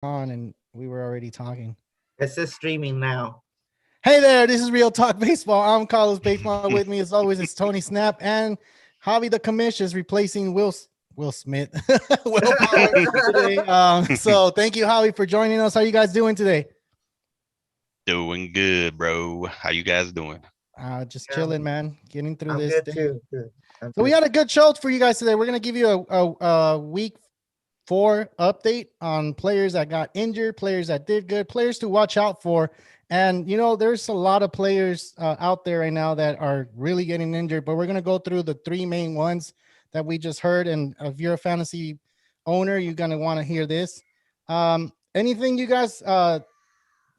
On and we were already talking. It says streaming now. Hey there, this is Real Talk Baseball. I'm Carlos Baseball. With me, as always, it's Tony Snap and Javi the Commish is replacing Will Smith, Will Power today. So thank you, Javi, for joining us. How you guys doing today? Doing good, bro. How you guys doing? Just Yeah, chilling, man. Getting through I'm this good day. too. Good. I'm So we good. had a good show for you guys today. We're gonna give you a week 4 update on players that got injured, players that did good, players to watch out for. And there's a lot of players out there right now that are really getting injured, but we're gonna go through the 3 main ones that we just heard. And if you're a fantasy owner, you're gonna want to hear this. Anything you guys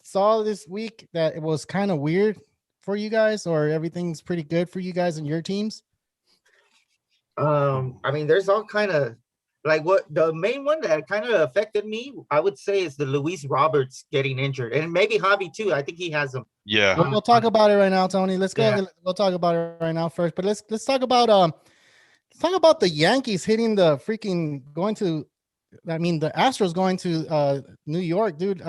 saw this week that it was kind of weird for you guys, or everything's pretty good for you guys and your teams? I mean, there's all kind of like what the main one that kind of affected me, I would say, is the Luis Roberts getting injured, and maybe Javi too. I think he has them. Yeah. We'll talk about it right now, Tony. Let's go. Yeah. We'll talk about it right now first. But let's talk about the Yankees hitting the freaking going to. I mean, the Astros going to New York, dude.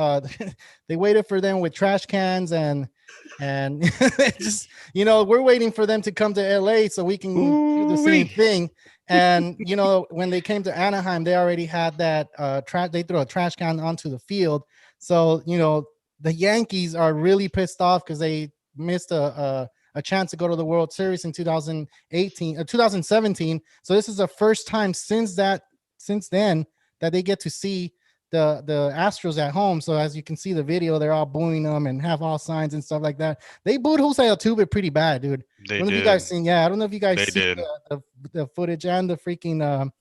They waited for them with trash cans and just we're waiting for them to come to LA so we can do the same Ooh-wee. thing. And when they came to Anaheim, they already had that trash. They threw a trash can onto the field. So the Yankees are really pissed off because they missed a chance to go to the World Series in 2018 or 2017. So this is the first time since then that they get to see the Astros at home. So as you can see the video, they're all booing them and have all signs and stuff like that. They booed Jose Altuve pretty bad, dude. They I don't know if you did. guys seen. Yeah, I don't know if you guys They see did. the footage and the freaking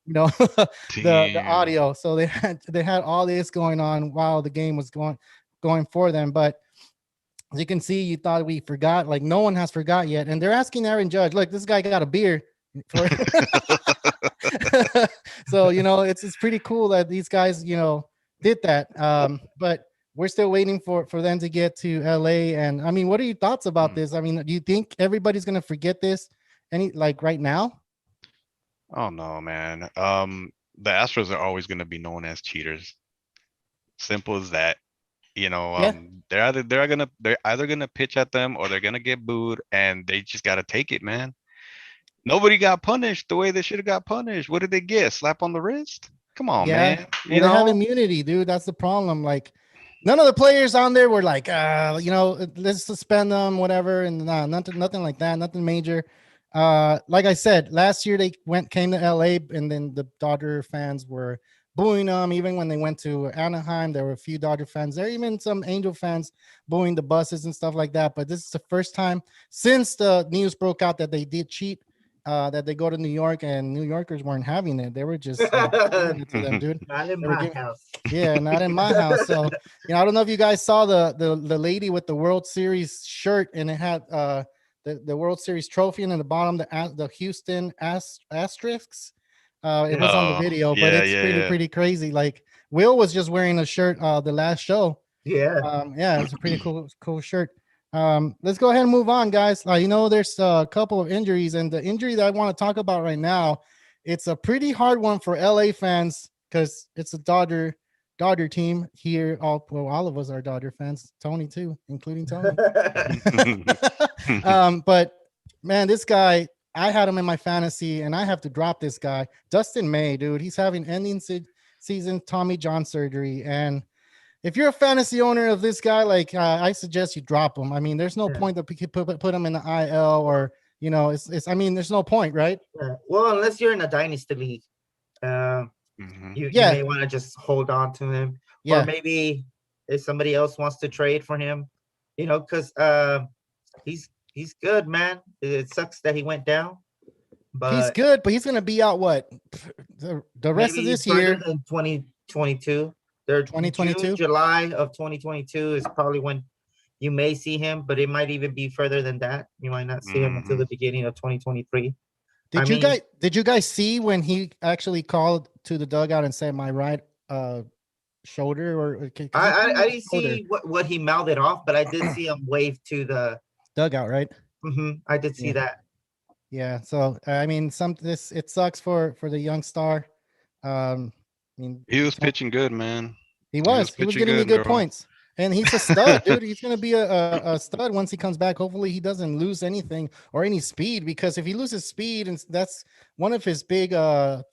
the Damn. audio. So they had all this going on while the game was going for them. But as you can see, you thought we forgot. Like no one has forgot yet, and they're asking Aaron Judge, look, this guy got a beer. For so it's pretty cool that these guys did that. But we're still waiting for them to get to LA. And I mean, what are your thoughts about this? I mean, do you think everybody's gonna forget this like right now? Oh no, man. The Astros are always going to be known as cheaters. Simple as that. Yeah, They're either gonna pitch at them or they're gonna get booed, and they just gotta take it, man. Nobody got punished the way they should have got punished. What did they get? Slap on the wrist? Come on, yeah. man. Well, they have immunity, dude. That's the problem. Like none of the players on there were like, let's suspend them, whatever, and nothing like that, nothing major. Like I said, last year they came to LA, and then the Dodger fans were booing them. Even when they went to Anaheim, there were a few Dodger fans there, even some Angel fans booing the buses and stuff like that. But this is the first time since the news broke out that they did cheat. That they go to New York, and New Yorkers weren't having it. They were just giving it to them, dude. Not in They were my giving, house. yeah, not in my house. So, I don't know if you guys saw the lady with the World Series shirt, and it had the World Series trophy, and in the bottom the Houston Asterisks. It was Yeah. on the Oh, video, but yeah, it's yeah, pretty yeah. pretty crazy. Like Will was just wearing a shirt the last show. Yeah. Yeah, it's a pretty cool shirt. Let's go ahead and move on, guys. There's a couple of injuries, and the injury that I want to talk about right now, it's a pretty hard one for LA fans because it's a Dodger team here. All of us are Dodger fans. Tony too, including Tony. But man, this guy, I had him in my fantasy, and I have to drop this guy, Dustin May, dude. He's having ending season Tommy John surgery, and if you're a fantasy owner of this guy, like I suggest you drop him. I mean, there's no Yeah. point that we could put him in the IL, or it's. I mean, there's no point, right? Yeah. Well, unless you're in a dynasty league, uh, Mhm. you Yeah, may want to just hold on to him, or yeah. maybe if somebody else wants to trade for him, because he's good, man. It sucks that he went down, He's but good, but he's gonna be out what the rest of maybe this further year, than 2022. There, June, 2022. July of 2022 is probably when you may see him, but it might even be further than that. You might not see him until Mhm. the beginning of 2023. I Did you mean, guys did you guys see when he actually called to the dugout and said my right shoulder, or because he I, called I I it didn't shoulder see what he mouthed it off, but I did see him wave to the. dugout, right? I did see Yeah. that. Yeah, so I mean, it sucks for the young star. I mean, He was to- pitching good, man. He was was pitching getting me good, good bro. points. And he's a stud, dude. He's going to be a stud once he comes back. Hopefully he doesn't lose anything or any speed, because if he loses speed, and that's one of his big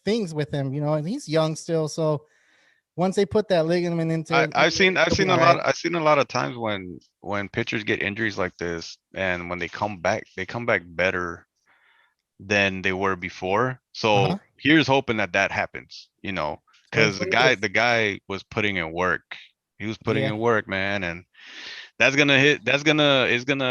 things with him, and he's young still. So once they put that ligament into I've seen he'll be a all lot right. I've seen a lot of times when pitchers get injuries like this, and when they come back better than they were before. Uh-huh. So here's hoping that happens, because Hopefully it's- the guy was putting in work. He was putting Yeah. in work, man, and it's gonna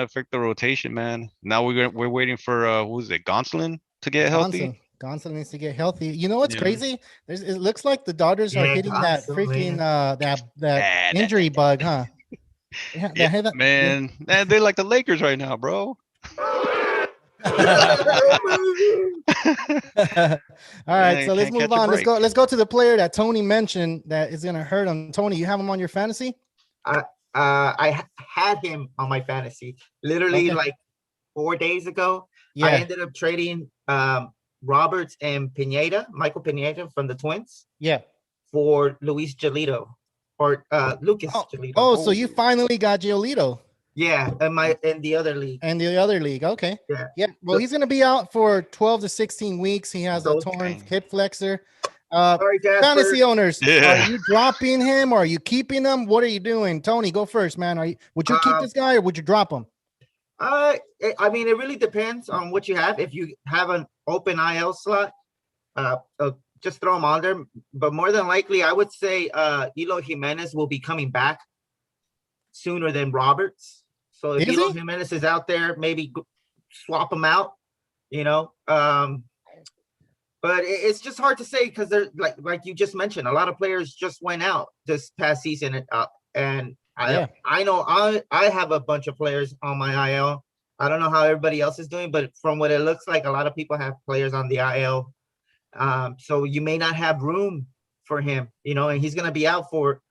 affect the rotation, man. Now we're waiting for who's it, Gonsolin to get healthy. Gonson needs to get healthy. You know what's Yeah. crazy? It looks like the Dodgers are Yeah, hitting that Johnson, freaking man. that Ah, injury bug, huh? Yeah, yeah, man. Man, they're like the Lakers right now, bro. All right, Man, so let's can't move catch a on. break. Let's go to the player that Tony mentioned that is gonna hurt him. Tony, you have him on your fantasy? I had him on my fantasy literally Okay. like 4 days ago. I Yeah. ended up trading Roberts and Michael Pineda from the Twins Yeah. for Luis Giolito or Lucas Giolito. Oh, so you finally got Giolito Yeah, in the other league. and the other league. Okay. Yeah. Yeah. Well, he's gonna be out for 12 to 16 weeks. He has a So- torn Dang. hip flexor. Sorry, Jasper. Fantasy owners, Yeah. are you dropping him or are you keeping him? What are you doing? Tony, go first, man. Would you keep this guy or would you drop him? I mean, it really depends on what you have. If you have an open IL slot, just throw him on there. But more than likely, I would say Eloy Jimenez will be coming back sooner than Roberts. So if Is Eloy he? Jimenez is out there, maybe swap him out. But it's just hard to say because they're like you just mentioned, a lot of players just went out this past season, and Yeah. I know I have a bunch of players on my IL. I don't know how everybody else is doing, but from what it looks like, a lot of people have players on the IL. So you may not have room for him, and he's gonna be out for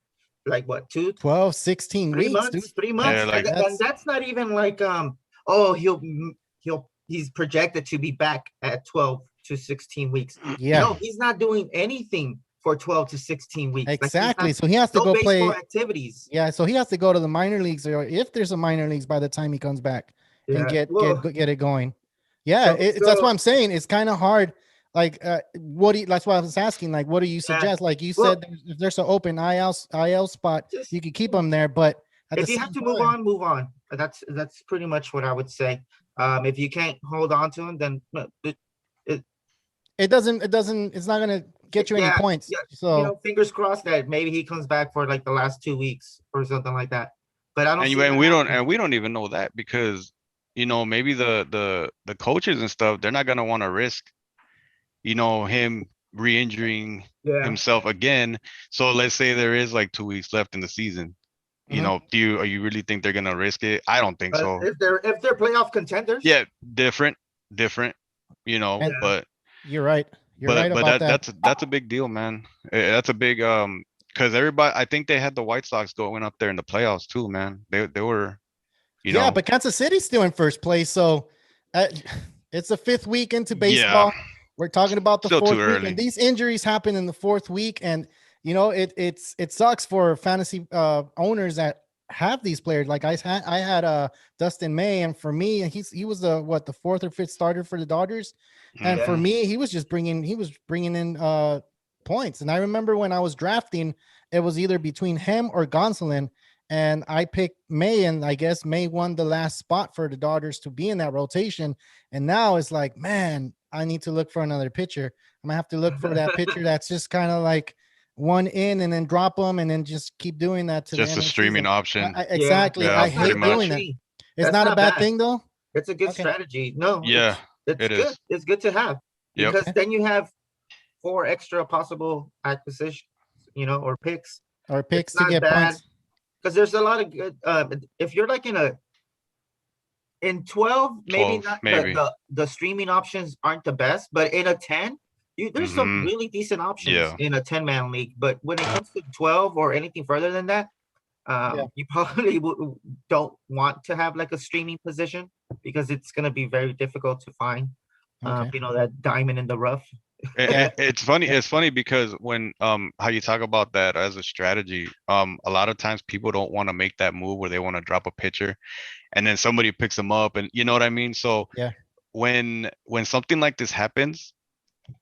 like what 12, 16 3 weeks, months, dude. 3 months, like- and that's not even like he's projected to be back at 12 to 16 weeks. Yeah. No, he's not doing anything for 12 to 16 weeks. Exactly. So he has to No go baseball play. activities. Yeah, so he has to go to the minor leagues, or if there's a minor leagues by the time he comes back and Yeah. get it going. Yeah, that's what I'm saying. It's kind of hard. Like, that's why I was asking. Like, what do you suggest? Like you said, if there's an open IL spot, Just- you could keep him there. But If you have to move on. That's pretty much what I would say. If you can't hold on to him, then it's not gonna get you any Yeah, points. yeah, So fingers crossed that maybe he comes back for like the last 2 weeks or something like that. But I don't. see that we happening. don't even know that because maybe the coaches and stuff, they're not gonna want to risk him re-injuring Yeah. himself again. So let's say there is like 2 weeks left in the season. Are you really think they're gonna risk it? I don't think so. If they're playoff contenders, Yeah, different, And- but you're right. You're right about that. that's a big deal, man. That's a big because everybody, I think they had the White Sox going up there in the playoffs too, man. They were, Yeah, but Kansas City's still in first place, so it's the 5th week into baseball. Yeah. We're talking about the Still too 4th week, early. and these injuries happen in the 4th week, and it sucks for fantasy owners that have these players. Like I had Dustin May, and for me, he was the 4th or 5th starter for the Dodgers, and for me, he was bringing in points. And I remember when I was drafting, it was either between him or Gonsolin, and I picked May, and I guess May won the last spot for the Dodgers to be in that rotation. And now it's like, man, I need to look for another pitcher. I'm gonna have to look for that pitcher that's just kind of like one in and then drop them and then just keep doing that to just the a streaming option. Exactly. Yeah, I hate pretty much. doing that. It's That's not a not bad bad. thing though. It's a good Okay. strategy. No, Yeah, it's it good. is. It's good to have Yep. because then you have 4 extra possible acquisitions, or picks. Or picks to not get bad. points. Because there's a lot of good. If you're like in 12, maybe 12, not. maybe. The streaming options aren't the best, but in a 10, there's some really decent options Yeah. in a 10-man league. But when it comes to 12 or anything further than that, you probably don't want to have like a streaming position because it's going to be very difficult to find. Okay. That diamond in the rough Yeah. It's funny. Yeah. It's funny because when how you talk about that as a strategy, a lot of times people don't want to make that move where they want to drop a pitcher and then somebody picks them up, and you know what I mean. So Yeah. when something like this happens,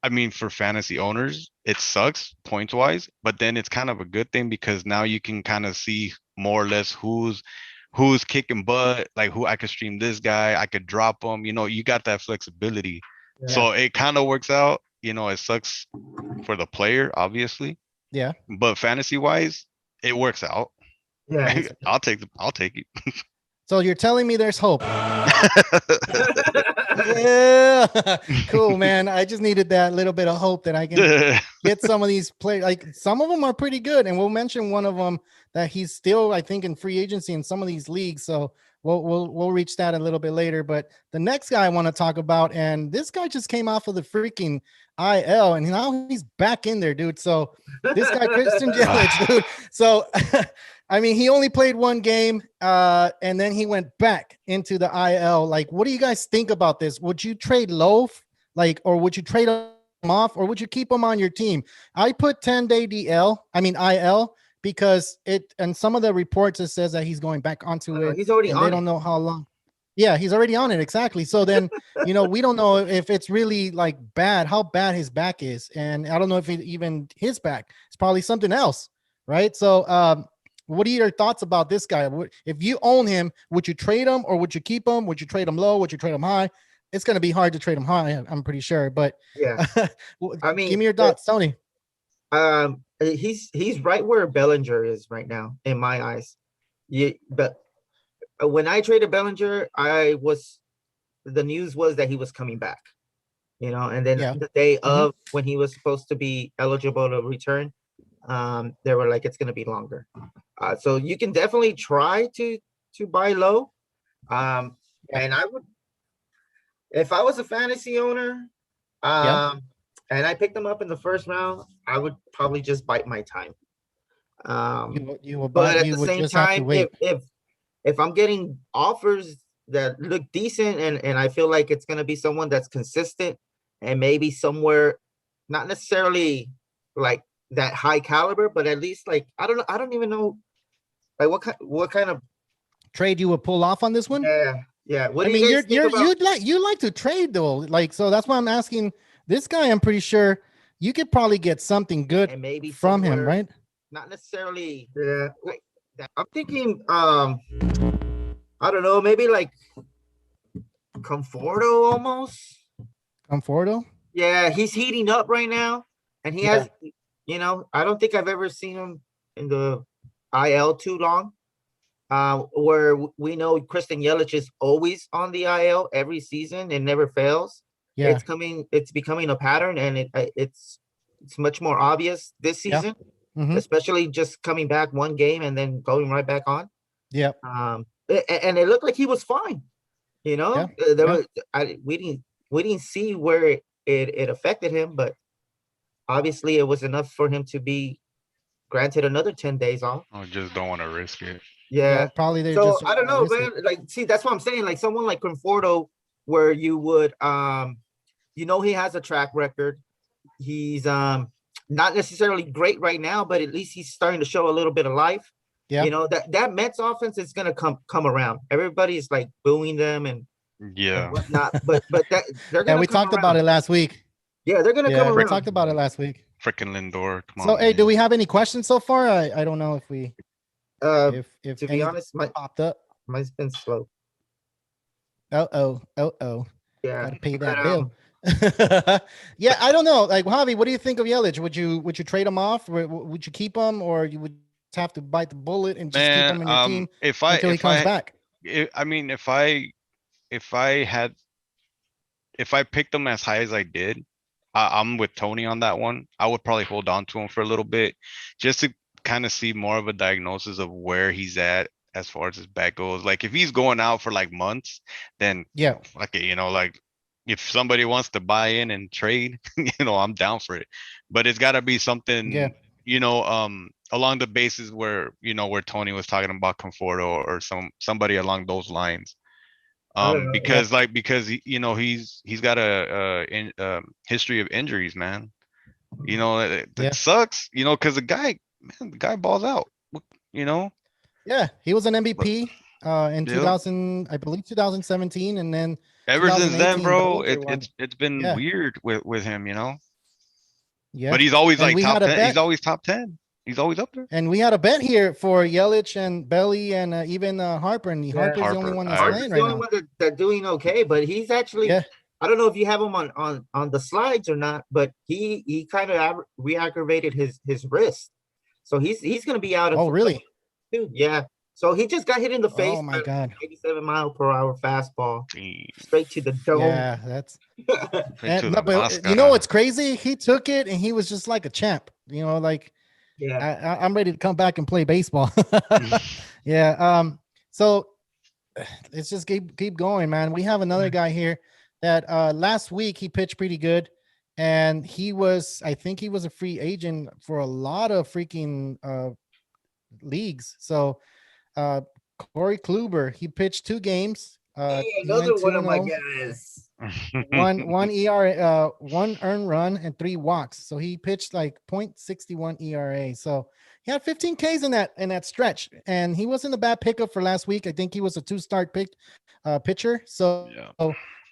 I mean, for fantasy owners, it sucks points wise, but then it's kind of a good thing because now you can kind of see more or less who's kicking butt, like who I could stream this guy, I could drop him, you got that flexibility. Yeah. So it kind of works out, it sucks for the player, obviously, Yeah. but fantasy wise, it works out. Yeah. It's, I'll take it. So you're telling me there's hope. Yeah. Cool, man. I just needed that little bit of hope that I can get some of these players. Like some of them are pretty good, and we'll mention one of them that he's still, I think, in free agency in some of these leagues. So we'll reach that a little bit later. But the next guy I want to talk about, and this guy just came off of the freaking IL, and now he's back in there, dude. So this guy, Christian Yelich, dude. So I mean, he only played one game, and then he went back into the IL. Like, what do you guys think about this? Would you trade Loaf, or would you trade him off, or would you keep him on your team? I put 10-day IL, because and some of the reports it says that he's going back onto it. he's already on. They don't know how long. Yeah, he's already on it, exactly. So then, we don't know if it's really like bad, how bad his back is, and I don't know if even his back. It's probably something else, right? So, what are your thoughts about this guy? If you own him, would you trade him or would you keep him? Would you trade him low? Would you trade him high? It's going to be hard to trade him high, I'm pretty sure. But yeah, I mean, give me your thoughts, Tony. He's right where Bellinger is right now in my eyes. Yeah, but when I traded Bellinger, the news was that he was coming back. And then the day of when he was supposed to be eligible to return, they were like, it's going to be longer. So you can definitely try to buy low. And I would, if I was a fantasy owner, and I picked them up in the first round, I would probably just bite my time. You will but buy, at you the would same just have to time, wait. if I'm getting offers that look decent and I feel like it's going to be someone that's consistent and maybe somewhere, not necessarily like that high caliber, but at least like, I don't even know, like what kind of trade you would pull off on this one? Yeah. What I do mean, you guys think about? you like to trade though, like, so that's why I'm asking this guy. I'm pretty sure you could probably get something good And maybe from him, right? Not necessarily like that. I'm thinking, I don't know, maybe like Conforto almost. Conforto? Yeah, he's heating up right now, and he has, I don't think I've ever seen him in the IL too long. Where we know Christian Yelich is always on the IL every season and never fails. Yeah, it's becoming a pattern, and it's much more obvious this season, especially just coming back one game and then going right back on. Yeah. And it looked like he was fine. We didn't see where it affected him, but obviously it was enough for him to be granted another 10 days off. I just don't want to risk it. Yeah, probably they so just I don't know, man. Like, see, that's what I'm saying. Like someone like Conforto, where you would, he has a track record. He's not necessarily great right now, but at least he's starting to show a little bit of life. Yeah, that Mets offense is gonna come around. Everybody's like booing them and whatnot, but that they're gonna. We talked about it last week. Yeah, they're gonna come around. We talked about it last week. Freaking Lindor. Come So, on, hey, do we have any questions so far? I don't know if we. If to be honest, popped up. Mine's been slow. Oh. Yeah, gotta pay that bill. Yeah, I don't know. Like, Javi, what do you think of Yelich? Would you trade him off? Would you keep him, or you would have to bite the bullet and just keep him in your team until he comes back? I mean, if I picked him as high as I did, I'm with Tony on that one. I would probably hold on to him for a little bit just to kind of see more of a diagnosis of where he's at as far as his back goes. Like if he's going out for like months, then okay, like if somebody wants to buy in and trade, I'm down for it. But it's got to be something, along the basis where where Tony was talking about Conforto or somebody along those lines. I don't know. Because he's got a history of injuries, man. That Yeah. sucks. Because the guy balls out. You know, Yeah, he was an MVP in Yep. 2000, I believe 2017, and then Ever since then, 2018, the bro, Bellinger one. it's been Yeah. weird with him. Yeah, But he's always and like we top had a 10. He's bet, always top 10. He's always up there. and we had a bet here for Yelich and Belly and even Harper, and Yeah. Harper's the only Harper, one that's I playing Harper's the right only now. one that doing okay, but he's actually. Yeah. I don't know if you have him on the slides or not, but he kind of re-aggravated his wrist, so he's going to be out. Oh, really? Too. Yeah. So he just got hit in the face. Oh my by God. 87-mile-per-hour fastball Jeez. straight to the dome. Yeah, that's. Straight to And, the but you know mascara. what's crazy? He took it and he was just like a champ. Like Yeah. I'm ready to come back and play baseball. Yeah. So let's just keep going, man. We have another guy here that last week he pitched pretty good, and I think he was a free agent for a lot of freaking leagues. So Corey Kluber, he pitched 2 games. Hey, He another went one of my 2-0. guys. one ERA, 1 earned run and 3 walks. So he pitched like 0.61 ERA. So he had 15 Ks in that stretch, and he wasn't a bad pickup for last week. I think he was a 2-start pitcher. So Yeah.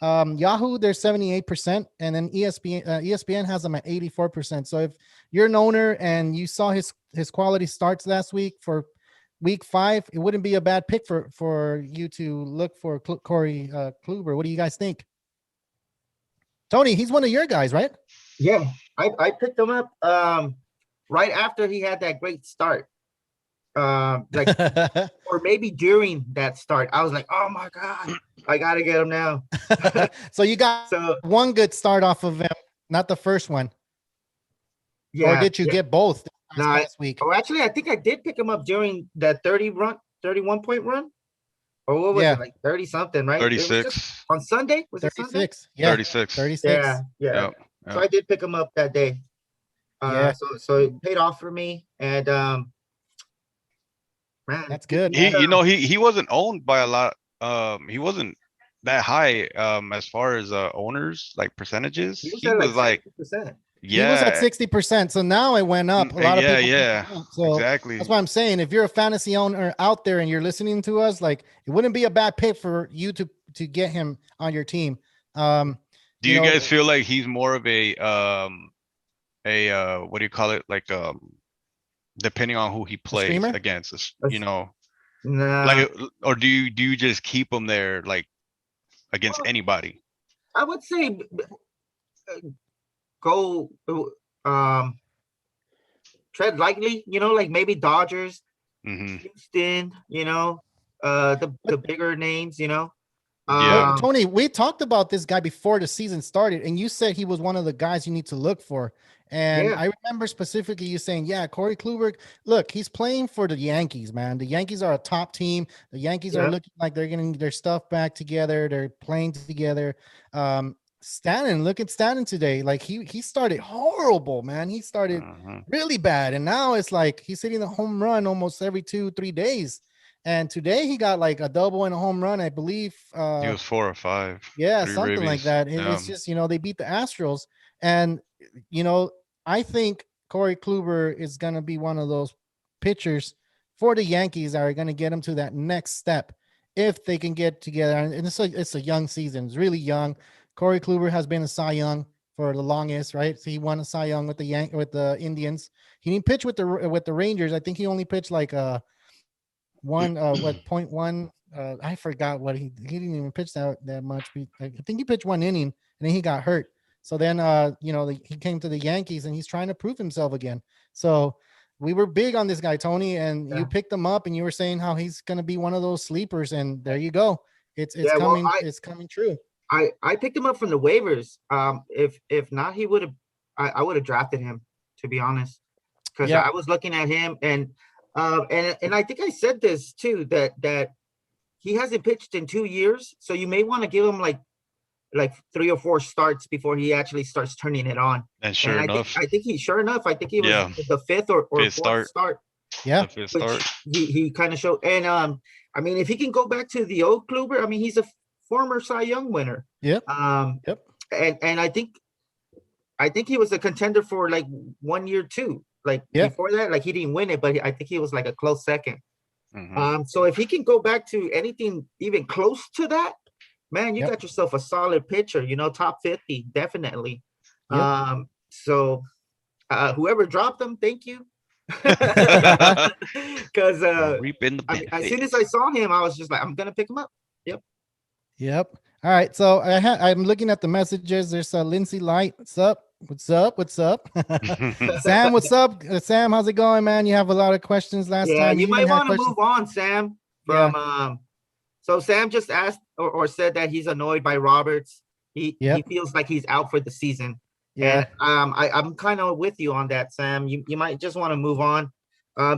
Yahoo, they're 78%, and then ESPN has them at 84%. So if you're an owner and you saw his quality starts last week for week 5, it wouldn't be a bad pick for you to look for Corey Kluber. What do you guys think? Tony, he's one of your guys, right? Yeah, I picked him up right after he had that great start. Like or maybe during that start, I was like, oh my God, I gotta get him now. So you got one good start off of him, not the first one. Yeah. Or did you get both last week? Oh, actually, I think I did pick him up during that 31-point run. Or what was it, like 30 something, right? 36 on Sunday. Was it 36? Sunday? Yeah, 36. 36. Yeah. Yep. So I did pick him up that day. Yeah. So it paid off for me, and man, That's good. He wasn't owned by a lot. He wasn't that high as far as owners like percentages. He He was like 60%. He was at 60%. So now it went up. A lot of people. Yeah. So Exactly. that's what I'm saying. If you're a fantasy owner out there and you're listening to us, like it wouldn't be a bad pick for you to get him on your team. Do you guys feel like he's more of a what do you call it? Like depending on who he plays against, Nah. like, or do you just keep him there like against anybody? I would say go tread lightly, like maybe Dodgers, Houston, the bigger names, Tony, we talked about this guy before the season started, and you said he was one of the guys you need to look for. And I remember specifically you saying, yeah, Corey Kluber, look, he's playing for the Yankees, man. The Yankees are a top team. The Yankees are looking like they're getting their stuff back together. They're playing together. Stanton, look at Stanton today. Like he started horrible, man. He started really bad. And now it's like he's hitting a home run almost every 2-3 days. And today he got like a double and a home run, I believe. He was 4 or 5. Yeah, something like that. It's just, they beat the Astros. And, I think Corey Kluber is going to be one of those pitchers for the Yankees that are going to get him to that next step if they can get together. And it's a young season. It's really young. Corey Kluber has been a Cy Young for the longest, right? So he won a Cy Young with the Indians. He didn't pitch with the Rangers. I think he only pitched like 0.1. I forgot what he didn't even pitch that much. I think he pitched 1 inning and then he got hurt. So then, he came to the Yankees and he's trying to prove himself again. So we were big on this guy, Tony, and you picked him up and you were saying how he's going to be one of those sleepers. And there you go. It's coming. It's coming true. I picked him up from the waivers. If not, he would have. I would have drafted him, to be honest, because I was looking at him and I think I said this too, that he hasn't pitched in 2 years, so you may want to give him like 3 or 4 starts before he actually starts turning it on. And sure enough, I think he was the 5th or 4th start. Yeah, the 5th start. He kind of showed. And I mean, if he can go back to the old Kluber, I mean, he's a former Cy Young winner. Yep. Yep. And I think he was a contender for like 1 year too. Like before that, like he didn't win it, but I think he was like a close second. So if he can go back to anything even close to that, man, you got yourself a solid pitcher, you know, top 50, definitely. So whoever dropped him, thank you. Because as soon as I saw him, I was just like, I'm gonna pick him up. Yep. All right. So I'm looking at the messages. There's Lindsay Light. What's up? Sam, what's up? Sam, how's it going, man? You have a lot of questions last time. You might want to move on, Sam. So Sam just asked or said that he's annoyed by Roberts. He feels like he's out for the season. And I'm kind of with you on that, Sam. You might just want to move on.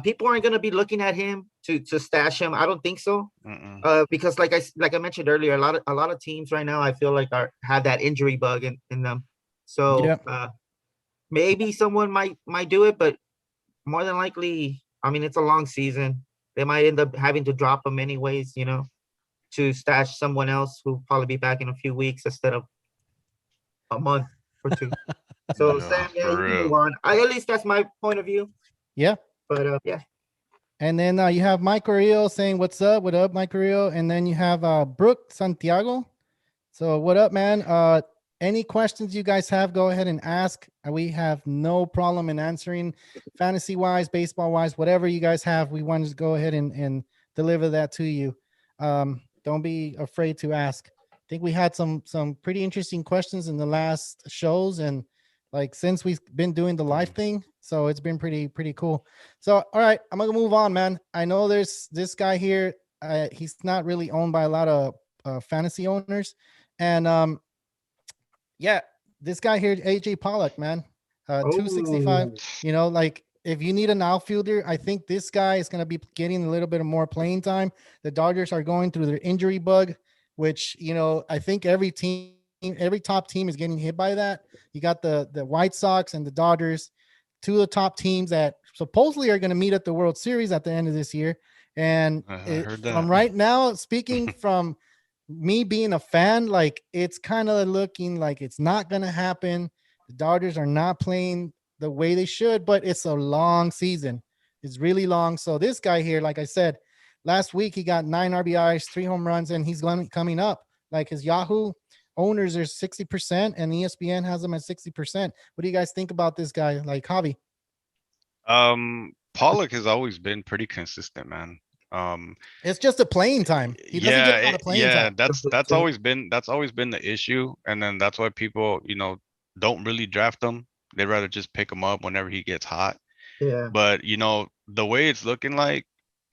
People aren't going to be looking at him to stash him. I don't think so. Because like I mentioned earlier, a lot of teams right now I feel like have that injury bug in them. So maybe someone might do it, but more than likely, I mean, it's a long season. They might end up having to drop him anyways, you know, to stash someone else who'll probably be back in a few weeks instead of a month or two. So Sam, you can move on. At least that's my point of view. Yeah. But yeah. And then you have Mike Carrillo saying, "What's up? What up, Mike Carrillo?" And then you have Brooke Santiago. So what up, man? Any questions you guys have, go ahead and ask. We have no problem in answering, fantasy wise, baseball wise, whatever you guys have. We want to go ahead and deliver that to you. Don't be afraid to ask. I think we had some pretty interesting questions in the last shows, and like since we've been doing the live thing, so it's been pretty cool. So all right, I'm gonna move on, man. I know there's this guy here. He's not really owned by a lot of fantasy owners, and this guy here, AJ Pollock, man, 265. You know, like if you need an outfielder, I think this guy is going to be getting a little bit of more playing time. The Dodgers are going through their injury bug, which, you know, I think every top team is getting hit by that. You got the White Sox and the Dodgers, two of the top teams that supposedly are going to meet at the World Series at the end of this year. And from right now, speaking from me being a fan, like it's kind of looking like it's not going to happen. The Dodgers are not playing the way they should, but it's a long season. It's really long. So this guy here, like I said, last week he got 9 RBIs, 3 home runs, and he's coming up. Like his Yahoo owners are 60%, and ESPN has him at 60%. What do you guys think about this guy, like Javi? Pollock has always been pretty consistent, man. It's just a playing time. He doesn't get a lot of playing time. That's always been the issue, and then that's why people, you know, don't really draft him. They'd rather just pick him up whenever he gets hot. Yeah. But you know, the way it's looking like,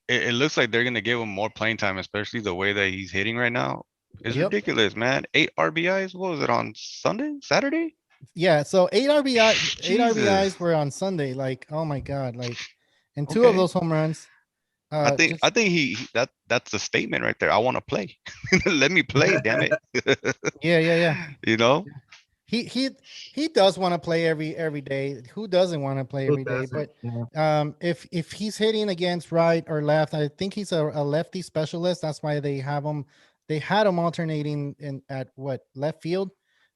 it looks like they're gonna give him more playing time, especially the way that he's hitting right now. It's ridiculous, man. 8 RBIs. What was it on Saturday? Yeah. So 8 RBIs were on Sunday. Like, oh my God. Like, and 2 of those home runs. I think that's a statement right there. I want to play. Let me play, damn it. Yeah. You know, he does want to play every day. Who doesn't want to play every day? But if he's hitting against right or left, I think he's a lefty specialist. That's why they have him. They had him alternating at left field.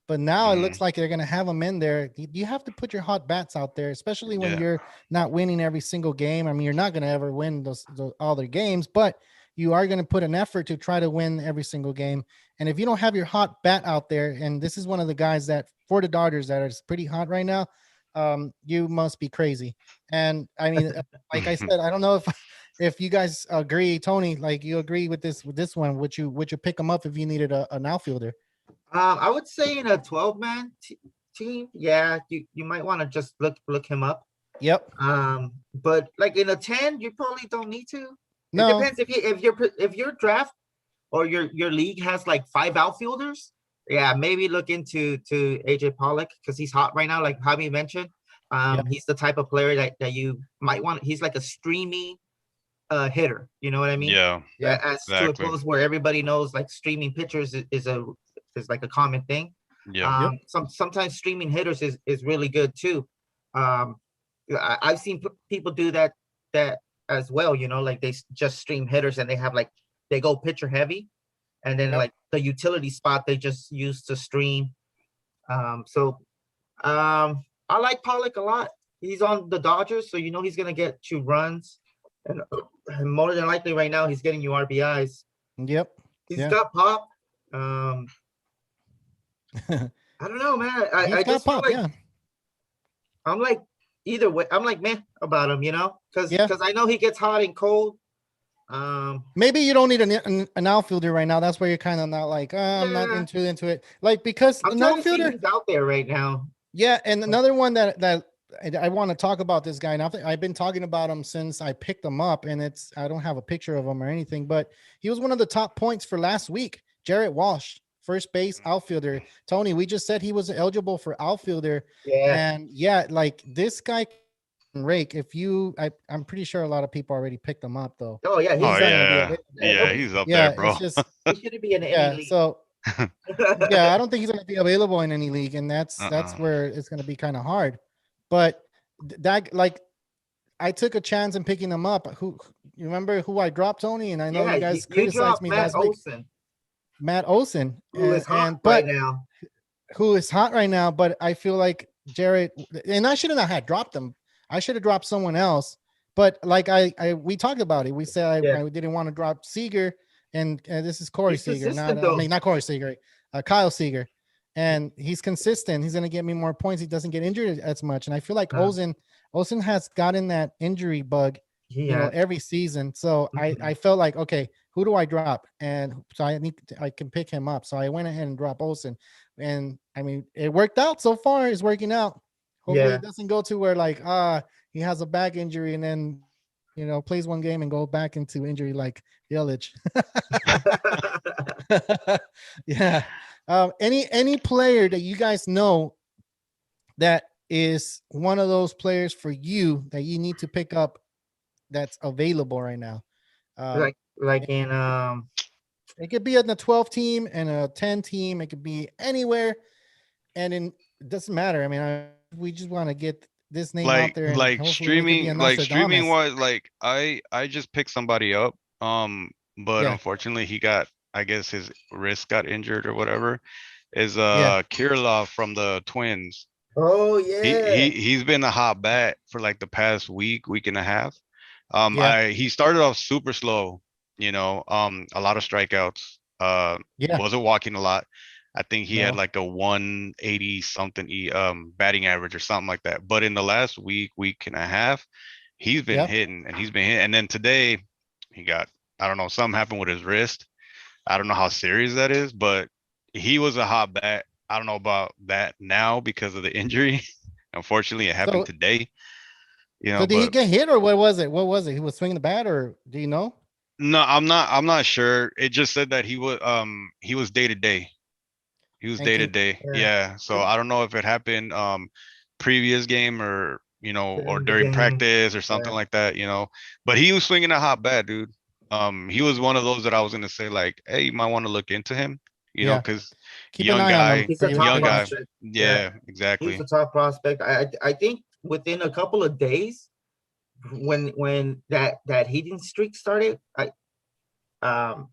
But now it looks like they're going to have him in there. You have to put your hot bats out there, especially when you're not winning every single game. I mean, you're not going to ever win all their games, but you are going to put an effort to try to win every single game. And if you don't have your hot bat out there, and this is one of the guys that for the Dodgers that is pretty hot right now, you must be crazy. And I mean, like I said, I don't know if you guys agree, Tony, like you agree with this one, would you pick him up if you needed an outfielder? I would say in a 12-man team, you might want to just look him up. Yep. But like in a 10, you probably don't need to. No. It depends if your draft or your league has like 5 outfielders. Yeah, maybe look into AJ Pollock because he's hot right now, like Javi mentioned. He's the type of player that you might want. He's like a streamy hitter. You know what I mean? Yeah. As exactly. to opposed where everybody knows like streaming pitchers is like a common thing. Yeah. Sometimes streaming hitters is really good too. I've seen people do that as well, you know, like they just stream hitters and they have like they go pitcher heavy. and then Yep. like the utility spot they just use to stream. I like Pollock a lot. He's on the Dodgers, so you know he's gonna get you runs, and more than likely right now he's getting you RBIs. Yep. He's Yeah. got pop. I don't know, man. He's I got just feel pop. like Yeah. I'm like either way. I'm like meh about him, you know, because Yeah. I know he gets hot and cold. Maybe you don't need an outfielder right now. That's where you're kind of not like, I'm not Yeah. into it. Like, because I'm an trying to see outfielder, who's out there right now. yeah. And another one that I want to talk about this guy. And I've been talking about him since I picked him up, and I don't have a picture of him or anything, but he was one of the top points for last week. Jarrett Walsh, first base outfielder. Tony, we just said he was eligible for outfielder. Yeah. And yeah, like this guy can rake. I'm pretty sure a lot of people already picked him up though. Oh yeah. Oh not gonna be yeah, available. yeah, he's up Yeah, there, bro. it's just He shouldn't be in any yeah. league. So yeah, I don't think he's going to be available in any league, and that's Uh-uh. where it's going to be kind of hard. But that, like, I took a chance in picking him up. Who you remember who I dropped, Tony? And I know you guys you criticized dropped me Matt last week. Olson, Matt Olson, who is hot but right now. who is hot right now? But I feel like Jarrett, and I shouldn't have had dropped him. I should have dropped someone else. But like we talked about it. We said I didn't want to drop Seager, and this is Corey He's Seager, consistent, not Corey Seager, Kyle Seager, and he's consistent. He's going to get me more points. He doesn't get injured as much, and I feel like Olsen has gotten that injury bug, every season. So I felt like, okay, who do I drop? And so I can pick him up. So I went ahead and dropped Olsen, and I mean it worked out so far. It's working out. Hopefully it doesn't go to where like he has a back injury and then plays one game and go back into injury like Yelich. Yeah. Any player that you guys know that is one of those players for you that you need to pick up that's available right now? Like in it could be in the 12 team and a 10 team. It could be anywhere, and it doesn't matter. I mean, we just want to get this name out there, and like streaming wise, like I just picked somebody up, but unfortunately he got, I guess his wrist got injured or whatever, is Kirilov from the Twins. Oh yeah, he's been a hot bat for like the past week and a half. He started off super slow, a lot of strikeouts, wasn't walking a lot. I think he had like a 180 something batting average or something like that. But in the last week and a half, he's been hitting. And then today he got, I don't know, something happened with his wrist. I don't know how serious that is, but he was a hot bat. I don't know about that now because of the injury. Unfortunately, it happened today. So did he get hit or what was it? What was it? He was swinging the bat, or do you know? No, I'm not sure. It just said that he was day to day. He was day to day. Yeah. So I don't know if it happened previous game or or during practice or something like that, but he was swinging a hot bat, dude. He was one of those that I was gonna say like, hey, you might want to look into him, because young guy. He's a top prospect. Yeah, exactly. He's a top prospect. I think within a couple of days, when that heating streak started,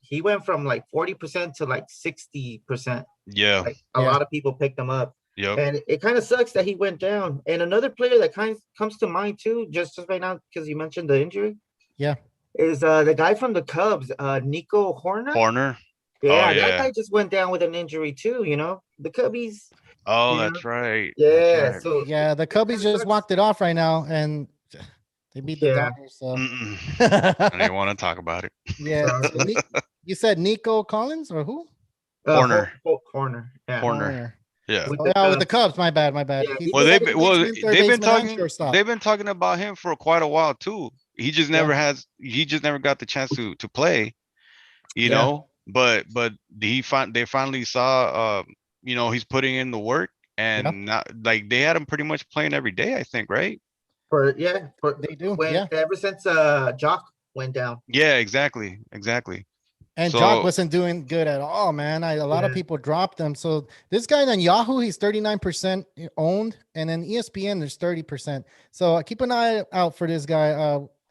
he went from like 40% to like 60%. Yeah. Like a lot of people picked him up. Yep. And it kind of sucks that he went down. And another player that kind of comes to mind too, just right now, because you mentioned the injury. Yeah. Is the guy from the Cubs, Nico Horner? Horner. Yeah, that guy just went down with an injury too, the Cubbies. Oh, that's right. Yeah. That's right. So the Cubbies just walked it off right now, and they beat the Dodgers. So I didn't want to talk about it. Yeah. So you said Nico Collins or who? Horner. Horner. Yeah. Horner. Yeah. With the Cubs. My bad. Yeah, well, they've been talking about him for quite a while too. He just never got the chance to play, know. But they finally saw he's putting in the work, and not like they had him pretty much playing every day, I think, right? They do. Ever since Jock went down. Yeah, exactly. And Jock wasn't doing good at all, man. A lot of people dropped him. So this guy on Yahoo, he's 39% owned, and then ESPN there's 30%. So keep an eye out for this guy.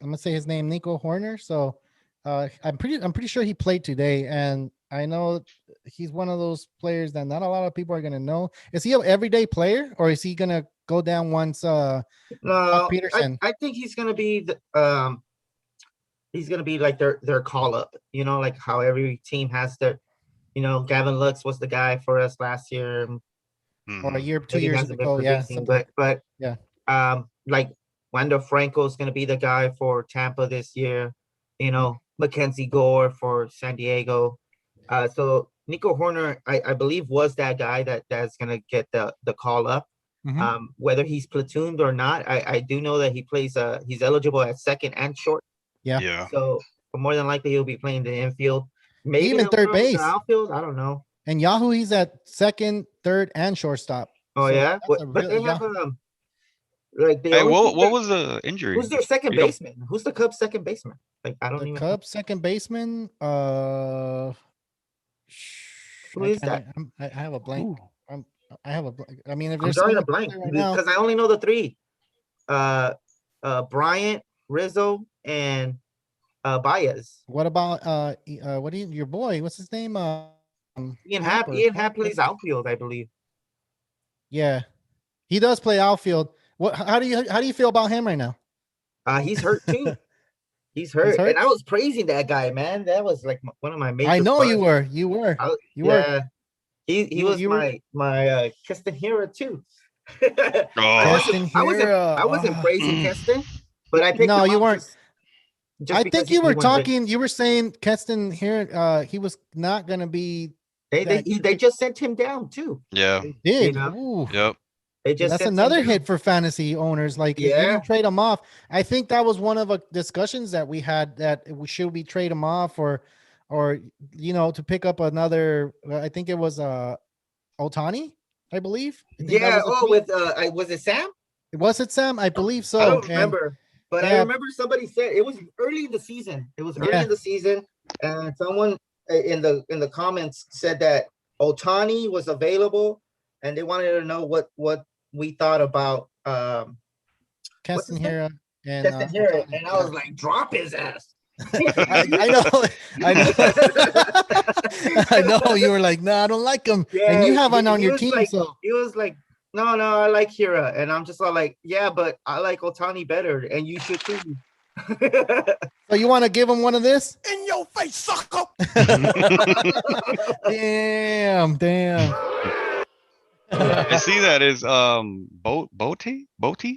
I'm gonna say his name, Nico Horner. So I'm pretty sure he played today, and I know he's one of those players that not a lot of people are gonna know. Is he an everyday player or is he gonna go down once? No, Peterson. I think he's gonna be he's gonna be like their call up. Like how every team has their. Gavin Lux was the guy for us last year. Or a year, But 2 he years hasn't been ago, yeah, producing. something. But Yeah. Like Wander Franco is gonna be the guy for Tampa this year. Mackenzie Gore for San Diego. So Nico Horner, I believe, was that guy that's gonna get the call up. Mhm. Whether he's platooned or not, I do know that he plays. He's eligible at second and short. Yeah. Yeah. So more than likely he'll be playing the infield. Maybe Even he'll third throw in the base. outfield. I don't know. And Yahoo, he's at second, third, and shortstop. Oh So yeah, that's a but real they have Yahoo. like they Hey, only what was the injury? who's their second You don't- baseman? Who's the Cubs second baseman? Like I don't The even know. Cubs second baseman. Who I is can't. that? I have a blank. Ooh. I have a blank. I mean, if I'm there's drawing a someone blank right now, because I only know the three. Bryant, Rizzo, and Baez. what about what do you your boy? What's his name? Ian Harper. Happ plays outfield, I believe. Yeah, he does play outfield. What? How do you feel about him right now? He's hurt too. He's hurt. hurt? And I was praising that guy, man. That was like one of my major. I know you busts. were. You were. I was- You were. yeah, he You- was you were- my Keston hero too. Oh. Keston I wasn't Hiura. praising Keston, but I picked No, him you up weren't. just I because think you were went great. talking. You were saying Keston here. He was not going to be. They just sent him down too. Yeah. Did. You know? Ooh. Yep. They just That's sent him another down. hit for fantasy owners. Like if you Yeah. didn't trade them off, I think that was one of the discussions that we had that should we trade them off or to pick up another. I think it was Otani, I believe. I think that Yeah. was Oh, with was it Sam? was it Sam? I believe so. I don't And remember, but I yeah. remember somebody said it was early in the season. It was early Yeah. in the season, and someone in the comments said that Otani was available, and they wanted to know what we thought about what's Keston his name? here and Keston Hiura, Ohtani. and I was like, drop his ass. I know. I know. You were like, no, I don't like him. And you have one on your team, so he was like, no, I like Hira, and I'm just all like, yeah, but I like Otani better, and you should too. so you want to give him one of this? In your face, sucker. Damn. I see that is Boaty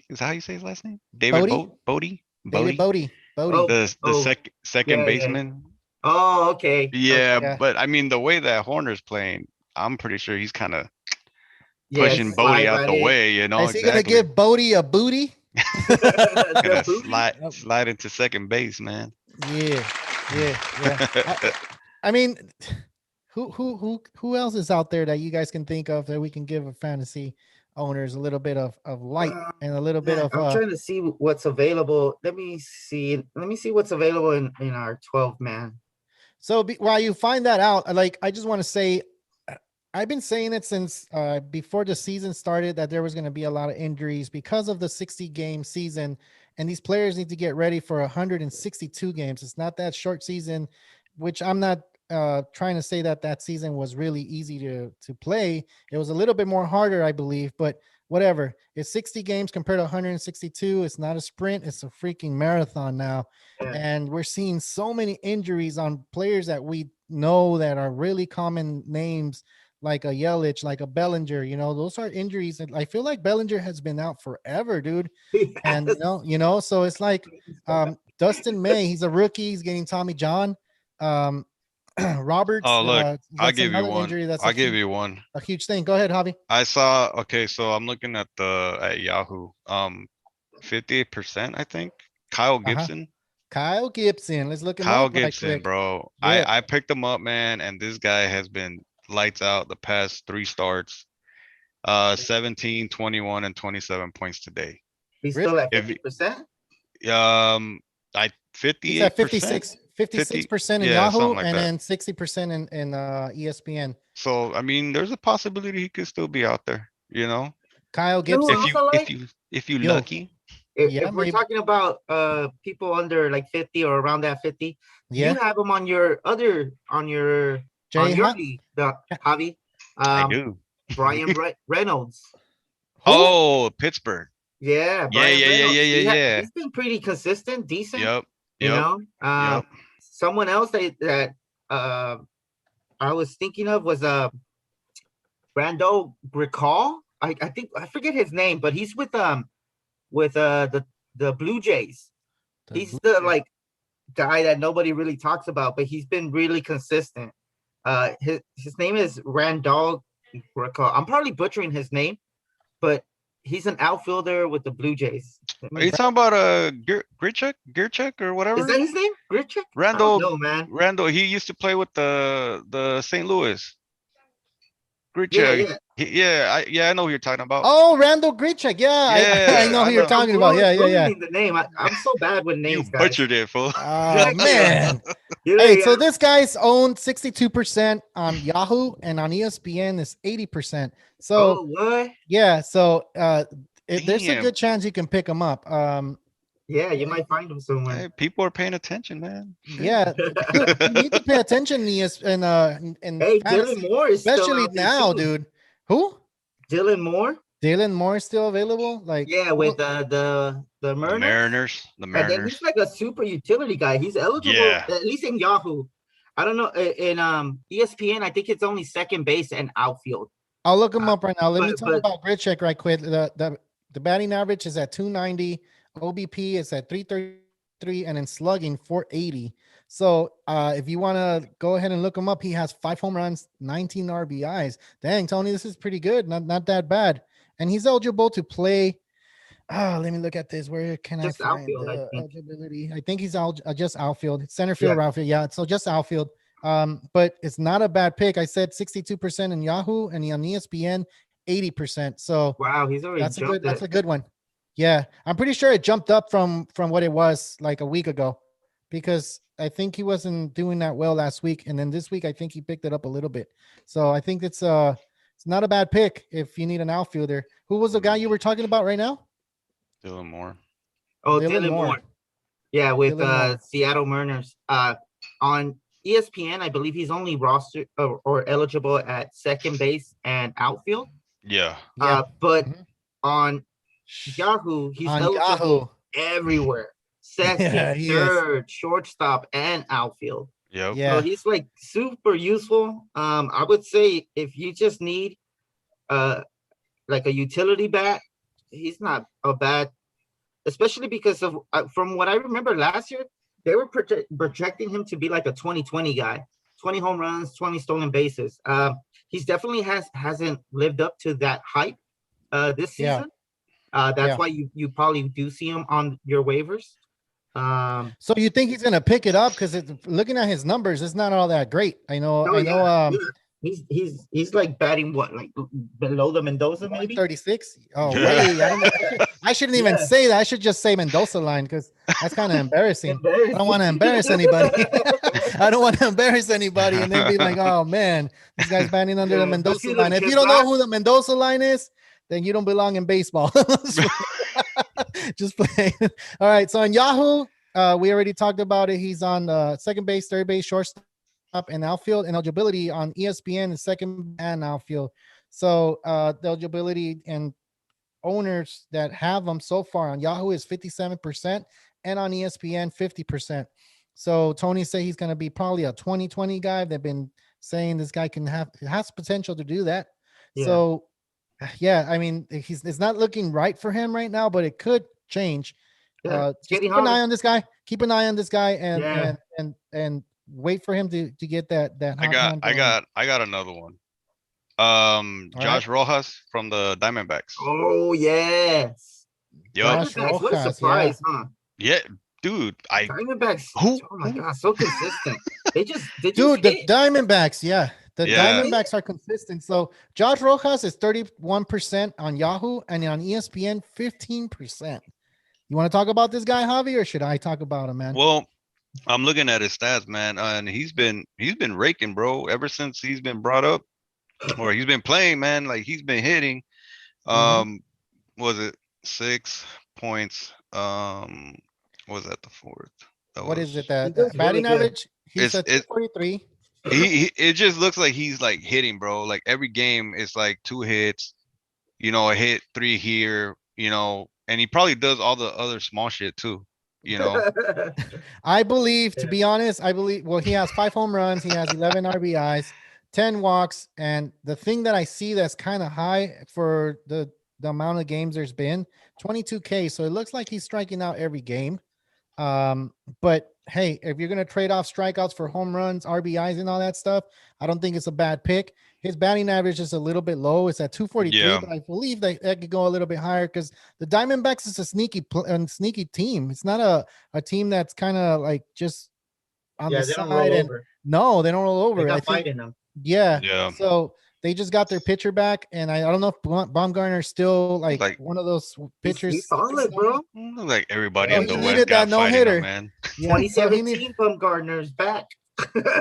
is how you say his last name? David Bodie? Bodie. Bodie. Oh. The second Yeah. baseman. Oh, okay. Yeah, Yeah. but I mean the way that Horner's playing, I'm pretty sure he's kind of Yeah, pushing Bodie out the in. way, you know. Is he gonna give Bodie a booty? Gonna The slide into second base, man. Yeah. I mean, who else is out there that you guys can think of that we can give a fantasy owners a little bit of light and a little bit of I'm trying to see what's available. Let me see what's available in our 12 man. So while you find that out, like I just want to say, I've been saying it since before the season started that there was going to be a lot of injuries because of the 60-game season, and these players need to get ready for 162 games. It's not that short season, which I'm not trying to say that season was really easy to play. It was a little bit more harder, I believe, but whatever. It's 60 games compared to 162. It's not a sprint. It's a freaking marathon now. Yeah. And we're seeing so many injuries on players that we know that are really common names, like a Yelich, like a Bellinger. Those are injuries. And I feel like Bellinger has been out forever, dude. And so it's like Dustin May, he's a rookie. He's getting Tommy John. Roberts. Oh, look, that's I'll give you another one. injury that's I'll give you one. a huge thing. Go ahead, Javi. I saw. Okay, so I'm looking at Yahoo. 58%, I think. Kyle Gibson. Kyle Gibson. Let's look him Kyle up right Gibson, quick. bro. Yeah. I picked him up, man, and this guy has been lights out the past 3 starts. 17, 21, and 27 points today. He's still at 50%. I 58%. He's at 56% in yeah, Yahoo something like and that. then 60% in ESPN. So I mean, there's a possibility he could still be out there. Kyle You know Gibson. who also like? If you Yo. lucky. If Yeah, we're maybe. talking about people under like 50 or around that 50, Yeah. you have him on your Jay, your huh? league, the Javi. I do. Brian Reynolds. Who? Oh, Pittsburgh. Yeah, Yeah, Brian yeah, yeah, Reynolds. yeah, yeah, yeah. He's been pretty consistent, decent. Yep. You Yep. know, Yep. someone else that I was thinking of was Brando Gricall. I think I forget his name, but he's with the Blue Jays. He's the like guy that nobody really talks about, but he's been really consistent. His name is Randall Gricall. I'm probably butchering his name, but he's an outfielder with the Blue Jays. Are you talking about Gritchuk or Is whatever? that his name? Grichuk? Randall. No, man. Randall. He used to play with the St. Louis. Yeah, Gritchuk. yeah. Yeah, I know who you're talking about. Oh, Randall Grichuk. Yeah, I Yeah, know I who you're know. talking about. Yeah. Ruining the name. I'm so bad with You names, guys. butchered it, fool. Oh man. Yeah, Hey, yeah. so this guy's owned 62% on Yahoo and on ESPN is 80%. So Oh, what? yeah, so there's a Damn. good chance you can pick him up. Yeah, you might find him somewhere. Hey, people are paying attention, man. Yeah, dude, you need to pay attention in Hey, fantasy, Dylan Moore is still especially out there now, too. dude. Who? Dylan Moore? Dylan Moore is still available? Like, Yeah, with the The Mariners. Mariners. The And then Mariners. he's like a super utility guy. He's eligible, Yeah. at least in Yahoo. I don't know. In ESPN, I think it's only second base and outfield. I'll look him up right now. Let me but- talk about Grichuk right quick. The batting average is at 290, OBP is at 333, and in slugging 480. So if you want to go ahead and look him up, he has 5 home runs, 19 RBIs. Dang, Tony, this is pretty good. Not that bad. And he's eligible to play. Let me look at this. Where can Just I find outfield, I the think. eligibility? I think he's just outfield, center field, Yeah. outfield. Yeah, so just outfield. But it's not a bad pick. I said 62% in Yahoo and on ESPN 80%. So Wow, he's already that's a good one. Yeah, I'm pretty sure it jumped up from what it was like a week ago, because I think he wasn't doing that well last week, and then this week I think he picked it up a little bit. So I think it's not a bad pick if you need an outfielder. Who was the guy you were talking about right now? Dylan Moore. Oh, Dylan Dylan Moore. Moore. Yeah, with Dylan Moore. Seattle Mariners. On ESPN, I believe he's only rostered or eligible at second base and outfield. Yeah. Yeah. But Mhm. on Yahoo, he's On eligible Yahoo. everywhere. Second, Yeah, he is. third, shortstop, and outfield. Yep. Yeah. So he's like super useful. I would say if you just need like a utility bat, he's not a bad, especially because of from what I remember last year, they were projecting him to be like a 2020 guy, 20 home runs, 20 stolen bases. He's definitely hasn't lived up to that hype this Yeah. season. That's Yeah. why you probably do see him on your waivers. So you think he's gonna pick it up? Because looking at his numbers, it's not all that great. I know. yeah. He's like batting what, like below the Mendoza maybe? 36. Oh Yeah. wait, I don't know. I shouldn't even Yeah. say that. I should just say Mendoza line, because that's kind of embarrassing. I don't want to embarrass anybody. I don't want to embarrass anybody and then be like, oh man, this guy's batting under the Yeah, Mendoza you line. look If you just don't know like- who the Mendoza line is, then you don't belong in baseball. Just play. All right. So on Yahoo, we already talked about it. He's on second base, third base, shortstop, and outfield. And eligibility on ESPN is second and outfield. So the eligibility and owners that have them so far on Yahoo is 57% and on ESPN 50%. So Tony say he's going to be probably a 2020 guy. They've been saying this guy has potential to do that. Yeah. So yeah, I mean, it's not looking right for him right now, but it could change. Yeah, Just getting keep an eye hotter. on this guy. Keep an eye on this guy and Yeah. and wait for him to get that I hot hand going. got another one. right. Josh Rojas from the Diamondbacks. Oh yes. Yup. Josh Diamondbacks, what a Rojas, surprise, huh? Yeah, dude. Diamondbacks. Who- Oh my god, so consistent. They just Dude, the hit. Diamondbacks, yeah. The Yeah. Diamondbacks are consistent. So Josh Rojas is 31% on Yahoo and on ESPN 15%. You want to talk about this guy, Javi, or should I talk about him, man? Well, I'm looking at his stats, man, and he's been raking, bro, ever since he's been brought up, or he's been playing, man. Like he's been hitting. Was it 6 points? Was that the fourth? What is it? He The does batting really good. average? He's It's- at 243. It just looks like he's like hitting, bro. Like every game is like 2 hits, a hit, 3 here, and he probably does all the other small shit too, you know. I believe, to be honest, well, he has 5 home runs, he has 11 RBIs, 10 walks, and the thing that I see that's kind of high for the amount of games there's been, 22K. So it looks like he's striking out every game. But hey, if you're gonna trade off strikeouts for home runs, RBIs, and all that stuff, I don't think it's a bad pick. His batting average is a little bit low. It's at 243, Yeah. but I believe that could go a little bit higher because the Diamondbacks is a sneaky team. It's not a team that's kind of like just on the they don't side. roll And over. no, they don't roll over. They I got think, fight in them. yeah. Yeah. So they just got their pitcher back, and I don't know if Bumgarner is still like one of those pitchers. He's solid, bro. Like everybody Oh, in the he West needed got that fighting no-hitter. him, man. Yeah, so he 2017 Bumgarner's back.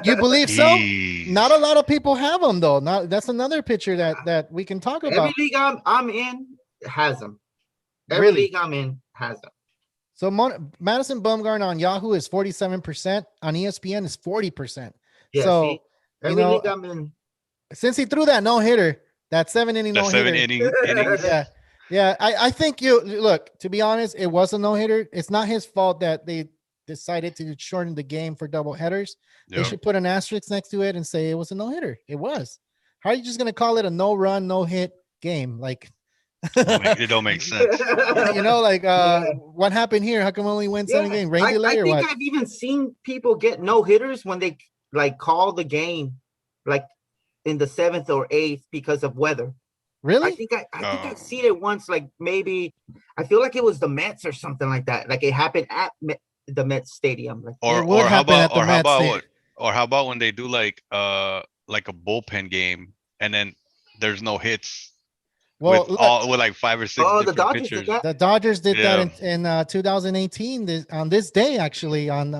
You believe so? Jeez. Not a lot of people have him though. Not that's another pitcher that we can talk Every about. league I'm in has him. Every Really? league I'm in has him. So Madison Bumgarn on Yahoo is 47%. On ESPN is 40%. Yeah, so see, every league I'm in. Since he threw that no hitter, that 7-inning no hitter, 7 innings. yeah. I think you look. To be honest, it was a no hitter. It's not his fault that they decided to shorten the game for double headers. They should put an asterisk next to it and say it was a no hitter. It was. How are you just gonna call it a no run, no hit game? Like it don't make sense. What happened here? How come we only win 7 games? Rain delay I or think what? I've even seen people get no hitters when they like call the game like in the 7th or 8th because of weather. Really? I think I've seen it once. Like maybe I feel like it was the Mets or something like that. Like it happened at the Mets stadium. Like, Or how about when they do like a bullpen game and then there's no hits. Well, with like 5 or 6 the Dodgers pitchers. did that. The Dodgers did that in 2018. On this day, actually, on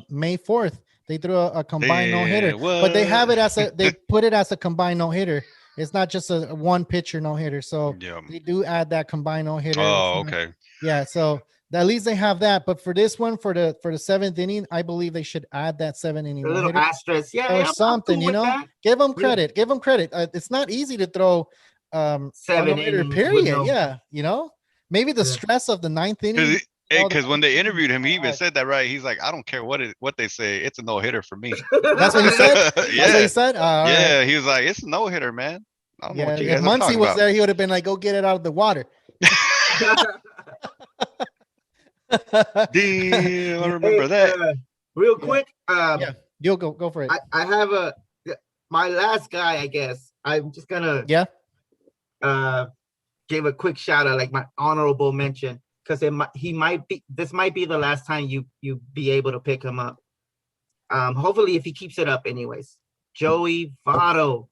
May 4th, they threw a combined no hitter. But they have it they put it as a combined no hitter. It's not just a one pitcher no hitter. So they do add that combined no hitter. Oh, okay. Yeah, so at least they have that. But for this one, for the 7th inning, I believe they should add that 7-inning a little asterisk, or something. Give them credit. Give them credit. It's not easy to throw 7 innings. Period. Yeah, maybe the stress of the 9th inning. Because when they interviewed him, he even said that, right? He's like, I don't care what they say. It's a no hitter for me. That's what he said. Yeah. That's what he said. Right. He was like, it's a no hitter, man. I don't know what you guys if Muncy was there, he would have been like, go get it out of the water. Damn, I remember that. Real quick. You'll go for it. I have my last guy, I guess. I'm just gonna give a quick shout out, like my honorable mention, because this might be the last time you be able to pick him up. Hopefully if he keeps it up anyways. Joey Fato.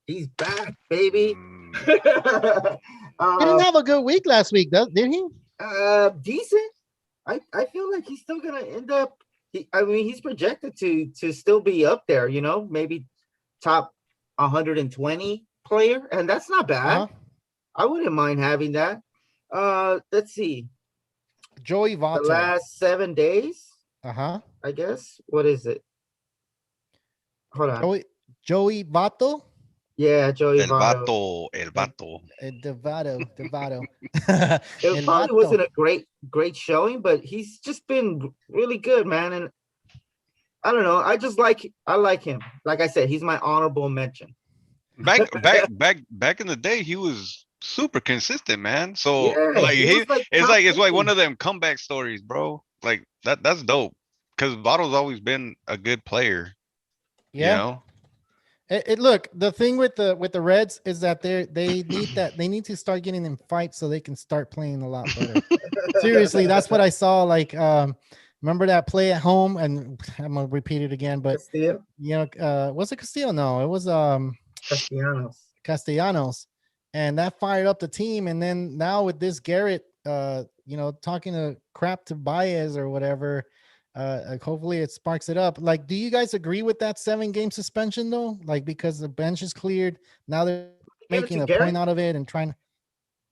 He's back, baby. He didn't have a good week last week, did he? Decent. I feel like he's still gonna end up. He's projected to still be up there. Maybe top 120 player, and that's not bad. I wouldn't mind having that. Let's see. Joey Votto. The last 7 days. I guess. What is it? Hold on. Joey Votto. Yeah, Joey Vato. El Vato. The Vato. It probably wasn't a great showing, but he's just been really good, man. And I don't know. I like him. Like I said, he's my honorable mention. Back in the day, he was super consistent, man. So it's like one of them comeback stories, bro. Like that's dope. Because Votto's always been a good player. Yeah. Look, the thing with the Reds is that they need to start getting in fights so they can start playing a lot better. Seriously, that's what I saw. Like, remember that play at home, and I'm gonna repeat it again. But Castillo? Was it Castillo? No, it was Castellanos, and that fired up the team. And then now with this Garrett, talking to crap to Baez or whatever. Hopefully it sparks it up. Like, do you guys agree with that 7-game suspension though? Like, because the bench is cleared, now they're making a point out of it and trying.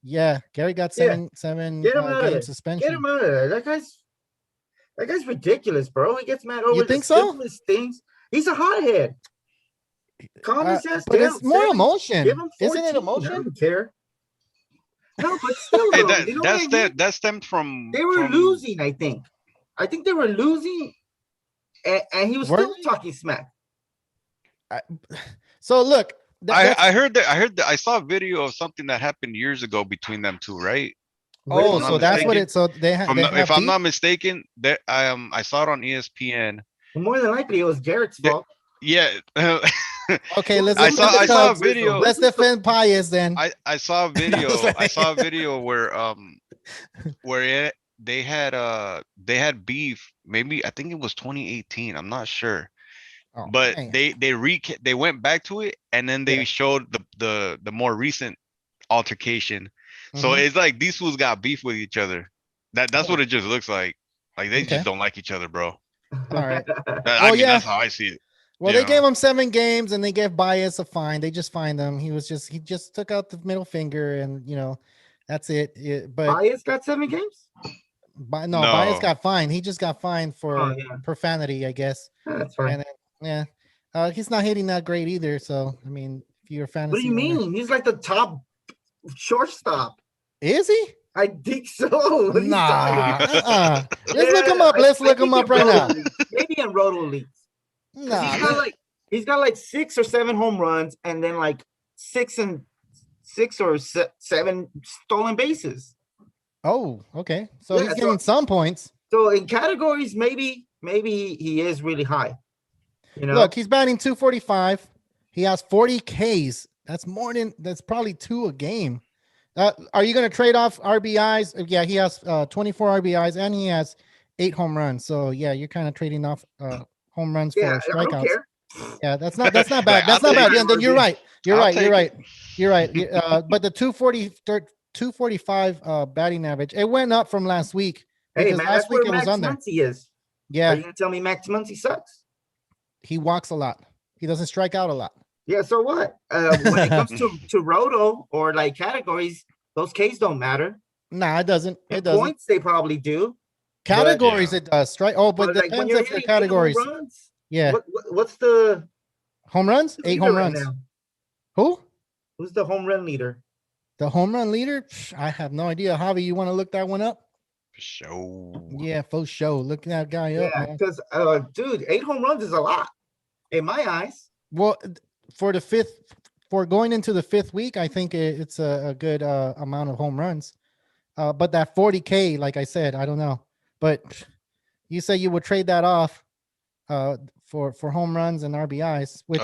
Yeah, Gary got seven game suspension. Get him out of there. That guy's ridiculous, bro. He gets mad over. You think so? Things. He's a hothead. Common sense. But give it's him more 7, emotion. Give him 14. Isn't it I emotion? don't care. No, but still, Hey, though, you know what I mean? that stemmed from They were losing, I think. I think they were losing, and he was Were still they? talking smack. So look, I heard that I saw a video of something that happened years ago between them two, right? Oh, I'm not so that's what mistaken. it. So they have. If I'm not mistaken, that I saw it on ESPN. More than likely, it was Garrett's fault. Yeah. Okay, let's. I defend the saw a Cubs. video. Let's defend Pius then. I saw a video. I saw a video where they had beef. Maybe I think it was 2018. I'm not sure. Oh, But man. they went back to it, and then they showed the more recent altercation. So Mhm. it's like these fools got beef with each other. That's what it just looks like. Like they Okay. just don't like each other, bro. All right. I mean, that's how I see it. Well, you they know? gave him 7 games and they gave Bias a fine. They just fined him. He just took out the middle finger and that's it. But Bias got 7 games. no, Bias got fined. He just got fined for profanity, I guess. That's fine. And then, he's not hitting that great either. So I mean, if you're a fantasy, What do you mean? He's like the top shortstop. Is he? I think so. What are you talking about? Let's look him up. Let's look him up right now. Maybe in Roto leagues. Nah, he's got like 6 or 7 home runs and then like 6 or 7 stolen bases. Oh, okay. So he's getting some points. So in categories, maybe he is really high. Look, he's batting 245. He has 40 Ks. That's probably 2 a game. Are you going to trade off RBIs? Yeah, he has 24 RBIs and he has 8 home runs. So yeah, you're kind of trading off home runs for strikeouts. I don't care. Yeah, that's not bad. That's not bad. Yeah, then you're right. You're right. But the 245 batting average, it went up from last week. Hey Because man, last that's where week it was Max under. Muncy is. Yeah. Are you gonna tell me Max Muncy sucks? He walks a lot. He doesn't strike out a lot. Yeah, so what? When it comes to Roto or like categories, those Ks don't matter. Nah, it doesn't. It doesn't. Points they probably do. Categories it does. Strike. Oh, but like depends if the categories. Runs, yeah. What's the home runs? 8 home runs. Right Who? Who's the home run leader? The home run leader? I have no idea. Javi, you want to look that one up? For sure. Yeah, for sure. Look that guy up. Yeah, because dude, 8 home runs is a lot in my eyes. Well, for going into the 5th week, I think it's a good amount of home runs. But that 40K, like I said, I don't know. But you say you would trade that off for home runs and RBIs. Which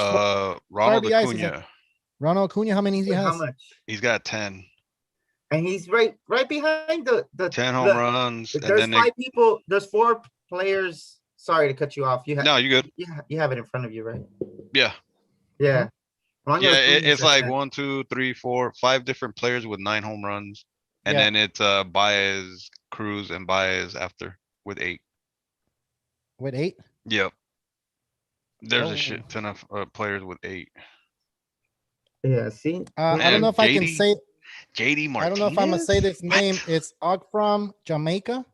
Ronald Acuna. Ronald Acuna, how many does he have? How much? He's got 10. And he's right behind the 10 home runs. There's 5 people. There's 4 players. Sorry to cut you off. No, you're good. You have it in front of you, right? Yeah. Yeah. It's like 1, 2, 3, 4, 5 different players with 9 home runs. And then it's Baez, Cruz, and Baez after with 8. With 8? Yep. There's a shit ton of players with 8. Yeah, see? I don't know if I can say JD Martinez. I don't know if I'm gonna say this name. It's Og from Jamaica.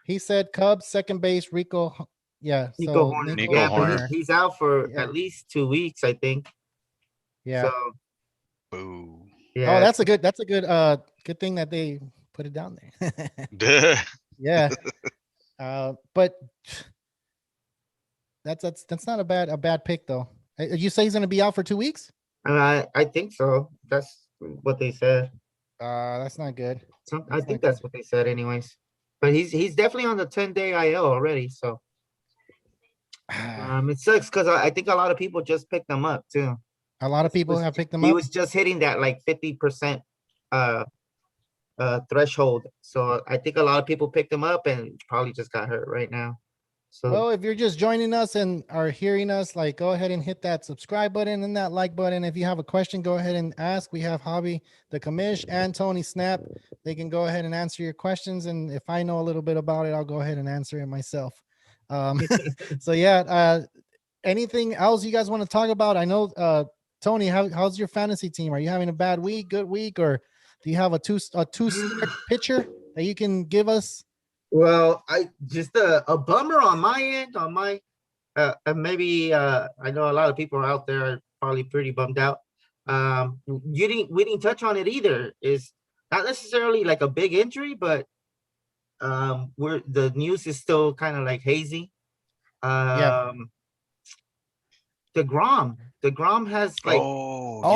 He said Cubs second base Rico. Yeah, Nico Horner. Nico Horner. He's out for at least 2 weeks, I think. Yeah. So, boo. Yeah. Oh, that's a good thing that they put it down there. Yeah. But that's not a bad pick though. You say he's gonna be out for 2 weeks? I think so. That's what they said. That's not good. I think that's what they said anyways. But he's definitely on the 10-day IL already, so it sucks because I think a lot of people just picked him up too. A lot of people have picked him up. He was just hitting that like 50% threshold. So I think a lot of people picked him up and probably just got hurt right now. So well, if you're just joining us and are hearing us, like go ahead and hit that subscribe button and that like button. If you have a question, go ahead and ask. We have Javi, the commish, and Tony Snap. They can go ahead and answer your questions. And if I know a little bit about it, I'll go ahead and answer it myself. So yeah, anything else you guys want to talk about? I know, Tony, how's your fantasy team? Are you having a bad week, good week, or do you have a two pitcher that you can give us? Well, I just a bummer on my end, on my maybe I know a lot of people out there are probably pretty bummed out. We didn't touch on it either. Is not necessarily like a big injury, but the news is still kind of like hazy. DeGrom has like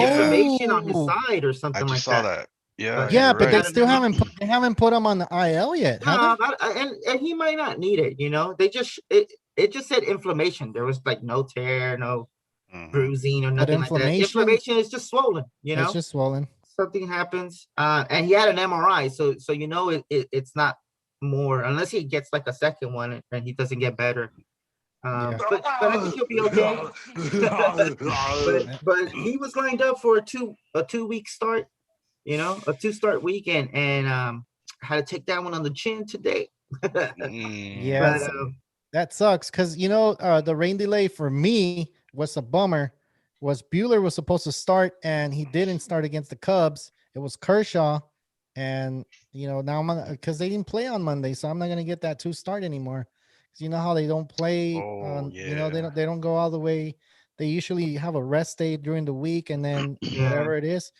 inflammation on his side or I something just like saw that. that. Yeah, But Yeah, you're but right. they still haven't put him on the IL yet, have No, they? and he might not need it. They just it just said inflammation. There was like no tear, no Mhm. bruising or But nothing like that. inflammation, Inflammation is just swollen. it's just swollen. Something happens, and he had an MRI, so it's not more unless he gets like a second one and he doesn't get better. Yeah. But I think he'll be okay. but he was lined up for a 2-week start, a 2-start weekend, and had to take that one on the chin today. Yeah, But that sucks because the rain delay for me was a bummer. Was Bueller was supposed to start and he didn't start against the Cubs. It was Kershaw, and now I'm because they didn't play on Monday, so I'm not gonna get that 2 start anymore. Because you know how they don't play on, they don't go all the way. They usually have a rest day during the week and then whatever it is.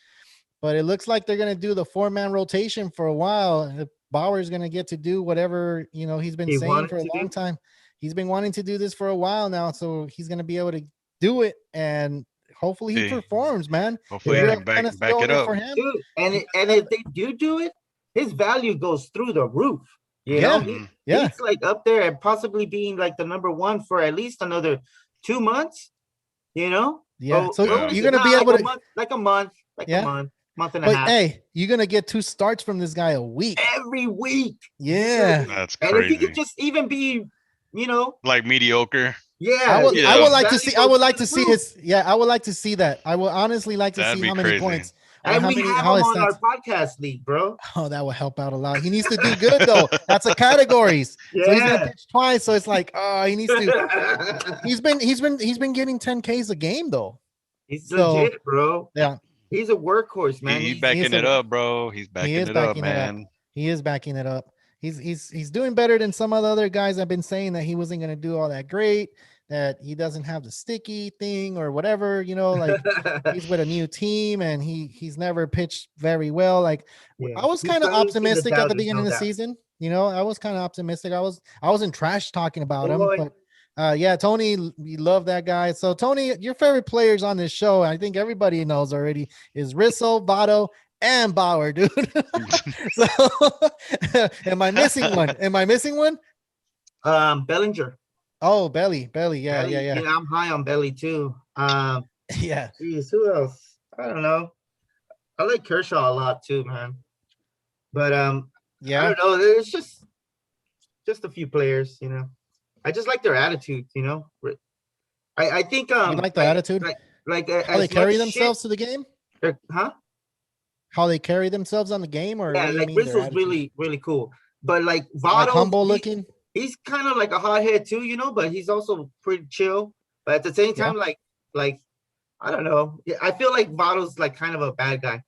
But it looks like they're gonna do the 4-man rotation for a while. Bauer's gonna get to do whatever he's been saying for a long time. He's been wanting to do this for a while now, so he's gonna be able to do it, and hopefully he performs, man. Hopefully he can back it up for him. Dude, and if they do it, his value goes through the roof. He's like up there and possibly being like the number one for at least another 2 months. So you're gonna be able to like a month and a half. Hey, you're gonna get 2 starts from this guy a week. Every week. Yeah, that's crazy. And if he could just even be, like mediocre. Yeah, I would like to see. I would like to see his. Yeah, I would like to see that. I would honestly like to see how many points. And we have him on our podcast league, bro. Oh, that will help out a lot. He needs to do good though. That's a categories. Yeah. So he's gonna pitch twice. So it's like, he needs to. He's been getting 10 Ks a game though. He's legit, bro. Yeah. He's a workhorse, man. He's backing it up, bro. He's backing it up, man. He is backing it up. He's doing better than some of the other guys I've been saying that he wasn't going to do all that great, that he doesn't have the sticky thing or whatever, like he's with a new team and he's never pitched very well. Like I was kind of optimistic at the beginning of the season. I was kind of optimistic. I wasn't trash talking about him, but Tony, we love that guy. So Tony, your favorite players on this show, I think everybody knows already, is Rizzo, Votto, and Bauer, dude. So am I missing one? Bellinger. Oh, Belly. Yeah. I'm high on Belly too. Yeah. Geez, who else? I don't know. I like Kershaw a lot too, man. But I don't know. It's just a few players, I just like their attitude, I think you like the attitude, like how they carry themselves to the game, huh? How they carry themselves on the game, or like Rizzo's really, really cool. But like Votto, humble looking. He's kind of like a hothead too, but he's also pretty chill. But at the same time, like I don't know. I feel like Votto's like kind of a bad guy,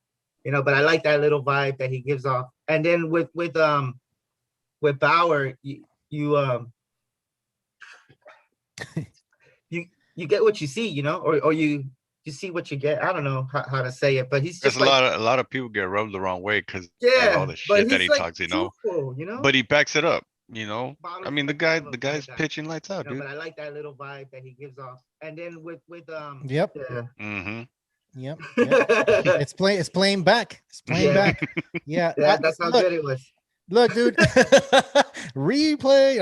but I like that little vibe that he gives off. And then with Bauer, you you get what you see, or you see what you get. I don't know how to say it, but he's just a lot of people get rubbed the wrong way because all the shit that he talks, truthful, But he backs it up, I mean, the guy's pitching lights out, dude. But I like that little vibe that he gives off. And then with Yep. Yeah. Mm-hmm. Yep. It's playing back. It's playing back. Yeah. That's how good it was. Look, dude. Replay.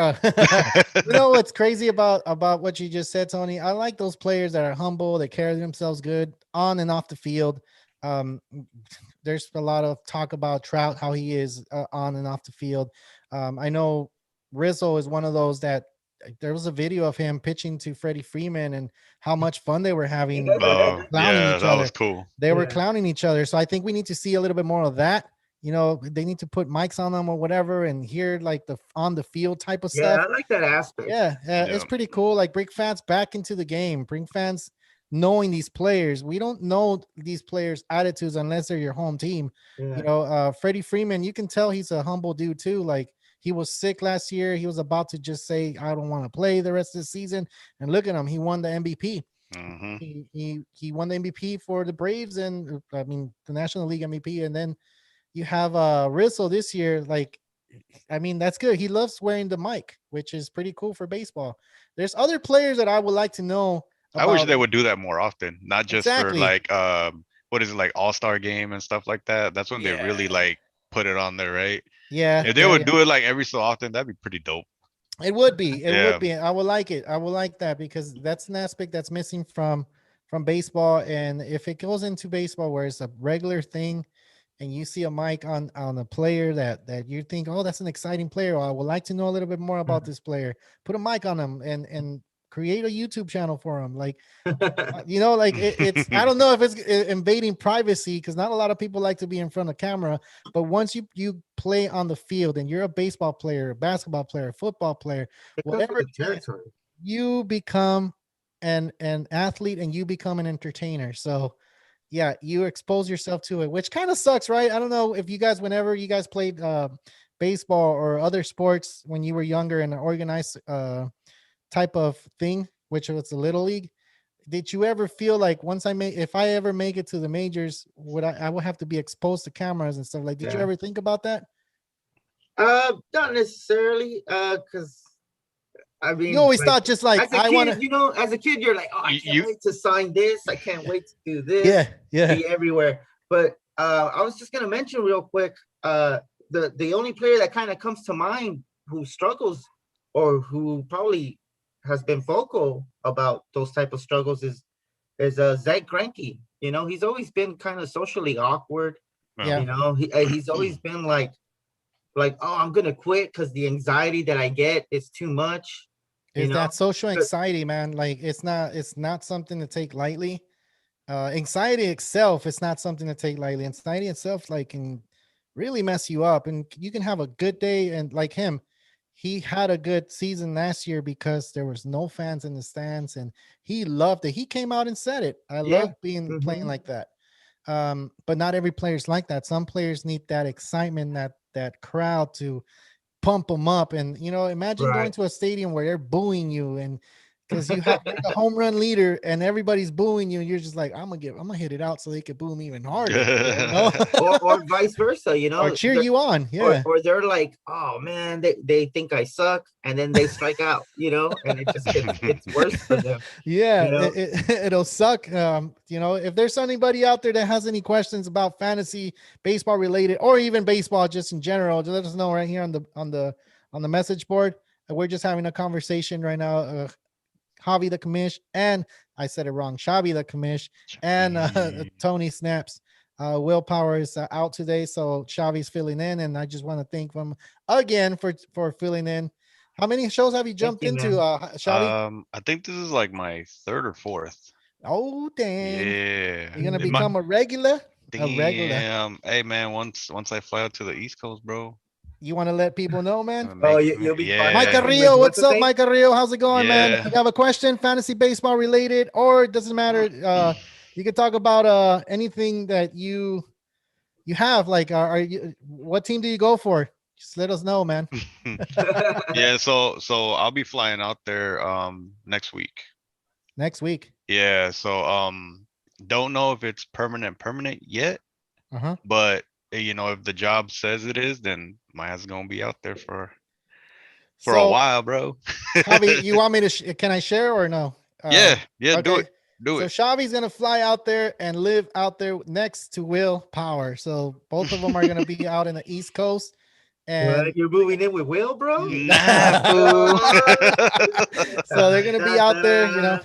You know what's crazy about what you just said, Tony? I like those players that are humble, they carry themselves good on and off the field. There's a lot of talk about Trout, how he is on and off the field. I know Rizzo is one of those that there was a video of him pitching to Freddy Freeman and how much fun they were having. Clowning each other. Was cool. They were clowning each other. So I think we need to see a little bit more of that. They need to put mics on them or whatever and hear like the on the field type of stuff. Yeah, I like that aspect. Yeah, it's pretty cool. Like bring fans back into the game, bring fans knowing these players. We don't know these players' attitudes unless they're your home team. Freddie Freeman, you can tell he's a humble dude too. Like He was sick last year. He was about to just say, I don't want to play the rest of the season. And look at him. He won the MVP. Mm-hmm. He won the MVP for the Braves and I mean the National League MVP. And then you have Rizzo this year. Like, I mean, that's good. He loves wearing the mic, which is pretty cool for baseball. There's other players that I would like to know I wish about. they would do that more often, not just for Exactly. like what is it, like All-Star game and stuff like that. That's when they really like put it on there, right? Yeah. If they yeah, would yeah. do it like every so often, that'd be pretty dope. It would be. It Yeah. would be. I would like it. I would like that because that's an aspect that's missing from baseball. And if it goes into baseball where it's a regular thing, and you see a mic on a player that you think, oh, that's an exciting player. I would like to know a little bit more about this player. Put a mic on him and create a YouTube channel for him. Like, like it's. I don't know if it's invading privacy because not a lot of people like to be in front of camera. But once you play on the field and you're a baseball player, a basketball player, football player, whatever, you become an athlete and you become an entertainer. So yeah, you expose yourself to it, which kind of sucks, right? I don't know if you guys, whenever you guys played baseball or other sports when you were younger in an organized type of thing, which was the little league. Did you ever feel like if I ever make it to the majors, I would have to be exposed to cameras and stuff? Like, did you ever think about that? Not necessarily, because I mean, you always thought just like as a kid, you're like, oh, I can't wait to sign this. I can't wait to do this. Yeah. Be everywhere. But I was just gonna mention real quick, the only player that kind of comes to mind who struggles or who probably has been vocal about those type of struggles is Zach Greinke. He's always been kind of socially awkward. Yeah. He's always been like, oh, I'm gonna quit because the anxiety that I get is too much. That social anxiety, man? Like, it's not something to take lightly. Anxiety itself is not something to take lightly. Anxiety itself, like, can really mess you up, and you can have a good day. And like him, he had a good season last year because there was no fans in the stands, and he loved it. He came out and said it. I love playing like that. But not every player's like that. Some players need that excitement, that crowd to pump them up. And imagine going to a stadium where they're booing you, and because you're the home run leader and everybody's booing you, and you're just like, I'm gonna hit it out so they could boo me even harder. or vice versa, or cheer you on. Or they're like, oh man, they think I suck, and then they strike out, and it just gets worse for them. It'll suck. If there's anybody out there that has any questions about fantasy baseball related, or even baseball just in general, just let us know right here on the message board. We're just having a conversation right now. Javi the commish, and I said it wrong, Xavi the commish, and Tony Snaps. Willpower is out today, so Xavi's filling in, and I just want to thank him again for filling in. How many shows have you jumped into, Xavi? I think this is like my third or fourth. Oh damn! Yeah, you're gonna become a regular. Damn. Hey man, once I fly out to the East Coast, bro. You want to let people know, man? You'll be fine. Mike Carrillo, what's up, Mike Carrillo? How's it going, man? If you have a question, fantasy baseball related, or it doesn't matter. You can talk about anything that you have. Like, what team do you go for? Just let us know, man. Yeah, so I'll be flying out there next week. Next week. Yeah, so don't know if it's permanent yet. But if the job says it is, then my ass is gonna be out there for a while, bro. Xavi, you want me to? Can I share or no? Yeah, okay. Do it. So Xavi's gonna fly out there and live out there next to Will Power. So both of them are gonna be out in the East Coast. And you're moving in with Will, bro? Nah, so they're gonna be out there,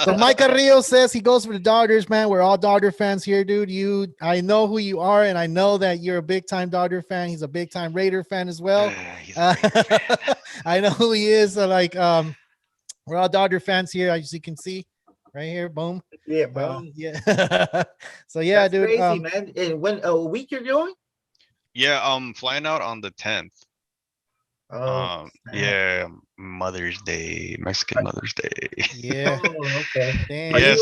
So Mike Carrillo says he goes for the Dodgers, man. We're all Dodger fans here, dude. I know who you are, and I know that you're a big time Dodger fan. He's a big time Raider fan as well. I know who he is. We're all Dodger fans here, as you can see. Right here, boom. Yeah, boom. Yeah. So yeah, that's dude. Crazy, man. And when a week you're going? Yeah, I'm flying out on the 10th. Yeah, Mother's Day, Mexican Mother's Day. Yeah. Okay. Damn. Yeah,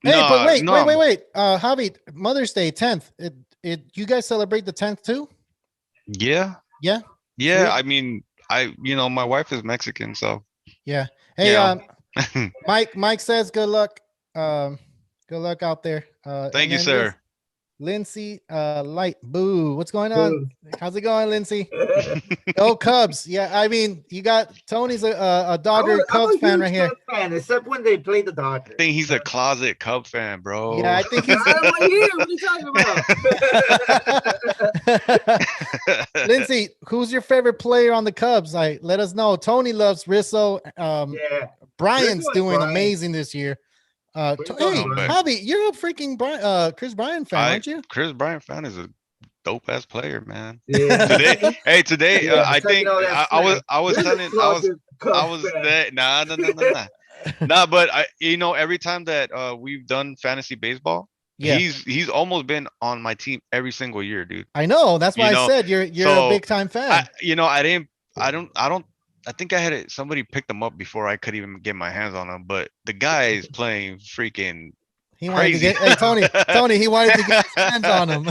Hey, but wait. Javi, Mother's Day 10th. you guys celebrate the 10th too? Yeah. Yeah. Yeah. Sweet. I mean, my wife is Mexican, so Yeah. Hey, you know. Mike says good luck. Good luck out there. Thank you, sir. Lindsay, Light, boo. What's going on? Boo. How's it going, Lindsay? Go Cubs. Yeah, I mean, you got Tony's a Dodger Cubs fan right here. Cubs fan, except when they play the I Dodgers. think he's a closet Cub fan, bro. Yeah, I think he's. What are you talking about? Lindsay, who's your favorite player on the Cubs? Like, let us know. Tony loves Rizzo. Yeah. Brian's Rizzo and doing Brian. amazing this year. Rizzo Hey, and Brian. Javi, you're a freaking Chris Bryan fan, aren't you? Chris Bryan fan is a dope ass player, man. Yeah. Today, Yeah, I think taking all that I was You're the telling closet Cubs I was fan. there. Nah. Nah, but every time that we've done fantasy baseball, Yeah. he's almost been on my team every single year, dude. I know. That's why You I know, said you're so a big time fan. I think I had it. Somebody picked him up before I could even get my hands on him. But the guy is playing freaking He wanted crazy. to get Tony. He wanted to get his hands on him.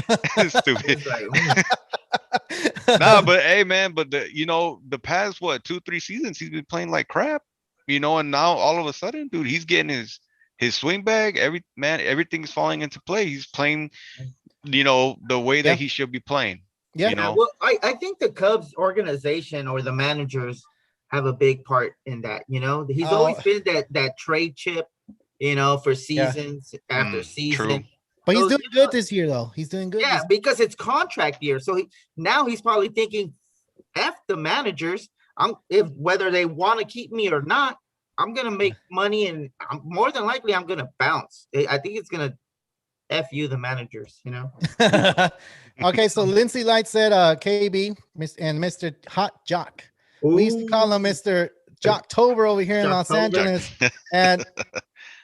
Stupid. It's like, Nah, but hey, man, but the past 2-3 seasons he's been playing like crap, and now all of a sudden, dude, he's getting his swing bag. Everything's falling into play. He's playing, the way that he should be playing. Yeah. Well, I think the Cubs organization or the managers have a big part in that. He's always been that trade chip, for seasons after season. True. But he's doing good this year, though. He's doing good. Yeah, because it's contract year. So now he's probably thinking, F the managers. Whether they want to keep me or not, I'm gonna make money, and more than likely I'm gonna bounce. I think it's gonna F you, the managers. Okay, so Lindsay Light said KB and Mr. Hot Jock. We used to call him Mr. Jocktober over here in Los Angeles. And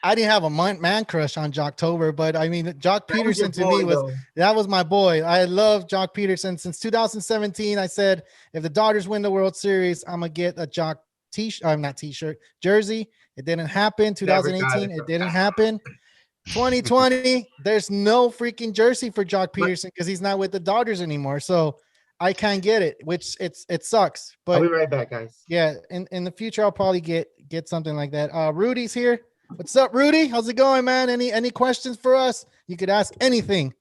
I didn't have a man crush on Jocktober, but I mean, Jock Peterson to me was my boy. I love Jock Peterson. Since 2017, I said, if the Dodgers win the World Series, I'm going to get a Jock jersey. It didn't happen. 2018, it didn't happen. 2020, there's no freaking jersey for Jock Peterson because he's not with the Dodgers anymore. So I can't get it, which it sucks. But I'll be right back, guys. Yeah, in the future, I'll probably get something like that. Rudy's here. What's up, Rudy? How's it going, man? Any questions for us? You could ask anything.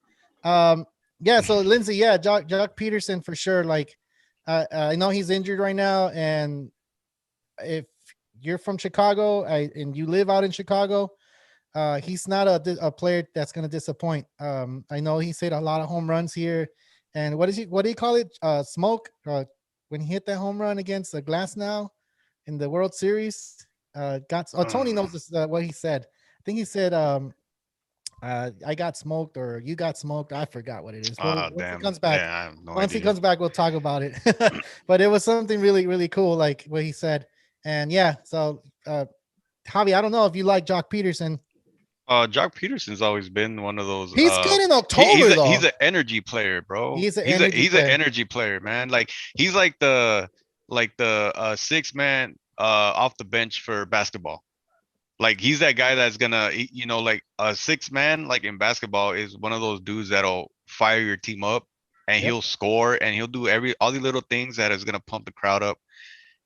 Yeah, so Lindsay, yeah, Jock Peterson for sure. Like, I know he's injured right now, and if you're from Chicago and you live out in Chicago, he's not a player that's going to disappoint. I know he's hit a lot of home runs here, and what do you call it? Smoke when he hit that home run against the Glass now in the World Series. Tony knows this, what he said. I think he said, I got smoked or you got smoked. I forgot what it is. Once he comes back, I have no once idea. he comes back, we'll talk about it. But it was something really, really cool, like what he said. And yeah, so Javi, I don't know if you like Jock Peterson. Jock Peterson's always been one of those. He's good in October, though. He's an energy player, bro. He's an energy player, man. Like he's like the 6-man off the bench for basketball. Like he's that guy that's gonna, like a 6-man, like in basketball, is one of those dudes that'll fire your team up, and he'll score, and he'll do all the little things that is gonna pump the crowd up.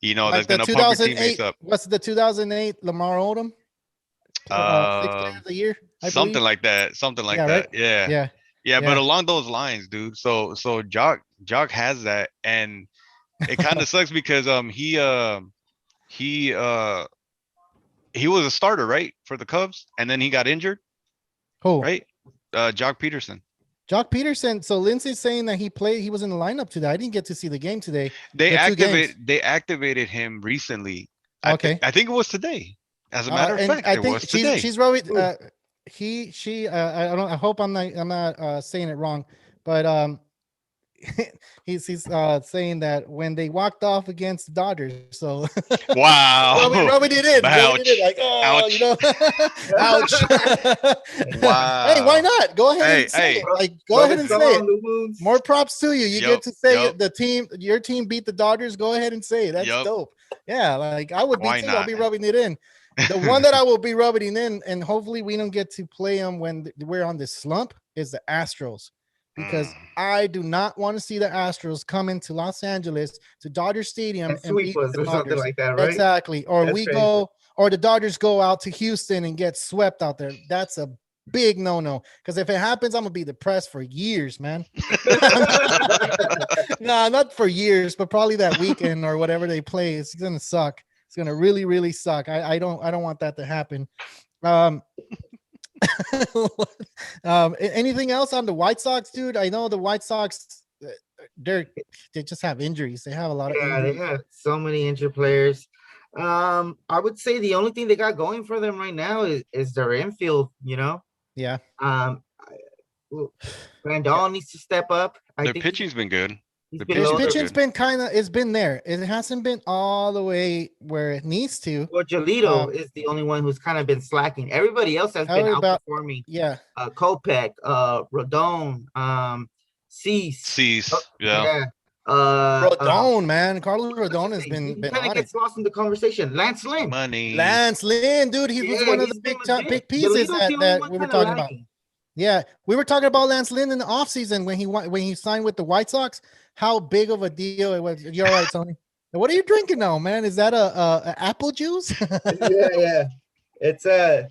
Like that's gonna pump your teammates up. What's the 2008 Lamar Odom? 6 players a year, something like that. Something like that. Right? Yeah. But along those lines, dude. So Jock has that, and it kind of sucks because he was a starter, right, for the Cubs, and then he got injured. Who? Right? Jock Peterson. Jock Peterson. So Lindsay's saying that he was in the lineup today. I didn't get to see the game today. They activated him recently. Okay. I think it was today. As a matter of fact, I think today. she's really I hope I'm not saying it wrong, but he's saying that when they walked off against the Dodgers. So wow, rubbing it in. Like, ouch. Ouch. Wow. Hey, why not? Go ahead and say it. Like, go ahead and say it. More props to you. You get to say your team beat the Dodgers. Go ahead and say it. That's dope. Yeah, like I would be too. I'll be rubbing it in. The one that I will be rubbing in, and hopefully we don't get to play them when we're on this slump, is the Astros. because I do not want to see the Astros come into Los Angeles to Dodger Stadium And and sweep beat us the or something Dodgers. like that, right? Exactly. Or That's we crazy. go, or the Dodgers go out to Houston and get swept out there. That's a big no. Because if it happens, I'm gonna be depressed for years, man. No, not for years, but probably that weekend or whatever they play. It's gonna suck. It's gonna really, really suck. I don't want that to happen. Anything else on the White Sox, dude? I know the White Sox, they just have injuries. They have a lot of Yeah, they injuries. have so many injured players. I would say the only thing they got going for them right now is their infield. Yeah. Randall needs to step up. I Their think pitching's been good. he's The below pitching's their- Pitching's been it's been there. It hasn't been all the way where it needs to. Well, Giolito is the only one who's kind of been slacking. Everybody else has been outperforming. Yeah. Kopech, Rodon, Cease. Yeah. Rodon, man. Carlos Rodon has been kind of on gets lost in the conversation. Lance Lynn. Money. Lance Lynn, dude, he was one of the big pieces that we were talking about. Yeah, we were talking about Lance Lynn in the offseason when he signed with the White Sox. How big of a deal it was. You're right, Tony. What are you drinking now, man? Is that a apple juice? Yeah. It's a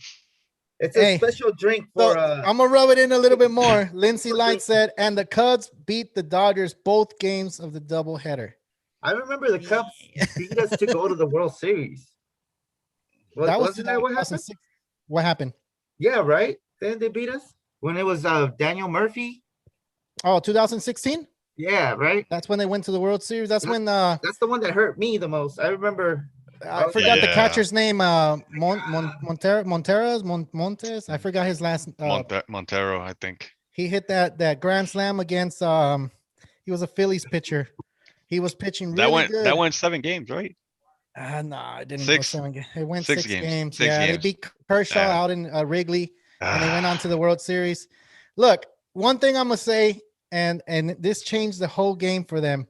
special drink for. I'm gonna rub it in a little bit more. Lindsay Light said, and the Cubs beat the Dodgers both games of the doubleheader. I remember the Cubs beat us to go to the World Series. Wasn't that what happened? What happened? Yeah, right. Then they beat us when it was Daniel Murphy. Oh, 2016. Yeah, right. That's when they went to the World Series. That's the one that hurt me the most. I remember. I forgot the catcher's name. Montes. I forgot his last. Montero, I think. He hit that grand slam against. He was a Phillies pitcher. He was pitching really good. That went 7 games, right? No, it didn't Six. go 7 games. It went 6 games. They beat Kershaw out in Wrigley, and they went on to the World Series. Look, one thing I'm gonna say, and this changed the whole game for them.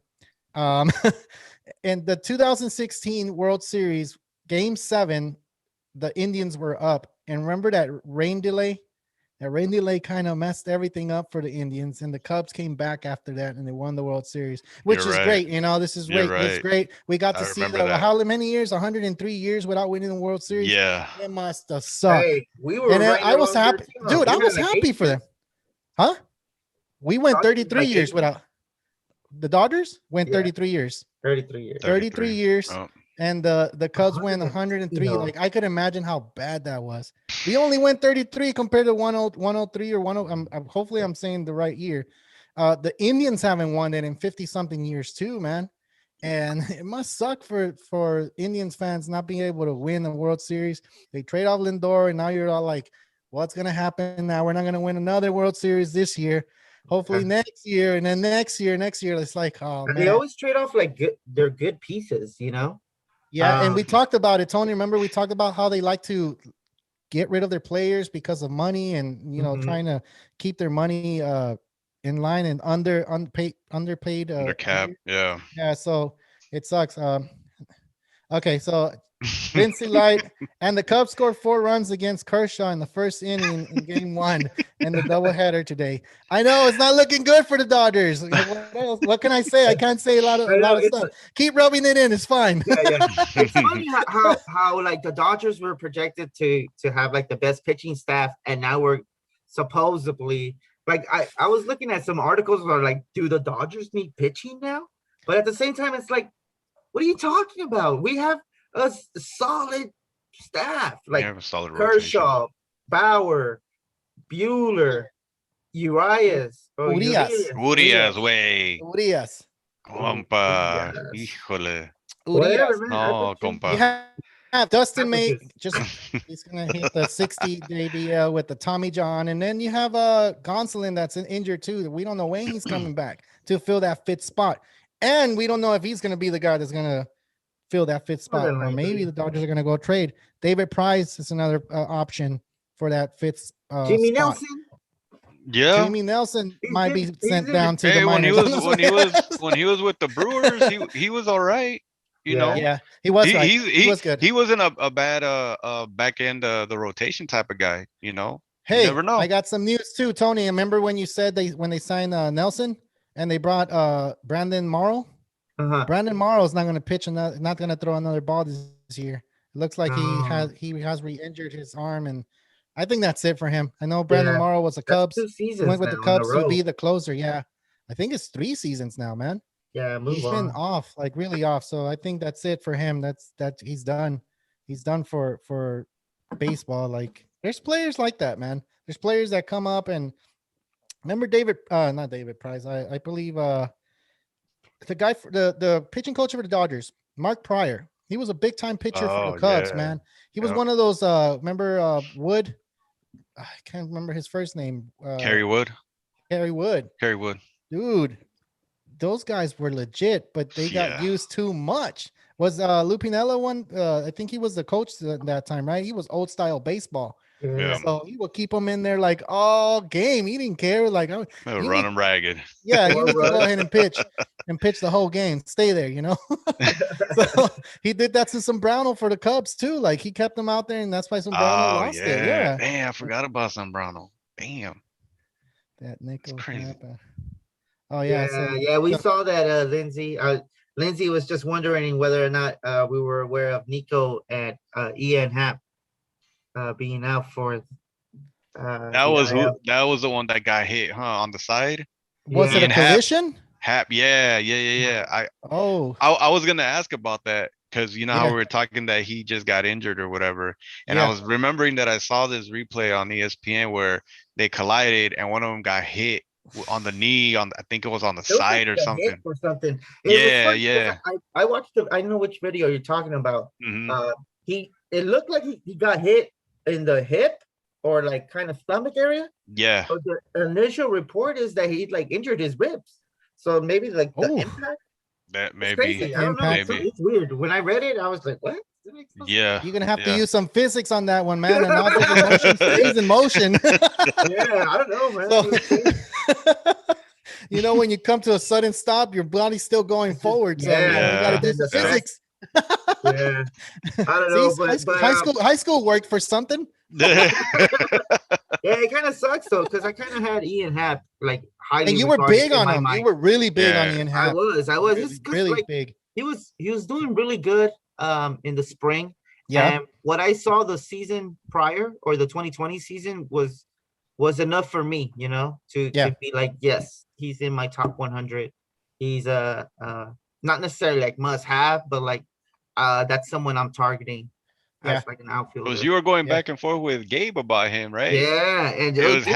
In the 2016 World Series, Game 7, the Indians were up, and remember that rain delay? That rain delay kind of messed everything up for the Indians, and the Cubs came back after that, and they won the World Series, which is great. This is great. It's great. We got to see how many years? 103 years without winning the World Series. Yeah, it must have sucked. Hey, we were. And I was happy, dude. I was happy for them. Huh? We went 33 years without. The Dodgers went 33 years. 33 years. Oh. And the Cubs went 103. Like, I could imagine how bad that was. We only went 33 compared to 103 or 10. Hopefully I'm saying the right year. The Indians haven't won it in 50 something years too, man. And it must suck for Indians fans not being able to win the World Series. They trade off Lindor, and now you're all like, what's going to happen now? We're not going to win another World Series this year. Hopefully next year, and then next year. It's like, oh, man. They always trade off they're good pieces, Yeah, and we talked about it, Tony. Remember, we talked about how they like to get rid of their players because of money, and trying to keep their money in line and underpaid. Under cap, yeah. So it sucks. Okay, so Lindsay Light and the Cubs scored 4 runs against Kershaw in the first inning in Game 1 and the doubleheader today. I know it's not looking good for the Dodgers. What can I say? I can't say a lot of stuff. Keep rubbing it in. It's fine. Yeah. It's funny how like the Dodgers were projected to have like the best pitching staff, and now we're supposedly like I was looking at some articles where like, do the Dodgers need pitching now? But at the same time, it's like, what are you talking about? We have a solid staff like Kershaw, Bauer, Buehler, Urias, Urias. Compa, híjole. Urias. No, compa. You have Dustin May, he's gonna hit the 60 DBL with the Tommy John, and then you have Gonsolin that's injured too. We don't know when he's coming back to fill that 5th spot, and we don't know if he's gonna be the guy that's gonna fill that 5th spot, or maybe the Dodgers are gonna go trade David Price. Is another option for that 5th Jimmy spot. Nelson. Yeah, Jamie Nelson might be sent down to the when minors. when he was with the Brewers, he was all right. You know, he was. He was good. He wasn't a bad back end the rotation type of guy. Hey, never know. I got some news too, Tony. Remember when you said when they signed Nelson and they brought Brandon Morrow? Uh-huh. Brandon Morrow is not going to pitch not going to throw another ball this year. It looks like he has re-injured his arm, and I think that's it for him. I know Brandon Yeah, Morrow was a that's Cubs. 2 He seasons went with the now in a Cubs to row. be the closer. Yeah, I think it's 3 seasons now, man. Yeah, move He's on. been off, like really off. So I think that's it for him. He's done. He's done for baseball. Like there's players like that, man. There's players that come up and remember not David Price. I believe the guy for the pitching coach for the Dodgers, Mark Pryor. He was a big time pitcher for the Oh, Cubs, yeah. man. He was Yep. one of those remember Wood? I can't remember his first name. Kerry Wood. Harry Wood. Kerry Wood. Dude, those guys were legit, but they got Yeah. used too much. Was Lupinella one? I think he was the coach that time, right? He was old style baseball. Yeah. So he would keep them in there like all game. He didn't care. Like, oh, Run them ragged. yeah, you Or need to run. go ahead and pitch the whole game. Stay there, you know. So he did that to Sombrano for the Cubs too. Like he kept them out there, and that's why Sombrano lost it. Yeah, Damn, I forgot about Sombrano. Damn. that Nico crazy. Horner. Oh yeah, yeah, we saw that Lindsay. Lindsay was just wondering whether or not we were aware of Nico and Ian Happ being out for That was that was the one that got hit, huh? On the side. Was it a Ian Happ. collision? Hap, yeah. I was gonna ask about that because you know how we were talking that he just got injured or whatever, and I was remembering that I saw this replay on ESPN where they collided and one of them got hit on the knee I think it was on the side or something. I watched I know which video you're talking about. Mhm. It looked like he got hit in the hip or like kind of stomach area. Yeah. But the initial report is that he like injured his ribs. So maybe like the impact. That maybe. Crazy. I don't know. It's weird. When I read it, I was like, what? Yeah. You're gonna have to use some physics on that one, man. And object in motion stays in motion. Yeah, I don't know, man. So, you know, when you come to a sudden stop, your body's still going forward. So you gotta do some physics. Yeah. I don't know, but high school worked for something. Yeah, it kind of sucks though, because I kind of had Ian Happ like highly. And you were big on him. You were really big on Ian Happ. I was. Really like, big. He was doing really good in the spring. Yeah. And what I saw the season prior or the 2020 season was enough for me, you know, to be like, yes, he's in my top 100. He's not necessarily like must have, but like that's someone I'm targeting. As like an outfielder. Because you were going back and forth with Gabe about him, right? Yeah, and it was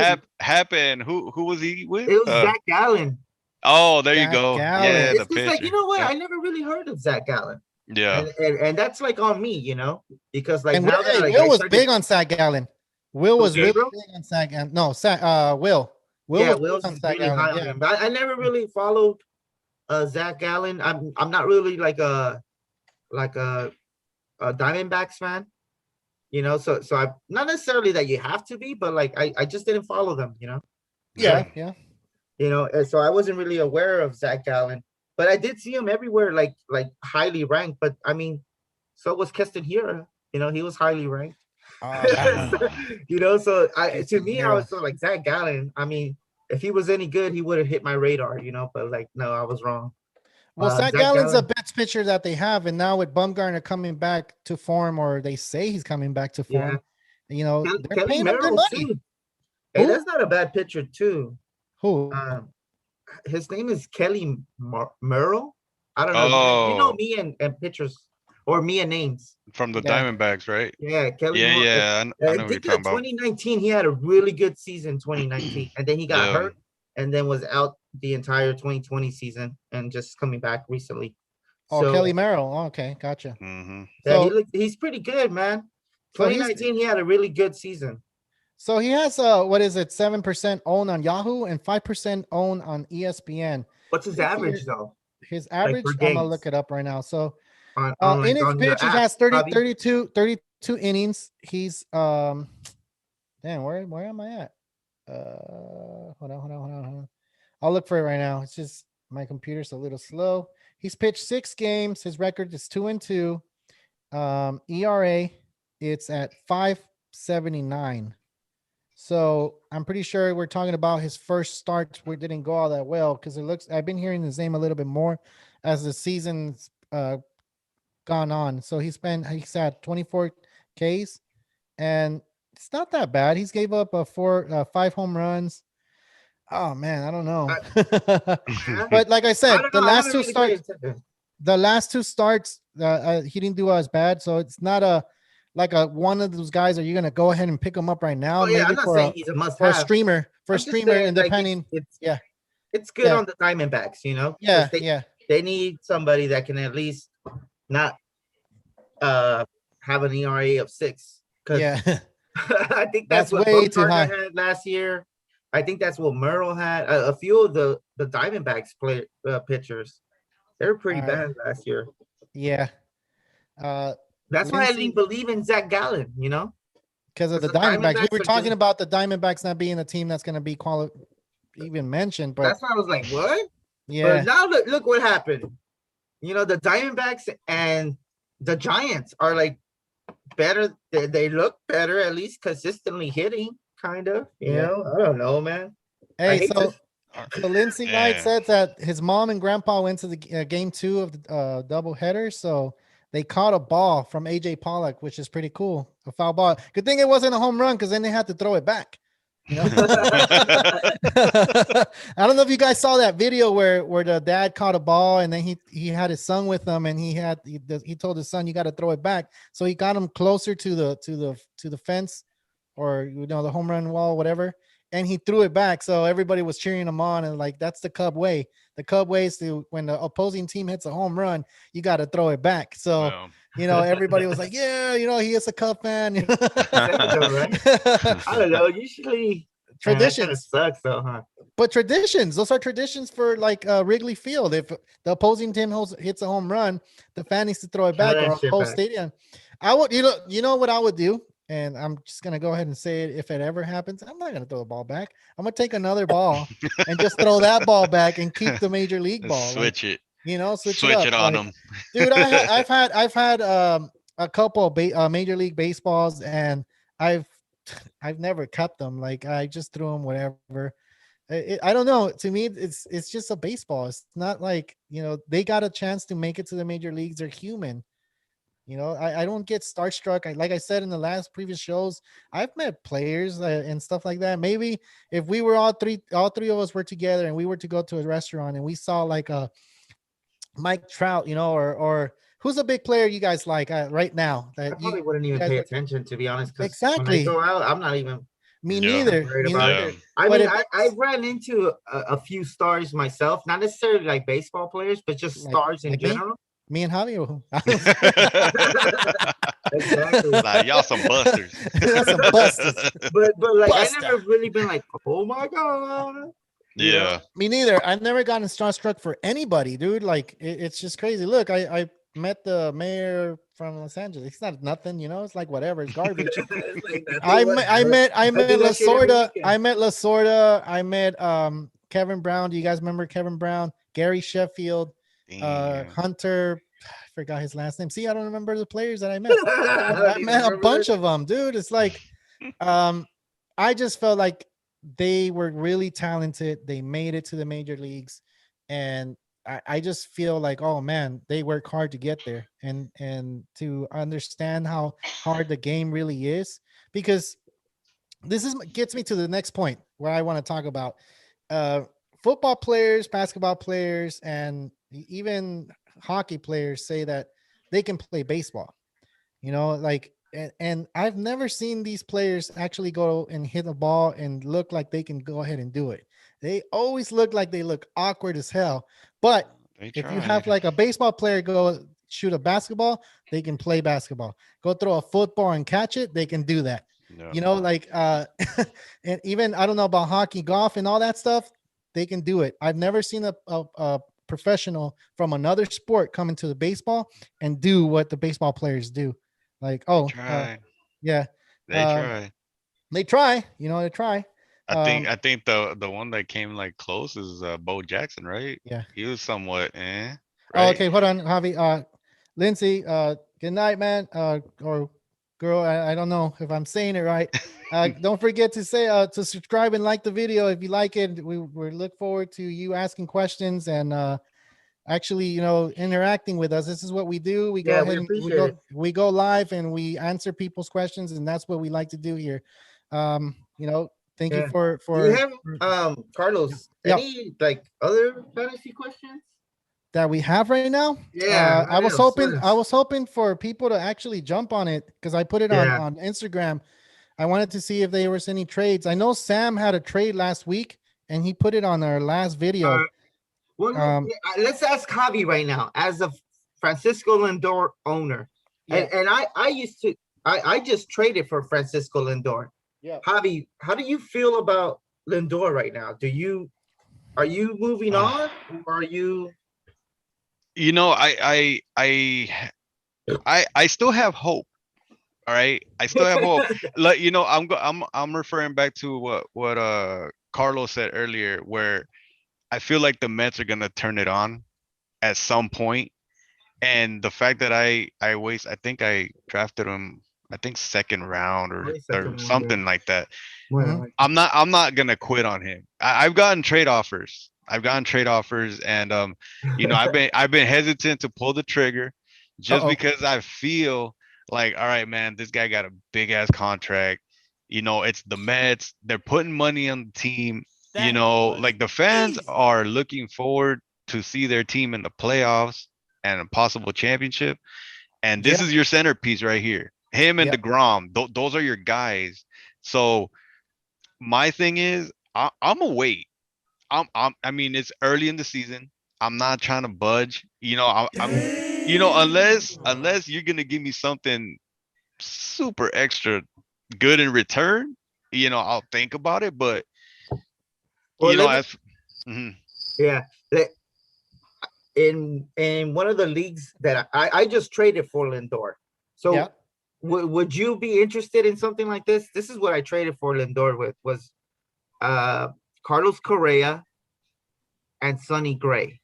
happen. Who was he with? It was Zach Gallen. Oh, there you go. Gallen. Yeah, it's just like, you know what? I never really heard of Zach Gallen. Yeah, and that's like on me, you know, because like now Will was big on Zach Gallen. Will was really big on Zach Gallen. No, Will. Will's on Zach Gallen. But I never really followed Zach Gallen. I'm not really like a Diamondbacks fan, you know, so I not necessarily that you have to be, but like I just didn't follow them, you know. Yeah. You know, and so I wasn't really aware of Zach Gallen, but I did see him everywhere, like highly ranked. But I mean, so was Keston Hiura, you know, he was highly ranked. You know, so I was so like Zach Gallen. I mean, if he was any good, he would have hit my radar, you know. But like, no, I was wrong. Well, Zach Gallen's the best pitcher that they have, and now with Bumgarner coming back to form, or they say he's coming back to form, you know, they're paying him good money. Hey, that's not a bad pitcher too. Who? His name is Kelly Morrow. I don't know. You know me and pitchers, or me and names from the Diamondbacks, right? Yeah, Kelly. Yeah. I know what you're talking about. 2019, he had a really good season. 2019, and then he got hurt, and then was out the entire 2020 season and just coming back recently. Kelly Merrill. Okay, gotcha. Mm-hmm. Yeah, he's pretty good, man. 2019, he had a really good season. So he has 7% owned on Yahoo and 5% owned on ESPN. What's his average though? His average, I'm gonna look it up right now. So in his pitch, he has 32 innings. He's where am I at? Hold on. I'll look for it right now. It's just my computer's a little slow. He's pitched 6 games. His record is 2-2. ERA, it's at 5.79. So I'm pretty sure we're talking about his first start, where it didn't go all that well, because it looks. I've been hearing his name a little bit more as the season's gone on. So he's had 24 Ks, and it's not that bad. He's gave up five home runs. Oh man, I don't know. Yeah. But like I I said, don't the know. I last haven't two really starts, paid attention. he didn't do as bad. So it's not a one of those guys. Are you gonna go ahead and pick him up right now? Oh yeah, I'm Maybe not for saying a he's a for a must-have. streamer, I'm just saying, and like, depending, yeah, it's good yeah, on the Diamondbacks, you know. 'Cause yeah, yeah, they need somebody that can at least not have an ERA of 6, because yeah. I think that's That's what way too Bumgarner high. had last year. I think that's what Morrow had. A few of the Diamondbacks pitchers, they were pretty Uh, bad last year. yeah. Uh, That's why I didn't Lindsey, believe in Zach Gallen, you know, because of the because the Diamondbacks, we Diamondbacks were are talking just. about the Diamondbacks not being a team that's going to be even mentioned, but That's why I was like, what? But yeah, now look what happened. You know, the Diamondbacks and the Giants are like better. They look better, at least consistently hitting, kind of. You yeah. know, I don't know, man. I Hey, hate to. so Lindsey Knight Damn. said that his mom and grandpa went to the game 2 of the double header, so they caught a ball from AJ Pollock, which is pretty cool. A foul ball. Good thing it wasn't a home run, because then they had to throw it back. You know, I don't know if you guys saw that video where the dad caught a ball, and then he had his son with him, and he told his son, you got to throw it back. So he got him closer to the fence, or the home run wall, whatever, and he threw it back. So everybody was cheering him on, and like, that's the Cub way. The Cub way is to, when the opposing team hits a home run, you got to throw it back. So Well, everybody was like, yeah, he is a Cub fan. Right? I don't know. Usually, man, that kind of Traditions. sucks, though, huh? But traditions, those are traditions for like Wrigley Field. If the opposing team hits a home run, the fan needs to throw it Throw back, that or a shit whole back. stadium. I would, you know what I would do, and I'm just gonna go ahead and say it. If it ever happens, I'm not gonna throw the ball back. I'm gonna take another ball and just throw that ball back and keep the major league ball. Like, switch it. switch it Switch up. it on Like, them. dude, I've had a couple of major league baseballs, and I've I've never kept them. Like, I just threw them whatever. I don't know. To me, it's just a baseball. It's not like, they got a chance to make it to the major leagues. They're human. I don't get starstruck. Like I said in the last previous shows, I've met players and stuff like that. Maybe if we were all three of us were together, and we were to go to a restaurant, and we saw like a Mike Trout, or who's a big player you guys like right now I that probably wouldn't you even guys pay look. attention, to be honest, because when I Exactly. go out, I'm not even Me Yeah. neither. worried Me about neither. Yeah. I But mean, if I ran into a few stars myself, not necessarily like baseball players, but just like stars in like me, general. me and Javi. Exactly. Like, y'all some busters. That's some busters. But like I Buster. never really been like, oh my god, you know. Yeah. Me neither. I've never gotten starstruck for anybody, dude. Like, it's just crazy. Look, I met the mayor from Los Angeles. It's not nothing, It's like whatever. It's garbage. It's like nothing. I met I Whatever. met I I met do that shit every Lasorda. weekend. I met Lasorda. I met Kevin Brown. Do you guys remember Kevin Brown? Gary Sheffield, Damn. Hunter. I forgot his last name. See, I don't remember the players that I met. I I don't even met a remember bunch that. of them, dude. It's like, I just felt like they were really talented. They made it to the major leagues, and I just feel like, oh man, they work hard to get there, and to understand how hard the game really is. Because this is gets me to the next point where I want to talk about uh, football players, basketball players, and even hockey players say that they can play baseball. Like, and I've never seen these players actually go and hit a ball and look like they can go ahead and do it. They always look awkward as hell. But They if you try. have like a baseball player go shoot a basketball, they can play basketball. Go throw a football and catch it, they can do that. Yeah. Like and even, I don't know about hockey, golf, and all that stuff, they can do it. I've never seen a professional from another sport come into the baseball and do what the baseball players do. Like, They oh, try. yeah, They um, try. they try, they try. I think I think the one that came like close is Bo Jackson, right? Yeah. He was somewhat Oh, right? okay, hold on, Javi. Lindsay, good night, man. Or girl. I don't know if I'm saying it right. Don't forget to say to subscribe and like the video if you like it. We look forward to you asking questions and actually, interacting with us. This is what we do. We go Yeah, we ahead and appreciate it. we go live and we answer people's questions, and that's what we like to do here. Thank you Yeah. for Do you have Carlos, Yep. any like other fantasy questions? that we have right now. Yeah, I what was else? hoping What I else? was hoping for people to actually jump on it because I put it Yeah. on Instagram. I wanted to see if there was any trades. I know Sam had a trade last week and he put it on our last video. Well, let's ask Javi right now, as a Francisco Lindor owner. Yeah. And I just traded for Francisco Lindor. Yeah. Javi, how do you feel about Lindor right now? Are you moving on, or are you? I still have hope. All right, I still have hope. Like I'm referring back to what Carlos said earlier, where I feel like the Mets are gonna turn it on at some point, and the fact that I think I drafted him, I think second round or third, something like that. Mhm. I'm not gonna quit on him. I've gotten trade offers. And I've been hesitant to pull the trigger just Uh-oh. because I feel like, all right, man, this guy got a big ass contract. It's the Mets. They're putting money on the team. Like the fans are looking forward to see their team in the playoffs and a possible championship. And this Yeah. is your centerpiece right here. Him and Yeah. DeGrom, those are your guys. So my thing is, I'm gonna wait. I mean, it's early in the season. I'm not trying to budge. Unless you're gonna give me something super extra good in return, I'll think about it. But as mhm. Yeah. In one of the leagues that I just traded for Lindor. So Yeah. would you be interested in something like this? This is what I traded for Lindor with, was Carlos Correa and Sonny Gray.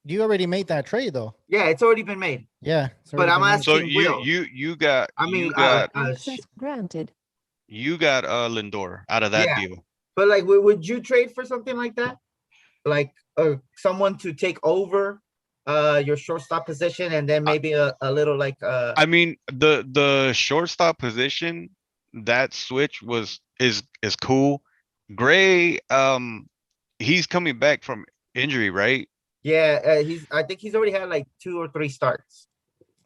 You already made that trade though. Yeah, it's already been made. Yeah. But I'm So asking Will. you got Access granted. you got Lindor out of that Yeah. deal. But like, would you trade for something like that? Like someone to take over your shortstop position, and then maybe a little like I mean, the shortstop position, that switch is cool. Gray, he's coming back from injury, right? yeah, I think he's already had like 2 or 3 starts,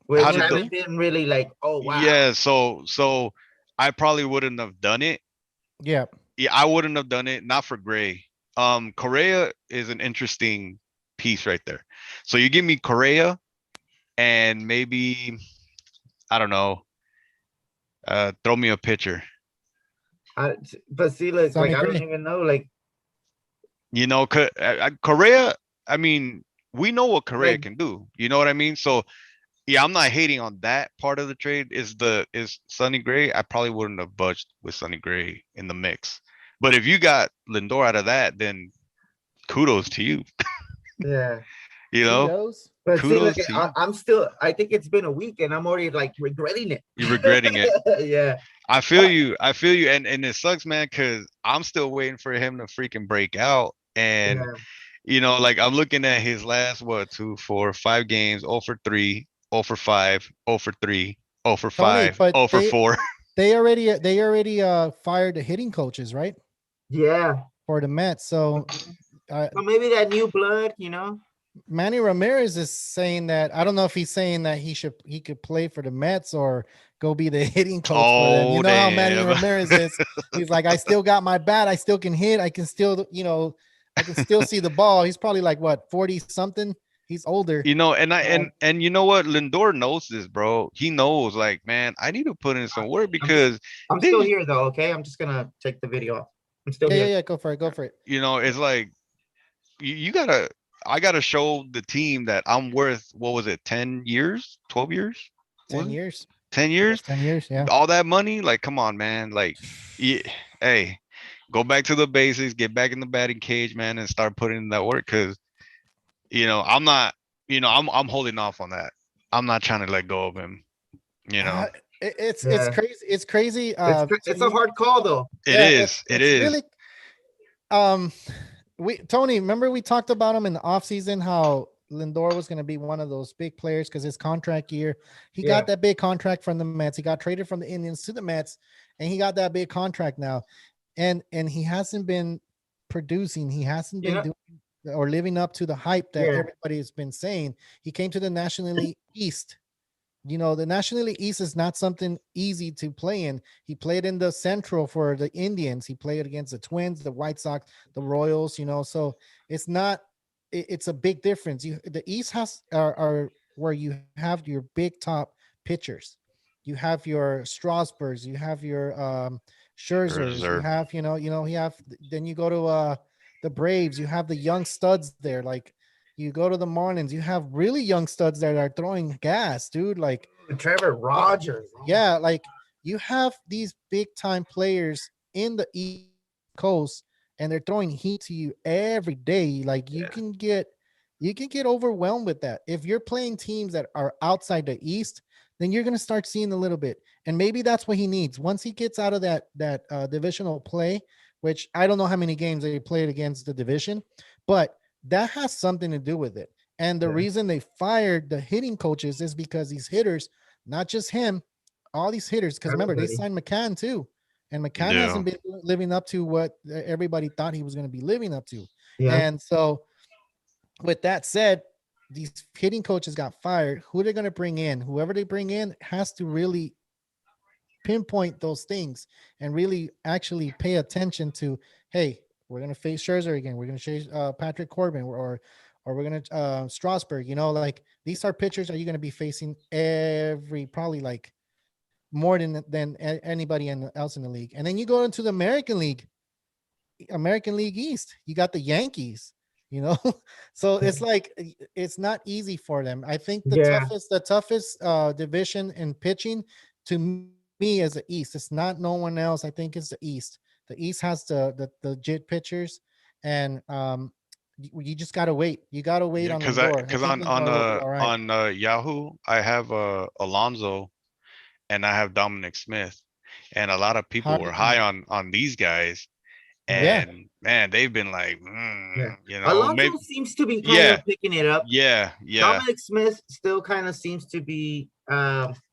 which How did haven't been really like, oh wow. Yeah, so I probably wouldn't have done it. Yeah. Yeah, I wouldn't have done it, not for Gray. Correa is an interesting piece right there. So you give me Correa and maybe, I don't know, throw me a pitcher. But see, like Sonny I don't Gray. even know, like Correa, I mean, we know what Correa Like- can do. You know what I mean? So yeah, I'm not hating on that part of the trade. Is Sonny Gray? I probably wouldn't have budged with Sonny Gray in the mix. But if you got Lindor out of that, then kudos to you. yeah. Kudos. But see, Kudos like, to you. I'm still. I think it's been a week, and I'm already like regretting it. You're regretting it. Yeah. I feel you, and it sucks, man, because I'm still waiting for him to freaking break out. And Yeah. like I'm looking at his last 2, 4, 5 games, 0 for 3, 0 for 5, 0 for 3, 0 for Tony, 5, but 0 for 4. They already fired the hitting coaches, right? Yeah. For the Mets. So So maybe that new blood, you know. Manny Ramirez is saying that, I don't know if he's saying that he could play for the Mets or go be the hitting coach for them. You Oh, know how Manny damn. Ramirez is. He's like, I still got my bat. I still can hit. I can still, I can still see the ball. He's probably like what, 40 something. He's older. And you know what? Lindor knows this, bro. He knows, like, man, I need to put in some work because I'm still here though. Okay, I'm just gonna take the video off. I'm still here. Yeah. Go for it. It's like I gotta show the team that I'm worth, what was it, 10 years, 12 years? 10 years. 10 years? 10 years, yeah. All that money, like, come on, man. Like, yeah, hey, go back to the basics, get back in the batting cage, man, and start putting in that work. Cause I'm not, I'm holding off on that. I'm not trying to let go of him. You know, It's Yeah. crazy. It's crazy. It's a hard call though. it is. It it's is. really Tony, remember we talked about him in the offseason, how Lindor was going to be one of those big players because his contract year, he Yeah. got that big contract from the Mets. He got traded from the Indians to the Mets, and he got that big contract now. And he hasn't been producing. He hasn't been doing or living up to the hype that everybody has been saying. He came to the National League East. You know, the National League East is not something easy to play in. He played in the Central for the Indians. He played against the Twins, the White Sox, the Royals, you know, so it's not, it's a big difference. The East has are where you have your big top pitchers. You have your Strasburgs, you have your Scherzers, you have, you have, then you go to the Braves, you have the young studs there, like you go to the Marlins, you have really young studs that are throwing gas, dude. Like Trevor Rogers. Yeah, like you have these big time players in the East Coast, and they're throwing heat to you every day. Like you can get overwhelmed with that. If you're playing teams that are outside the East, then you're gonna start seeing a little bit, and maybe that's what he needs once he gets out of that divisional play. Which I don't know how many games they played against the division, but that has something to do with it. And the reason they fired the hitting coaches is because these hitters, not just him, all these hitters, because remember, they signed McCann too. And McCann hasn't been living up to what everybody thought he was going to be living up to. Yeah. And so with that said, these hitting coaches got fired. Who they're going to bring in? Whoever they bring in has to really pinpoint those things and really actually pay attention to, hey, we're going to face Scherzer again. We're going to face Patrick Corbin or we're going to Strasburg, like these are pitchers are you going to be facing probably like more than anybody else in the league. And then you go into the American League East, you got the Yankees, so it's like, it's not easy for them. I think the toughest division in pitching to me is the East. It's not no one else. I think it's the East. The East has the legit pitchers, and you just gotta wait. You gotta wait on the door. Because on Yahoo, I have Alonso, and I have Dominic Smith, and a lot of people were high on these guys, and man, they've been like, Alonso seems to be kind of picking it up. Yeah. Dominic Smith still kind of seems to be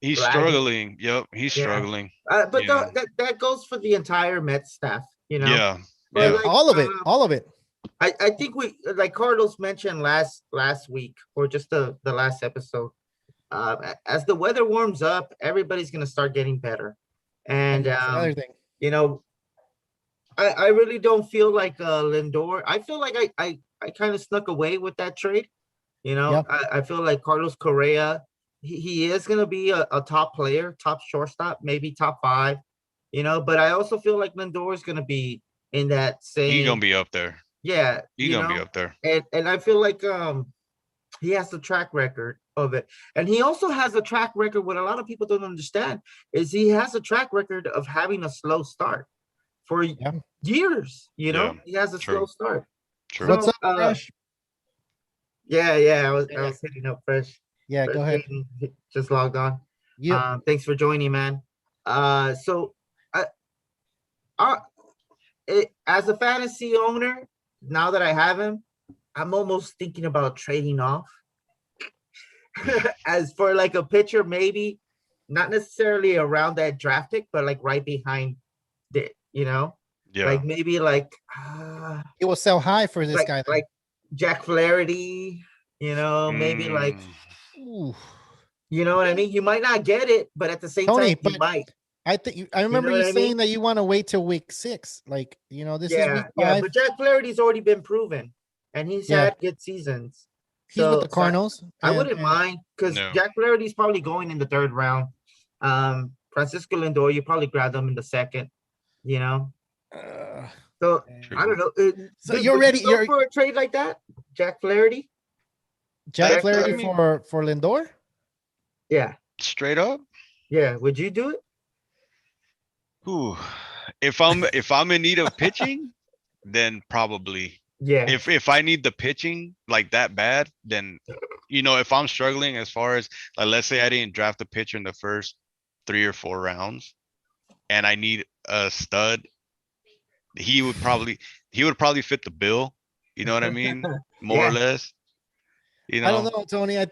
he's struggling. Yep, he's struggling. But that goes for the entire Mets staff, Yeah. Like, all of it. I think we, like Carlos mentioned last week, or just the last episode, as the weather warms up, everybody's gonna start getting better. And another thing. I really don't feel like Lindor. I feel like I kind of snuck away with that trade. I feel like Carlos Correa, he is going to be a top player, top shortstop, maybe top 5, but I also feel like Lindor is going to be in that same. He's going to be up there. Yeah. He's going to be up there. And I feel like he has the track record of it. And he also has a track record. What a lot of people don't understand is he has a track record of having a slow start. For years, he has a slow start. True. What's up, Fresh? I was hitting up Fresh. Yeah, Fresh, go ahead. Just logged on. Yeah. Thanks for joining, man. So, as a fantasy owner, now that I have him, I'm almost thinking about trading off. As for like a pitcher, maybe not necessarily around that draft pick, but like right behind it. Like maybe like it will sell high for this guy, like Jack Flaherty, maybe like ooh. You know what I mean? You might not get it, but at the same time you might. I think I remember you saying that you want to wait till week 6, like this is week 5. Yeah, but Jack Flaherty's already been proven, and he's had good seasons. He's with the Cardinals. I wouldn't mind, because Jack Flaherty's probably going in the 3rd round. Francisco Lindor, you probably grab them in the 2nd. So I don't know. So you're ready? You're for a trade like that, Jack Flaherty. Jack Flaherty for Lindor? Yeah. Straight up? Yeah. Would you do it? Ooh. If I'm in need of pitching, then probably. Yeah. If I need the pitching like that bad, then if I'm struggling as far as, like, let's say I didn't draft a pitcher in the first 3 or 4 rounds and I need a stud, he would probably fit the bill. You know what I mean? More or Yeah. less. You I don't know? know, Tony. I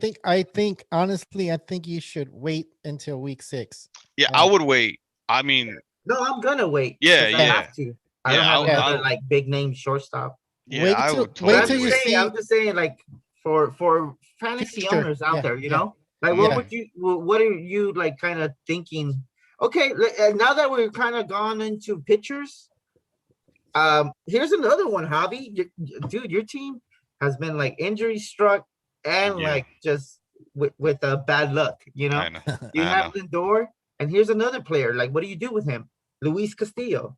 think honestly, I think you should wait until week 6. Yeah, I would wait. I mean, No, I'm gonna wait. yeah, 'Cause I yeah. have to. I don't Yeah, have Yeah. another like big name shortstop. Yeah, I would But I'm wait till totally just you wait. saying, see I'm just saying, like for fantasy future. owners out Yeah, there, you yeah, know, like yeah. what are you like kind of thinking? Okay, now that we're kind of gone into pitchers, here's another one, Javi. Dude, your team has been like injury struck and Yeah, like just with bad luck, you know. I know. You I have know. Lindor, and here's another player. Like, what do you do with him? Luis Castillo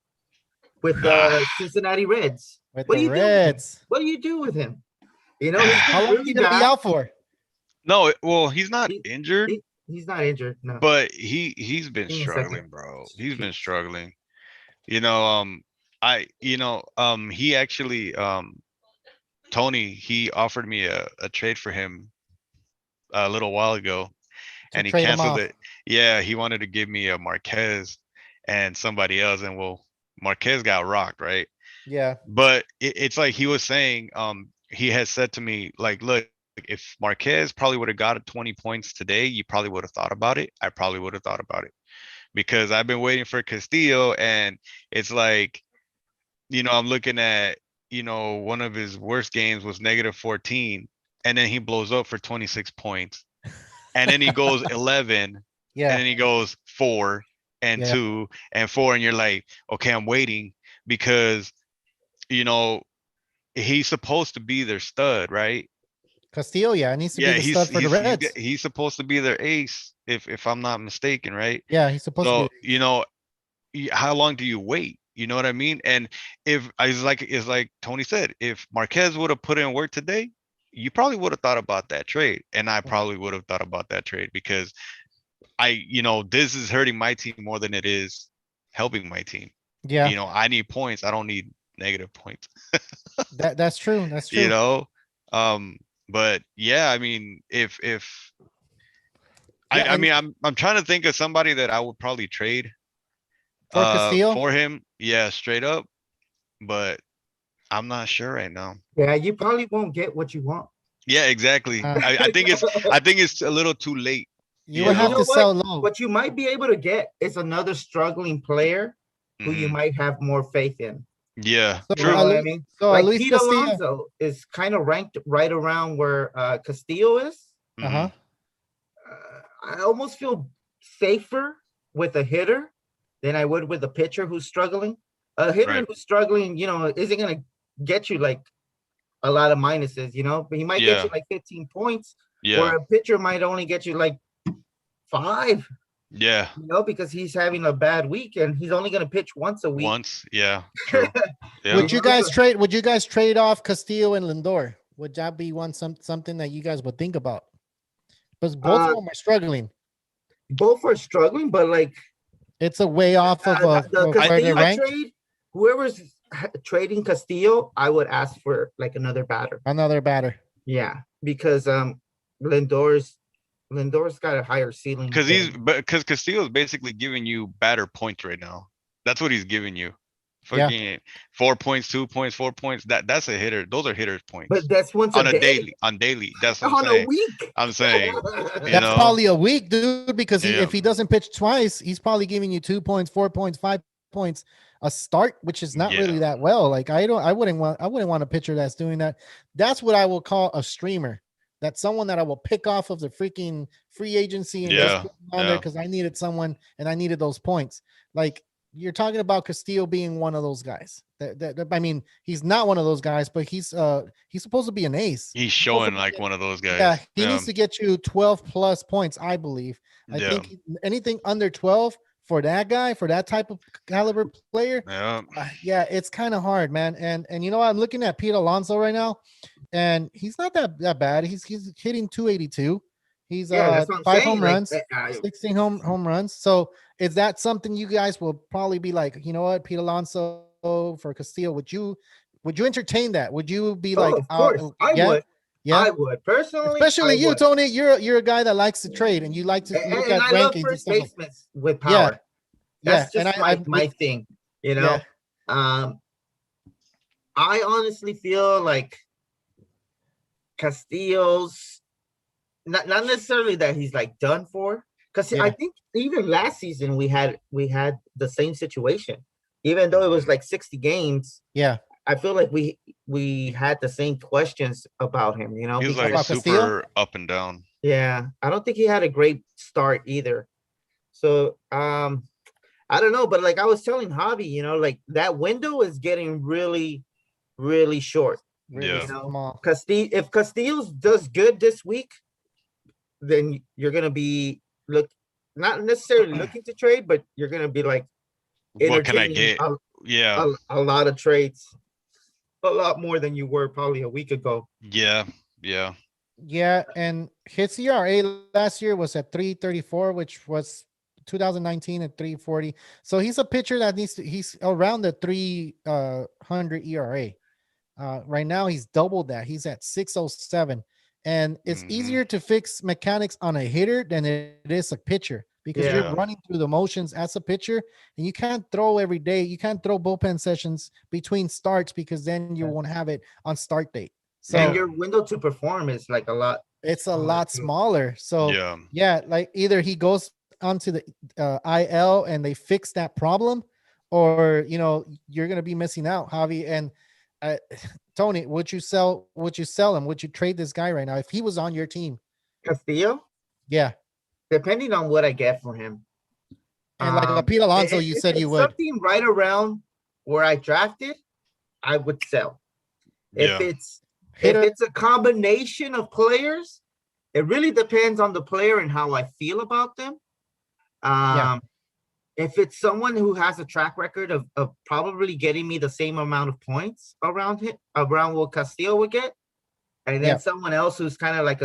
with Ah, the Cincinnati Reds. With What the do you do with him? Reds. What do you do with him? You know, he's How been long are really you gonna be bad. out for? no, well, he's not He, injured, he's not injured. No. but he's been Give me a second. struggling, bro. He's been struggling. You know, he actually, Tony, he offered me a trade for him a little while ago, To and he trade him canceled off. it. Yeah, he wanted to give me a Marquez and somebody else, and well, Marquez got rocked, right? Yeah. But it's like he was saying, he had said to me, like, look, if Marquez probably would have got 20 points today, you probably would have thought about it. I probably would have thought about it because I've been waiting for Castillo, and it's like, I'm looking at, one of his worst games was -14, and then he blows up for 26 points, and then he goes 11, and Yeah. then he goes 4 and Yeah. 2 and 4, and you're like, okay, I'm waiting because, you know, he's supposed to be their stud, right? Castillo, yeah, needs to be Yeah, the stud for the Reds. he's supposed to be their ace, if I'm not mistaken, right? Yeah, he's supposed to So, be. how long do you wait? You know what I mean? And if it's like Tony said, if Marquez would have put in work today, you probably would have thought about that trade, and I probably would have thought about that trade because this is hurting my team more than it is helping my team. Yeah, I need points. I don't need negative points. that's true. That's true. You know, but yeah, I mean, if Yeah, I mean, I'm trying to think of somebody that I would probably trade for Castillo. for him. Yeah, straight up. But I'm not sure right now. Yeah, you probably won't get what you want. Yeah, exactly. I think it's a little too late. You would have to sell low. What you might be able to get is another struggling player who you Mhm. might have more faith in. Yeah, So, You know true. what I mean? So Like at least Pete Castillo. Alonso is kind of ranked right around where Castillo is. Uh-huh. I almost feel safer with a hitter than I would with a pitcher who's struggling. A hitter Right. who's struggling, isn't going to get you like a lot of minuses, but he might get Yeah. you like 15 points, Yeah, or a pitcher might only get you like 5, yeah. because he's having a bad week and he's only going to pitch once a week. Once, yeah, true. Yeah. Would you guys trade off Castillo and Lindor? Would that be something that you guys would think about? Because both of them are struggling. Both are struggling, but like It's a way off of the where they're Castillo ranked. trade, whoever's trading Castillo, I would ask for like another batter. Another batter. Yeah, because Lindor's got a higher ceiling. Because Castillo's basically giving you batter points right now. That's what he's giving you. Yeah. Fucking 4 points, 2 points, 4 points. That's a hitter. Those are hitters' points. But that's once on a a day. daily. On daily. That's what I'm On a saying. week. I'm saying. That's probably a week, dude. Because Yeah. if he doesn't pitch twice, he's probably giving you 2 points, 4 points, 5 points a start, which is not really that well. Like I wouldn't want a pitcher that's doing that. That's what I will call a streamer. That's someone that I will pick off of the freaking free agency and just put on there because I needed someone and I needed those points. Like you're talking about Castillo being one of those guys. I mean, he's not one of those guys, but he's supposed to be an ace. He's showing like one of those guys. Yeah, he needs to get you 12 plus points, I believe. I think anything under 12 for that guy, for that type of caliber player, yeah, it's kind of hard, man. And I'm looking at Pete Alonso right now, and he's not that bad. He's hitting 282. He's 5 home runs, 16 home runs. So is that something you guys will probably be like, you know what, Pete Alonso for Castillo? Would you entertain that? Would you be like, of course, I would. Yeah, I would personally. especially I you, would. Tony. You're a guy that likes to trade and you like to look And at I love rankings and first stuff. basemen with Yeah, power. yeah, That's and just I my thing, you yeah, know. I honestly feel like Castillo's not necessarily that he's like done for, because I yeah, think even last season we had the same situation, even though it was like 60 games. yeah. I feel like we had the same questions about him, you know, He's because like About Castillo? super up and down. yeah, I don't think he had a great start either. So I don't know, but like I was telling Javi, you know, like that window is getting really, really short. Really Yeah. You know, small. If Castillo does good this week, then you're gonna be not necessarily looking to trade, but you're gonna be like What can I entertaining get? Yeah. a lot of trades, a lot more than you were probably a week ago. Yeah. Yeah. Yeah, and his ERA last year was at 3.34, which was 2019 at 3.40. So he's a pitcher that he's around the 300 ERA. Right now he's doubled that. He's at 6.07. And it's easier to fix mechanics on a hitter than it is a pitcher because you're Yeah. running through the motions as a pitcher and you can't throw every day. You can't throw bullpen sessions between starts because then you won't have it on start date. So And your window to perform is like a lot. it's a lot smaller. So Yeah. yeah, like either he goes onto the IL and they fix that problem, or you're gonna be missing out, Javi. And Tony, would you sell him? Would you trade this guy right now if he was on your team? Castillo, Yeah, depending on what I get for him. and like a Pete Alonso, if- you if said you it's would. something right around where I drafted, I would sell. Yeah. If it's a combination of players, it really depends on the player and how I feel about them. Yeah. If it's someone who has a track record of probably getting me the same amount of points around what Castillo would get, and then Yeah. someone else who's kind of like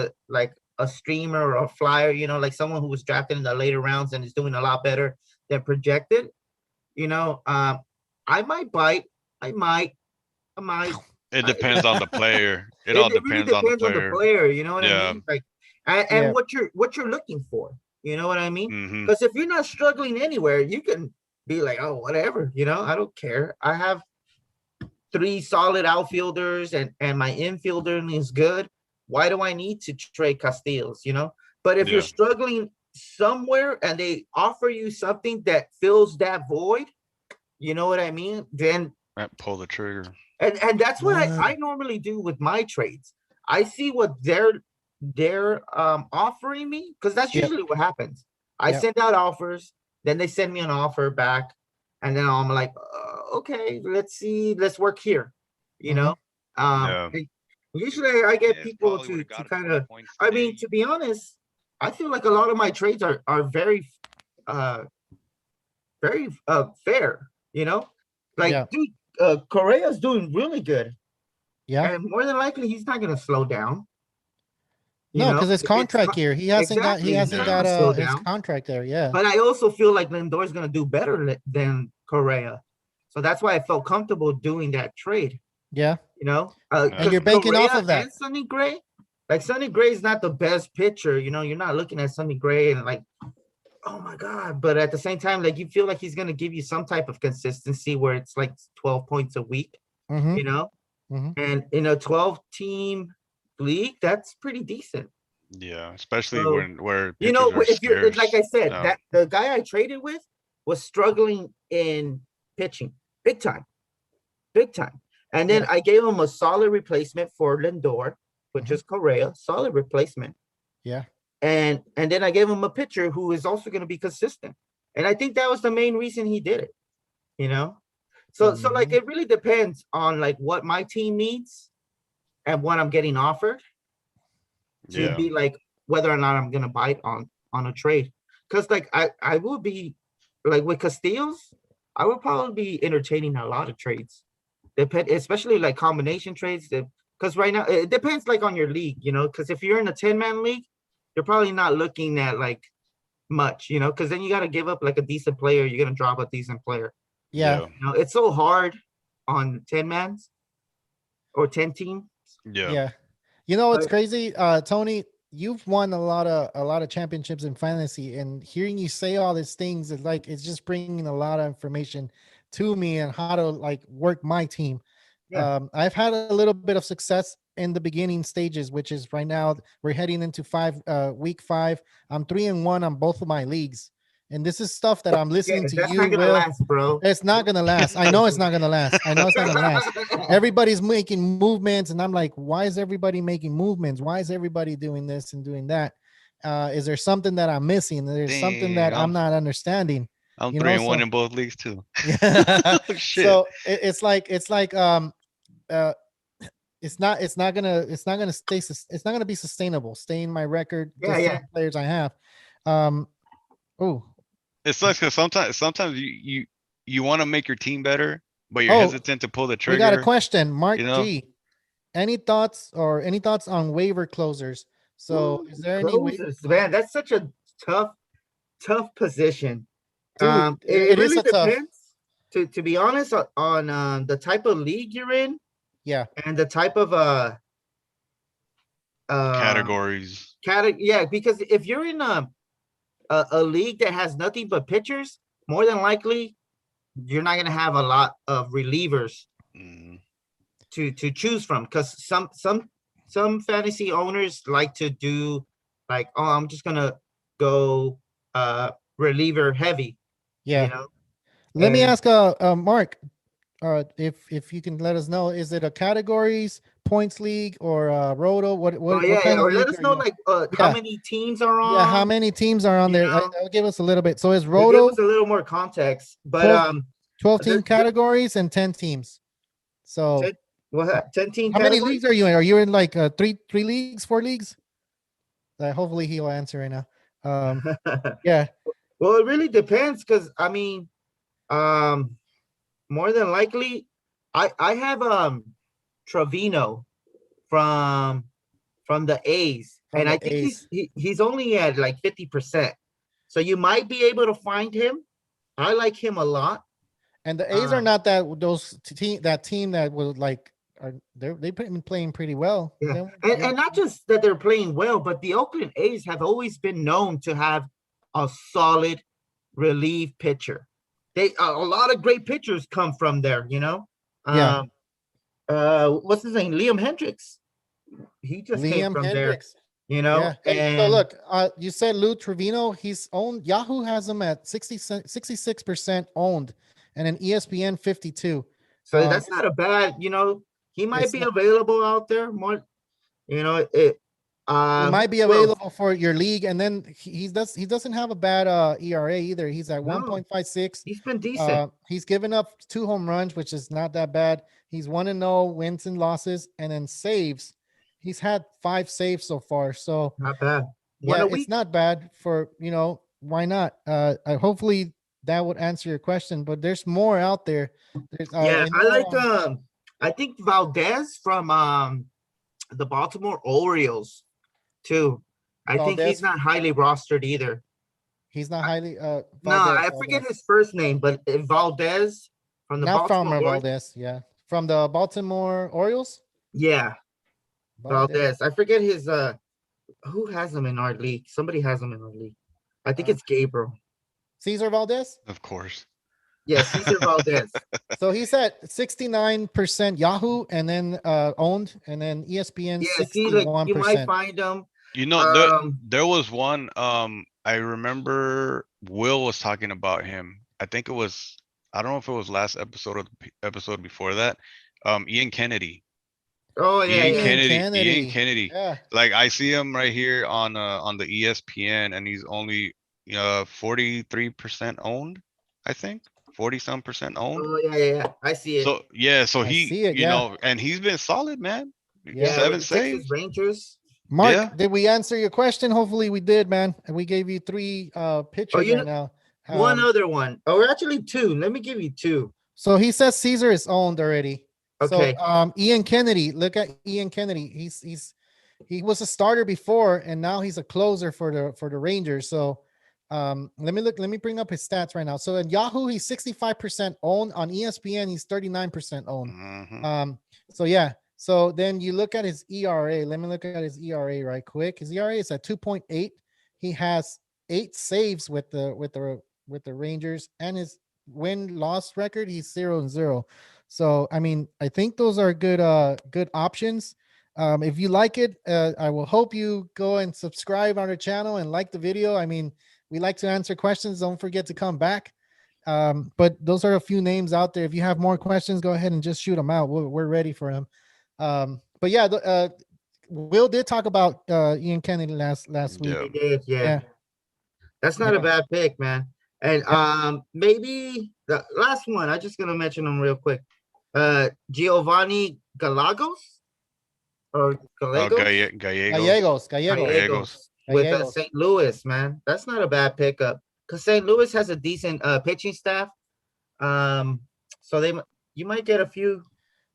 a streamer or a flyer, you know, like someone who was drafted in the later rounds and is doing a lot better than projected, you know, I might bite. I might. It depends on the player. It It all really depends on the player. you know what I Yeah. mean? Like, Yeah. and what you're looking for, you know what I mean? Mhm. Because if you're not struggling anywhere, you can be like, oh, whatever, you know, I don't care. I have 3 solid outfielders and my infielder is good. Why do I need to trade Castillos, you know? But if you're Yeah. struggling somewhere and they offer you something that fills that void, you know what I mean? Then Pull the trigger. and that's what I normally do with my trades. I see what they're offering me, because that's Yep. usually what happens. I Yep. send out offers, then they send me an offer back, and then I'm like, okay, let's work here, you know. Yeah. And usually I get Yeah, people probably to would've got a kind couple of, points I mean, today. to be honest, I feel like a lot of my trades are very very fair, you know. Like, Yeah. dude, Correa's doing really good. Yeah. And more than likely, he's not going to slow down. You No, know, because it's if contract co- here. He hasn't exactly, he's not got gonna slow his down. contract there. Yeah. But I also feel like Lindor's going to do better than Correa. So that's why I felt comfortable doing that trade, Yeah. you know. And you're banking off of that. And Sonny Gray, like Sonny Gray is not the best pitcher. You know, you're not looking at Sonny Gray and like, oh my God. But at the same time, like you feel like he's going to give you some type of consistency where it's like 12 points a week, Mhm. you know. Mhm. And in a 12-team league, that's pretty decent. Yeah, especially So, where you know, pitchers are if you're like I scarce. said, Yeah. that the guy I traded with was struggling in pitching big time. And then Yeah. I gave him a solid replacement for Lindor, which Mhm. is Correa, solid replacement. Yeah. And then I gave him a pitcher who is also going to be consistent. And I think that was the main reason he did it, you know? So like it really depends on like what my team needs and what I'm getting offered to Yeah. be like whether or not I'm gonna bite on a trade. Because like I will be like with Castillo's, I would probably be entertaining a lot of trades. Especially like combination trades. Because right now it depends like on your league, you know. Because if you're in a 10-man league, you're probably not looking at like much, you know, because then you got to give up like a decent player. You're gonna drop a decent player. Yeah. You know, it's so hard on 10-mans or 10 team. Yeah. Yeah. You know what's crazy, Tony? You've won a lot of championships in fantasy, and hearing you say all these things is like it's just bringing a lot of information to me and how to like work my team. Yeah. I've had a little bit of success in the beginning stages, which is right now we're heading into week 5. I'm 3-1 on both of my leagues, and this is stuff that I'm listening to that's you, not gonna Will. last, bro. It's not gonna last. I know it's not gonna last. I know it's not gonna last. Everybody's making movements, and I'm like, why is everybody making movements? Why is everybody doing this and doing that? Is there something that I'm missing? There's something that I'm not understanding. I'm You 3-1 know, in both leagues too. yeah. Oh, shit. So it's like uh it's not gonna stay. It's not gonna be sustainable. Staying my record. Yeah, the yeah. same players I have. Oh, It sucks because sometimes you want to make your team better, but you're Oh, hesitant to pull the trigger. we got a question. Mark you know? G. Any thoughts on waiver closers? So Ooh, is there any waiver? closers, man, that's such a tough position. Dude, It it is really a tough. depends. To be honest, on the type of league you're in Yeah. and the type of Categories. yeah, because if you're in a league that has nothing but pitchers, more than likely you're not gonna have a lot of relievers Mm. to choose from, because some fantasy owners like to do like, oh, I'm just gonna go reliever heavy. Yeah. You know? Let me And- ask Mark, if you can let us know, is it a categories, points league, or roto? What Oh yeah, kind or of let league us are know you in? like how Yeah. many teams are on. Yeah, how many teams are on you there? know? That'll give us a little bit. So is Give roto us a little more context, but 12 team there- categories and 10 teams. So 10 team how many categories? leagues are you in? Are you in like three leagues, 4 leagues? Hopefully he'll answer right now. Yeah. Well, it really depends, because I mean, more than likely, I have Trevino from the A's, From and the I think A's. he's only at like 50%. So you might be able to find him. I like him a lot. And the A's are not that team that was like they've been playing pretty well. Yeah, and not just that they're playing well, but the Oakland A's have always been known to have a solid relief pitcher. A lot of great pitchers come from there, you know. Yeah. What's his name? Liam Hendricks. He just came Liam from Hendricks. there, you know. Yeah. Hey, so look, you said Lou Trevino. He's owned. Yahoo has him at 66% owned, and an ESPN 52. So that's not a bad, you know. He might be available out there more, you know. It might be available for your league, and then he doesn't have a bad ERA either. He's at 1.56. He's been decent. He's given up 2 home runs, which is not that bad. He's 1-0 wins and losses, and then saves. He's had 5 saves so far, so not bad. Yeah, it's not bad for, why not? Hopefully that would answer your question, but there's more out there. There's I like I think Valdez from the Baltimore Orioles too. I think he's not highly rostered either. He's not highly no, I forget his first name, but Valdez from the Baltimore Orioles. Valdez, yeah. From the Baltimore Orioles? Yeah. Valdez. I forget his who has him in our league? Somebody has him in our league. I think it's Gabriel. Cesar Valdez? Of course. Yeah, Cesar Valdez. So he's at 69% Yahoo, and then owned, and then ESPN 61%. See, like, you might find him. You know, there was one. I remember Will was talking about him. I think it was. I don't know if it was last episode or the episode before that. Ian Kennedy. Oh yeah, Ian Kennedy. Yeah. Like I see him right here on the ESPN, and he's only 43% owned. I think 40-some% owned. Oh yeah. I see it. So yeah, so he, know, and he's been solid, man. Yeah, 7 saves. Rangers. Mark, did we answer your question? Hopefully we did, man. And we gave you 3 pitchers right now. One other one. Oh, actually 2. Let me give you 2. So he says Caesar is owned already. Okay. So Ian Kennedy, look at Ian Kennedy. He was a starter before, and now he's a closer for the Rangers. So let me bring up his stats right now. So in Yahoo, he's 65% owned. On ESPN, he's 39% owned. Mm-hmm. So yeah, So then you look at his ERA. Let me look at his ERA right quick. His ERA is at 2.8. He has 8 saves with the Rangers, and his win-loss record, he's 0-0. So I mean, I think those are good options. If you like it, I will hope you go and subscribe on our channel and like the video. I mean, we like to answer questions. Don't forget to come back. But those are a few names out there. If you have more questions, go ahead and just shoot them out. We're ready for them. But yeah, Will did talk about Ian Kennedy last week. Yeah. He did, yeah. That's not Yeah. a bad pick, man. And maybe the last one, I'm just gonna mention him real quick. Giovanni Gallegos or Gallegos? Gallegos. With St. Louis, man. That's not a bad pickup because St. Louis has a decent pitching staff. So you might get a few.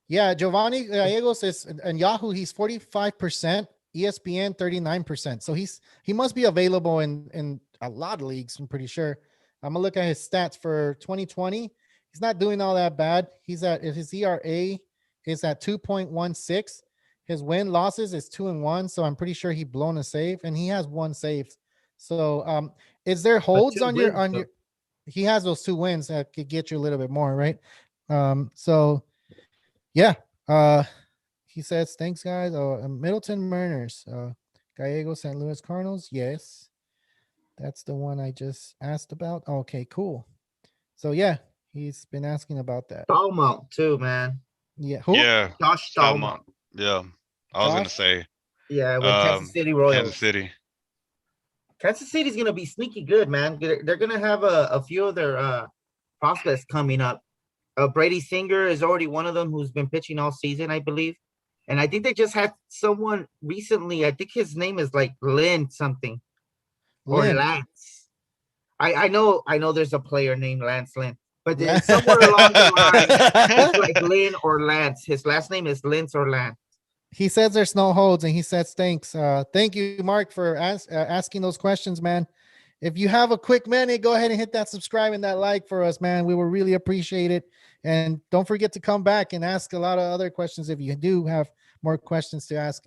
Yeah, Giovanni Gallegos is in Yahoo. He's 45%, ESPN 39%. So he must be available in a lot of leagues. I'm pretty sure. I'm gonna look at his stats for 2020. He's not doing all that bad. His ERA is at 2.16. His win losses is 2-1. So I'm pretty sure he blown a save, and he has 1 save. So is there holds on your? He has those 2 wins that could get you a little bit more, right? So. Yeah. He says, thanks, guys. Middleton Mariners. Gallegos, St. Louis Cardinals. Yes. That's the one I just asked about. Okay, cool. So yeah, he's been asking about that. Stallmont too, man. Yeah. Who? Yeah. Josh Stallmont. Yeah. I was gonna say. Yeah, with Kansas City Royals. Kansas City. Kansas City's gonna be sneaky good, man. They're gonna have a few of their prospects coming up. Brady Singer is already one of them who's been pitching all season, I believe. And I think they just had someone recently. I think his name is like Lynn something. Or Lance. I know there's a player named Lance Lynn, but it's somewhere along the line. It's like Lynn or Lance. His last name is Lynch or Lance. He says there's no holds, and he says thanks. Thank you, Mark, for asking those questions, man. If you have a quick minute, go ahead and hit that subscribe and that like for us, man. We will really appreciate it. And don't forget to come back and ask a lot of other questions if you do have more questions to ask.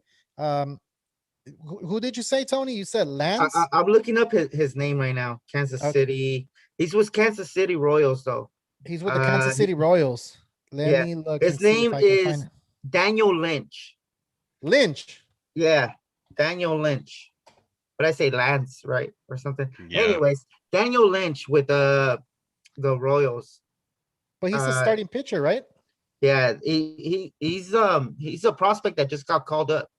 Who did you say, Tony? You said Lance? I'm looking up his name right now. Kansas City. He's with Kansas City Royals, though. He's with the Kansas City Royals. Let me look. His name is Daniel Lynch. Lynch? Yeah, Daniel Lynch. But I say Lance, right? Or something. Yeah. Anyways, Daniel Lynch with the Royals. But he's a starting pitcher, right? Yeah, he's a prospect that just got called up.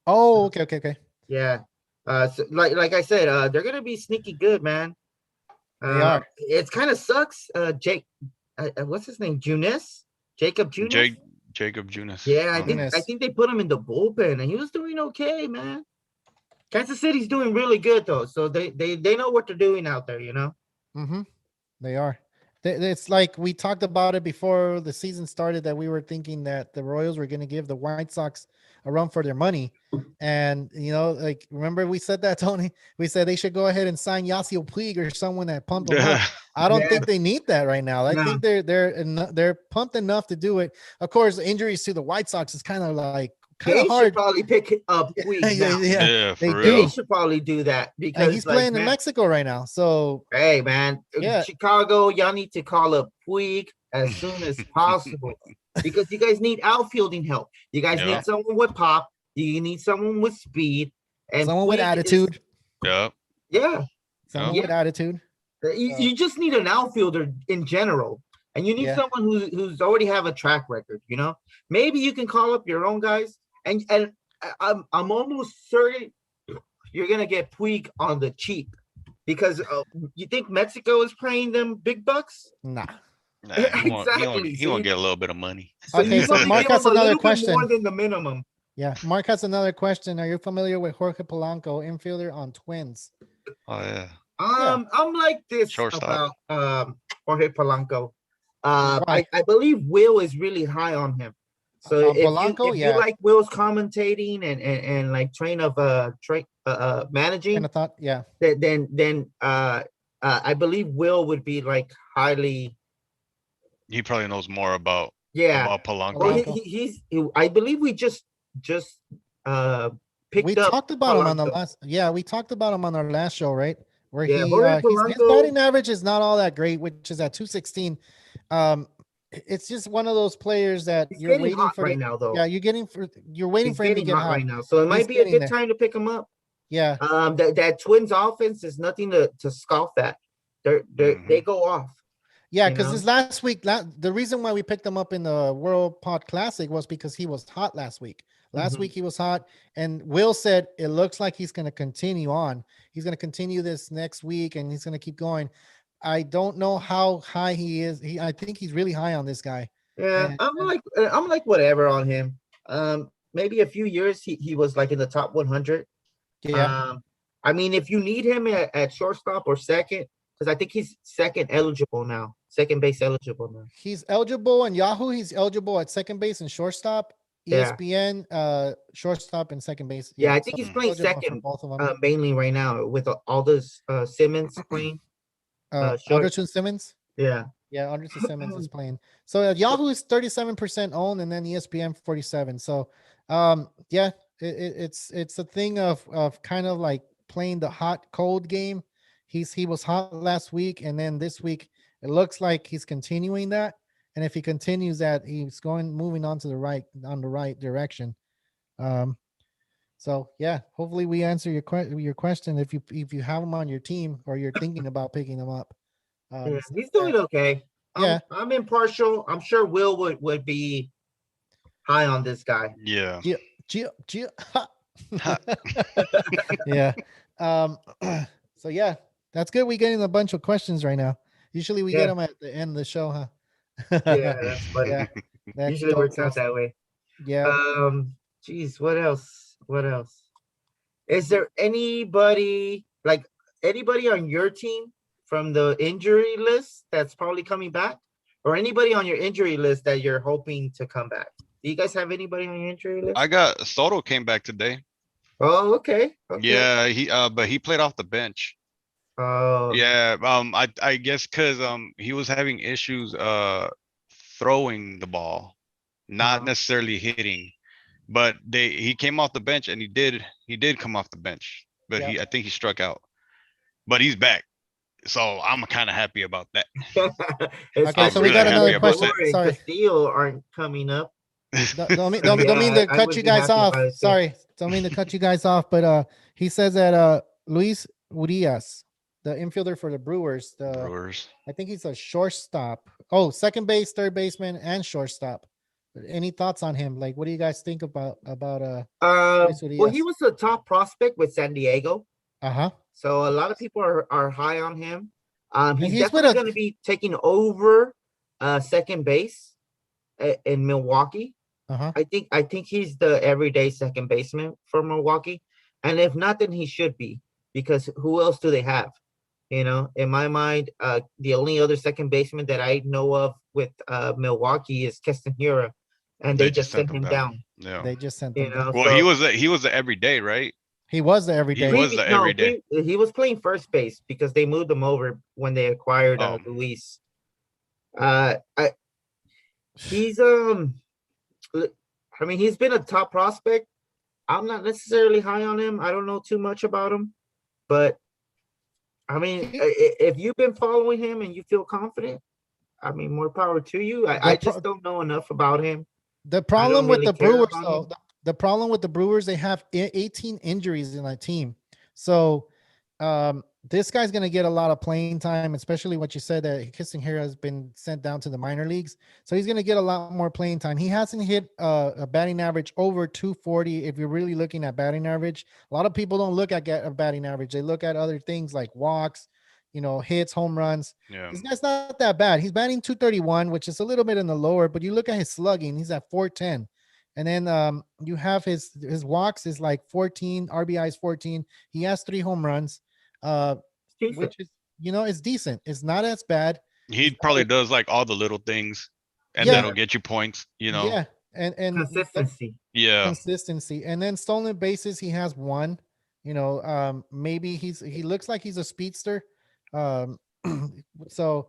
Oh, okay. Yeah. So like I said, they're gonna be sneaky good, man. They are. It kind of sucks. Jake, what's his name? Jacob Junis. Jacob Junis. Yeah, I think they put him in the bullpen, and he was doing okay, man. Kansas City's doing really good though, so they know what they're doing out there, you know. Mm-hmm. They are. It's like we talked about it before the season started that we were thinking that the Royals were going to give the White Sox a run for their money. And, you know, like, remember we said that, Tony? We said they should go ahead and sign Yasiel Puig or someone that pumped them up. I don't think they need that right now. I think they're pumped enough to do it. Of course, injuries to the White Sox is kind of hard. Should probably pick up Puig now. Yeah, for real. They should probably do that because and he's playing in Mexico right now. So hey, man, Chicago, y'all need to call up Puig as soon as possible because you guys need outfielding help. You guys need someone with pop. You need someone with speed and someone with attitude. Someone with attitude. You just need an outfielder in general, and you need someone who's already have a track record. You know, maybe you can call up your own guys. And I'm almost certain you're gonna get Puig on the cheap because you think Mexico is paying them big bucks? Nah. Exactly. He won't get a little bit of money. Okay, so Mark has another question. More than the minimum. Yeah, Mark has another question. Are you familiar with Jorge Polanco, infielder on Twins? Oh yeah. I'm like this Shortstop. about Jorge Polanco. I believe Will is really high on him. So if you like Will's commentating and like train of managing, and I thought, then I believe Will would be like highly. He probably knows more about Yeah. about Polanco. Well, Polanco. I believe we just picked We up talked about him on the Polanco. last. Yeah, we talked about him on our last show, right? Where Yeah, Jorge his Polanco. batting average is not all that great, which is at 216. It's just one of those players that He's you're getting waiting hot for. right now, though. Yeah, you're waiting He's for him to getting get hot hot. right now, so it He's might be a getting good there. time to pick him up. Yeah, That Twins offense is nothing to scoff at. They go off. yeah, you because know? this last week, the reason why we picked him up in the World Pod Classic was because he was hot last week. Last Mhm. week he was hot, and Will said it looks like he's going to continue on. He's going to continue this next week, and he's going to keep going. I don't know how high he is. I think he's really high on this guy. Yeah, And, I'm like whatever on him. Maybe a few years he was like in the top 100. yeah, I mean, if you need him at shortstop or second, because I think he's second base eligible now. he's eligible on Yahoo. He's eligible at second base and shortstop. Yeah. ESPN, shortstop and second base. Yeah, I so think he's he's playing eligible for second both of them. mainly right now with all those Simmons playing. Short. Alderson Simmons. Yeah. Yeah, Anderson Simmons is playing. So Yahoo is 37% owned, and then ESPN 47. So, yeah, it's a thing of kind of like playing the hot cold game. He was hot last week, and then this week it looks like he's continuing that. And if he continues that, he's moving on the right direction. So yeah, hopefully we answer your question if you have him on your team or you're thinking about picking him up. Yeah, he's doing okay. I'm impartial. I'm sure Will would be high on this guy. Yeah. Yeah. So yeah, that's good. We're getting a bunch of questions right now. Usually we get them at the end of the show, huh? Yeah, that's funny. Yeah, that Usually works out that way. Yeah. Geez, what else? Is there anybody on your team from the injury list that's probably coming back, or anybody on your injury list that you're hoping to come back? Do you guys have anybody on your injury list? I got Soto came back today. Oh, okay. Yeah, but he played off the bench. Oh. Yeah, I guess because he was having issues throwing the ball, not necessarily hitting. But he came off the bench, and he did come off the bench, but I think he struck out. But he's back, so I'm kind of happy about that. Okay, so we got another question. Sorry, Castillo aren't coming up. Don't mean to cut you guys off. Sorry, don't mean to cut you guys off. But he says that Luis Urias, the infielder for the Brewers, I think he's a shortstop. Oh, second base, third baseman, and shortstop. Any thoughts on him? Like, what do you guys think about well, he was a top prospect with San Diego. So a lot of people are high on him. He's definitely going to be taking over second base in Milwaukee. I think he's the everyday second baseman for Milwaukee, and if not, then he should be, because who else do they have? You know, in my mind, the only other second baseman that I know of with Milwaukee is Keston Hiura, and they just sent him down. Yeah, they just sent him down. Well, he was the everyday, right? He was the everyday. He was the everyday. He was playing first base because they moved him over when they acquired Luis. He's I mean, he's been a top prospect. I'm not necessarily high on him. I don't know too much about him, but I mean, if you've been following him and you feel confident, I mean, more power to you. I just don't know enough about him. The problem with the Brewers, though, the problem with the Brewers, they have 18 injuries in that team. So this guy's going to get a lot of playing time, especially what you said that Kissing here has been sent down to the minor leagues. So he's going to get a lot more playing time. He hasn't hit a batting average over 240. If you're really looking at batting average, a lot of people don't look at a batting average. They look at other things like walks, hits, home runs. Yeah. This guy's not that bad. He's batting 231, which is a little bit in the lower, but you look at his slugging, he's at 410. And then you have his walks is like 14, RBI is 14. He has 3 home runs, which is, it's decent. It's not as bad. He probably does like all the little things, and that'll get you points, Yeah. And consistency. Yeah. Consistency. And then stolen bases, he has 1. Maybe he looks like he's a speedster. So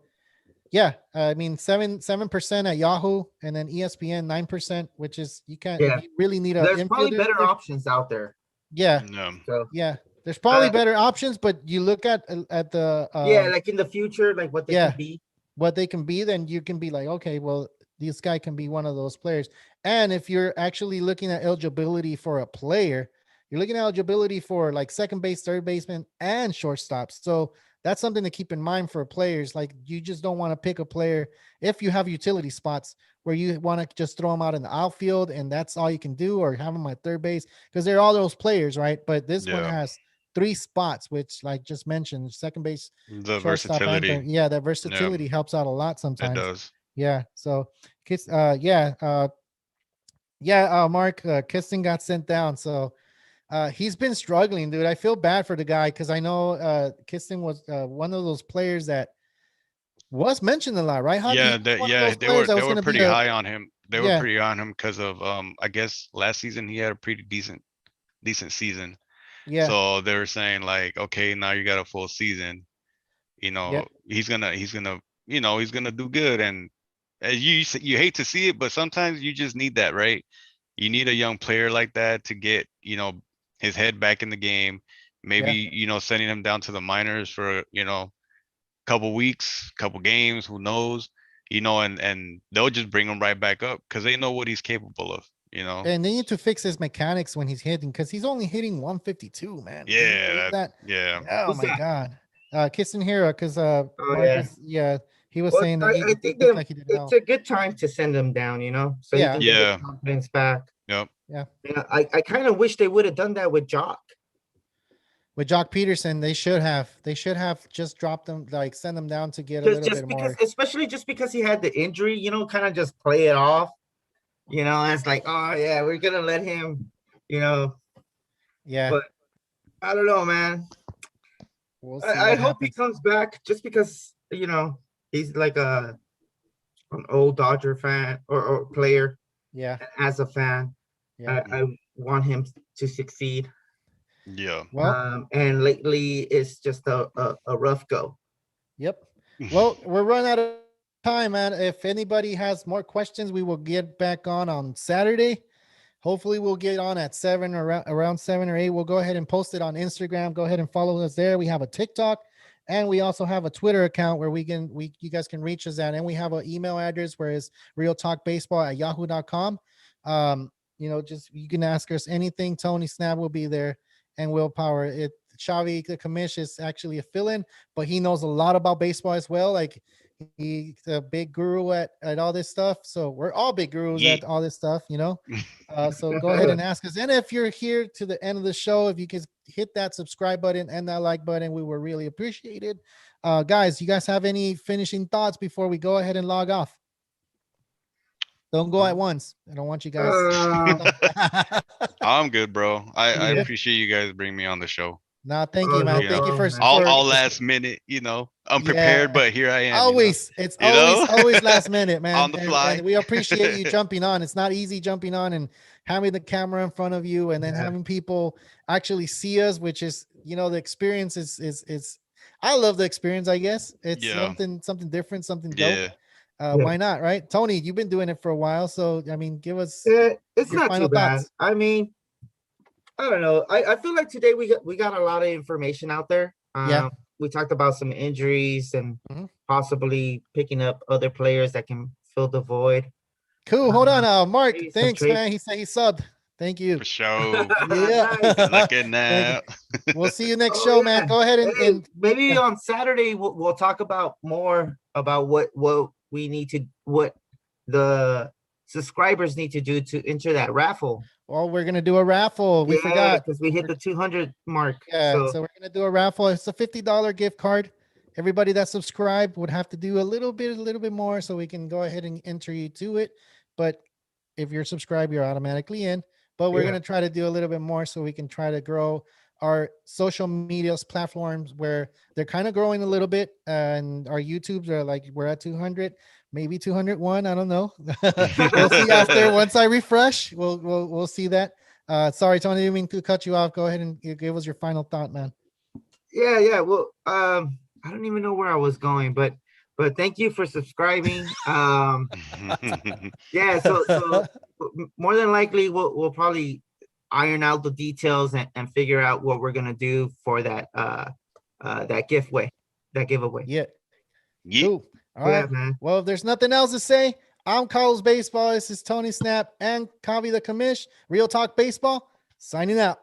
Yeah, I mean 7% at Yahoo, and then ESPN 9%, which is you can't Yeah. if you really need a There's probably infielder. better options out there. Yeah, No. So yeah. There's probably Uh, better options, but you look at the yeah, like in the future, like what they yeah. can be. what they can be, then you can be like, okay, well, this guy can be one of those players. And if you're actually looking at eligibility for a player, you're looking at eligibility for like second base, third baseman, and shortstop. So that's something to keep in mind for players. Like you just don't want to pick a player if you have utility spots where you want to just throw them out in the outfield and that's all you can do, or have them at third base because they're all those players, right? But this one Yeah. has 3 spots, which like just mentioned, second base, The shortstop, and versatility. third. Yeah, that Yeah, versatility helps out a lot it sometimes. does. Yeah. So kids, Mark Kiston got sent down. So he's been struggling, dude. I feel bad for the guy because I know Kiston was one of those players that was mentioned a lot, right? Yeah, One of those players that they was were going to be pretty high on him. They were yeah, pretty on him because of I guess last season he had a pretty decent season. yeah, So they were saying like, okay, now you got a full season. yeah, He's gonna do good. And you hate to see it, but sometimes you just need that, right? You need a young player like that to get, his head back in the game. yeah. Maybe, sending him down to the minors for, couple weeks, couple games, who knows, and they'll just bring him right back up because they know what he's capable of, And they need to fix his mechanics when he's hitting because he's only hitting 152, man. Can you Yeah, believe that? yeah. Oh Who's my that? God. Kiston Hero, because Oh yeah. Marcus, yeah, he was Well, saying that I he think looked like he did it's well. a good time to send them down, so he Yeah. can get his Yeah. confidence back. Yep. Yeah. Yeah, I kind of wish they would have done that with Jock. With Jock Peterson, they should have just dropped them, like send them down to get a little Just bit because, more. especially just because he had the injury, kind of just play it off. It's like, oh yeah, we're gonna let him, Yeah. but I don't know, man. We'll see I what hope he happens. comes back just because, he's like an old Dodger fan or player. Yeah. As a fan, Yeah. I want him to succeed. Yeah. Well, And lately it's just a rough go. yep. Well, we're running out of time, man. If anybody has more questions, we will get back on Saturday. Hopefully we'll get on at 7 or around 7 or 8. We'll go ahead and post it on Instagram. Go ahead and follow us there. We have a TikTok and we also have a Twitter account where you guys can reach us at, and we have an email address where it's realtalkbaseball@yahoo.com. Just you can ask us anything. Tony Snap will be there and Willpower. Xavi, the commish, is actually a fill-in, but he knows a lot about baseball as well. Like he's a big guru at all this stuff. So we're all big gurus at all this stuff, So go ahead and ask us. And if you're here to the end of the show, if you can hit that subscribe button and that like button, we will really appreciate it. Guys, you guys have any finishing thoughts before we go ahead and log off? Don't go at once. I don't want you guys. I'm good, bro. I good? appreciate you guys bringing me on the show. No, thank you, man. no Thank you for all last minute, unprepared, but here I am. Always, it's always last minute, man. On the fly. And we appreciate you jumping on. It's not easy jumping on and having the camera in front of you, and then having people actually see us, which is, the experience is. I love the experience. I guess it's something different, something dope. Why not, right? Tony, you've been doing it for a while, so I mean, give us it's your not final too bad. thoughts. I mean, I don't know. I feel like today we got a lot of information out there. We talked about some injuries and possibly picking up other players that can fill the void. Cool. Hold on, Mark. maybe some Thanks, trade- man. He said he subbed. Thank you. For sure. Yeah. Look at that. We'll see you next show, man. Go ahead and maybe on Saturday we'll talk about more about what the subscribers need to do to enter that raffle. Well, we're gonna do a raffle. We forgot because we hit the 200 mark. Yeah, so we're gonna do a raffle. It's a $50 gift card. Everybody that subscribed would have to do a little bit more, so we can go ahead and enter you to it. But if you're subscribed, you're automatically in. But we're gonna try to do a little bit more, so we can try to grow our social media platforms where they're kind of growing a little bit, and our YouTubes are like we're at 200. Maybe 201. I don't know. We'll see after. Once I refresh, we'll see that. Sorry, Tony, I didn't mean to cut you off. Go ahead and give us your final thought, man. Yeah. Well, I don't even know where I was going, but But thank you for subscribing. Yeah, so more than likely we'll probably iron out the details and figure out what we're gonna do for that giveaway. Yeah. Yeah. Cool. All Yeah, right. man. Well, if there's nothing else to say, I'm Carlos Baseball. This is Tony Snap and Kavi the Commish. Real Talk Baseball. Signing out.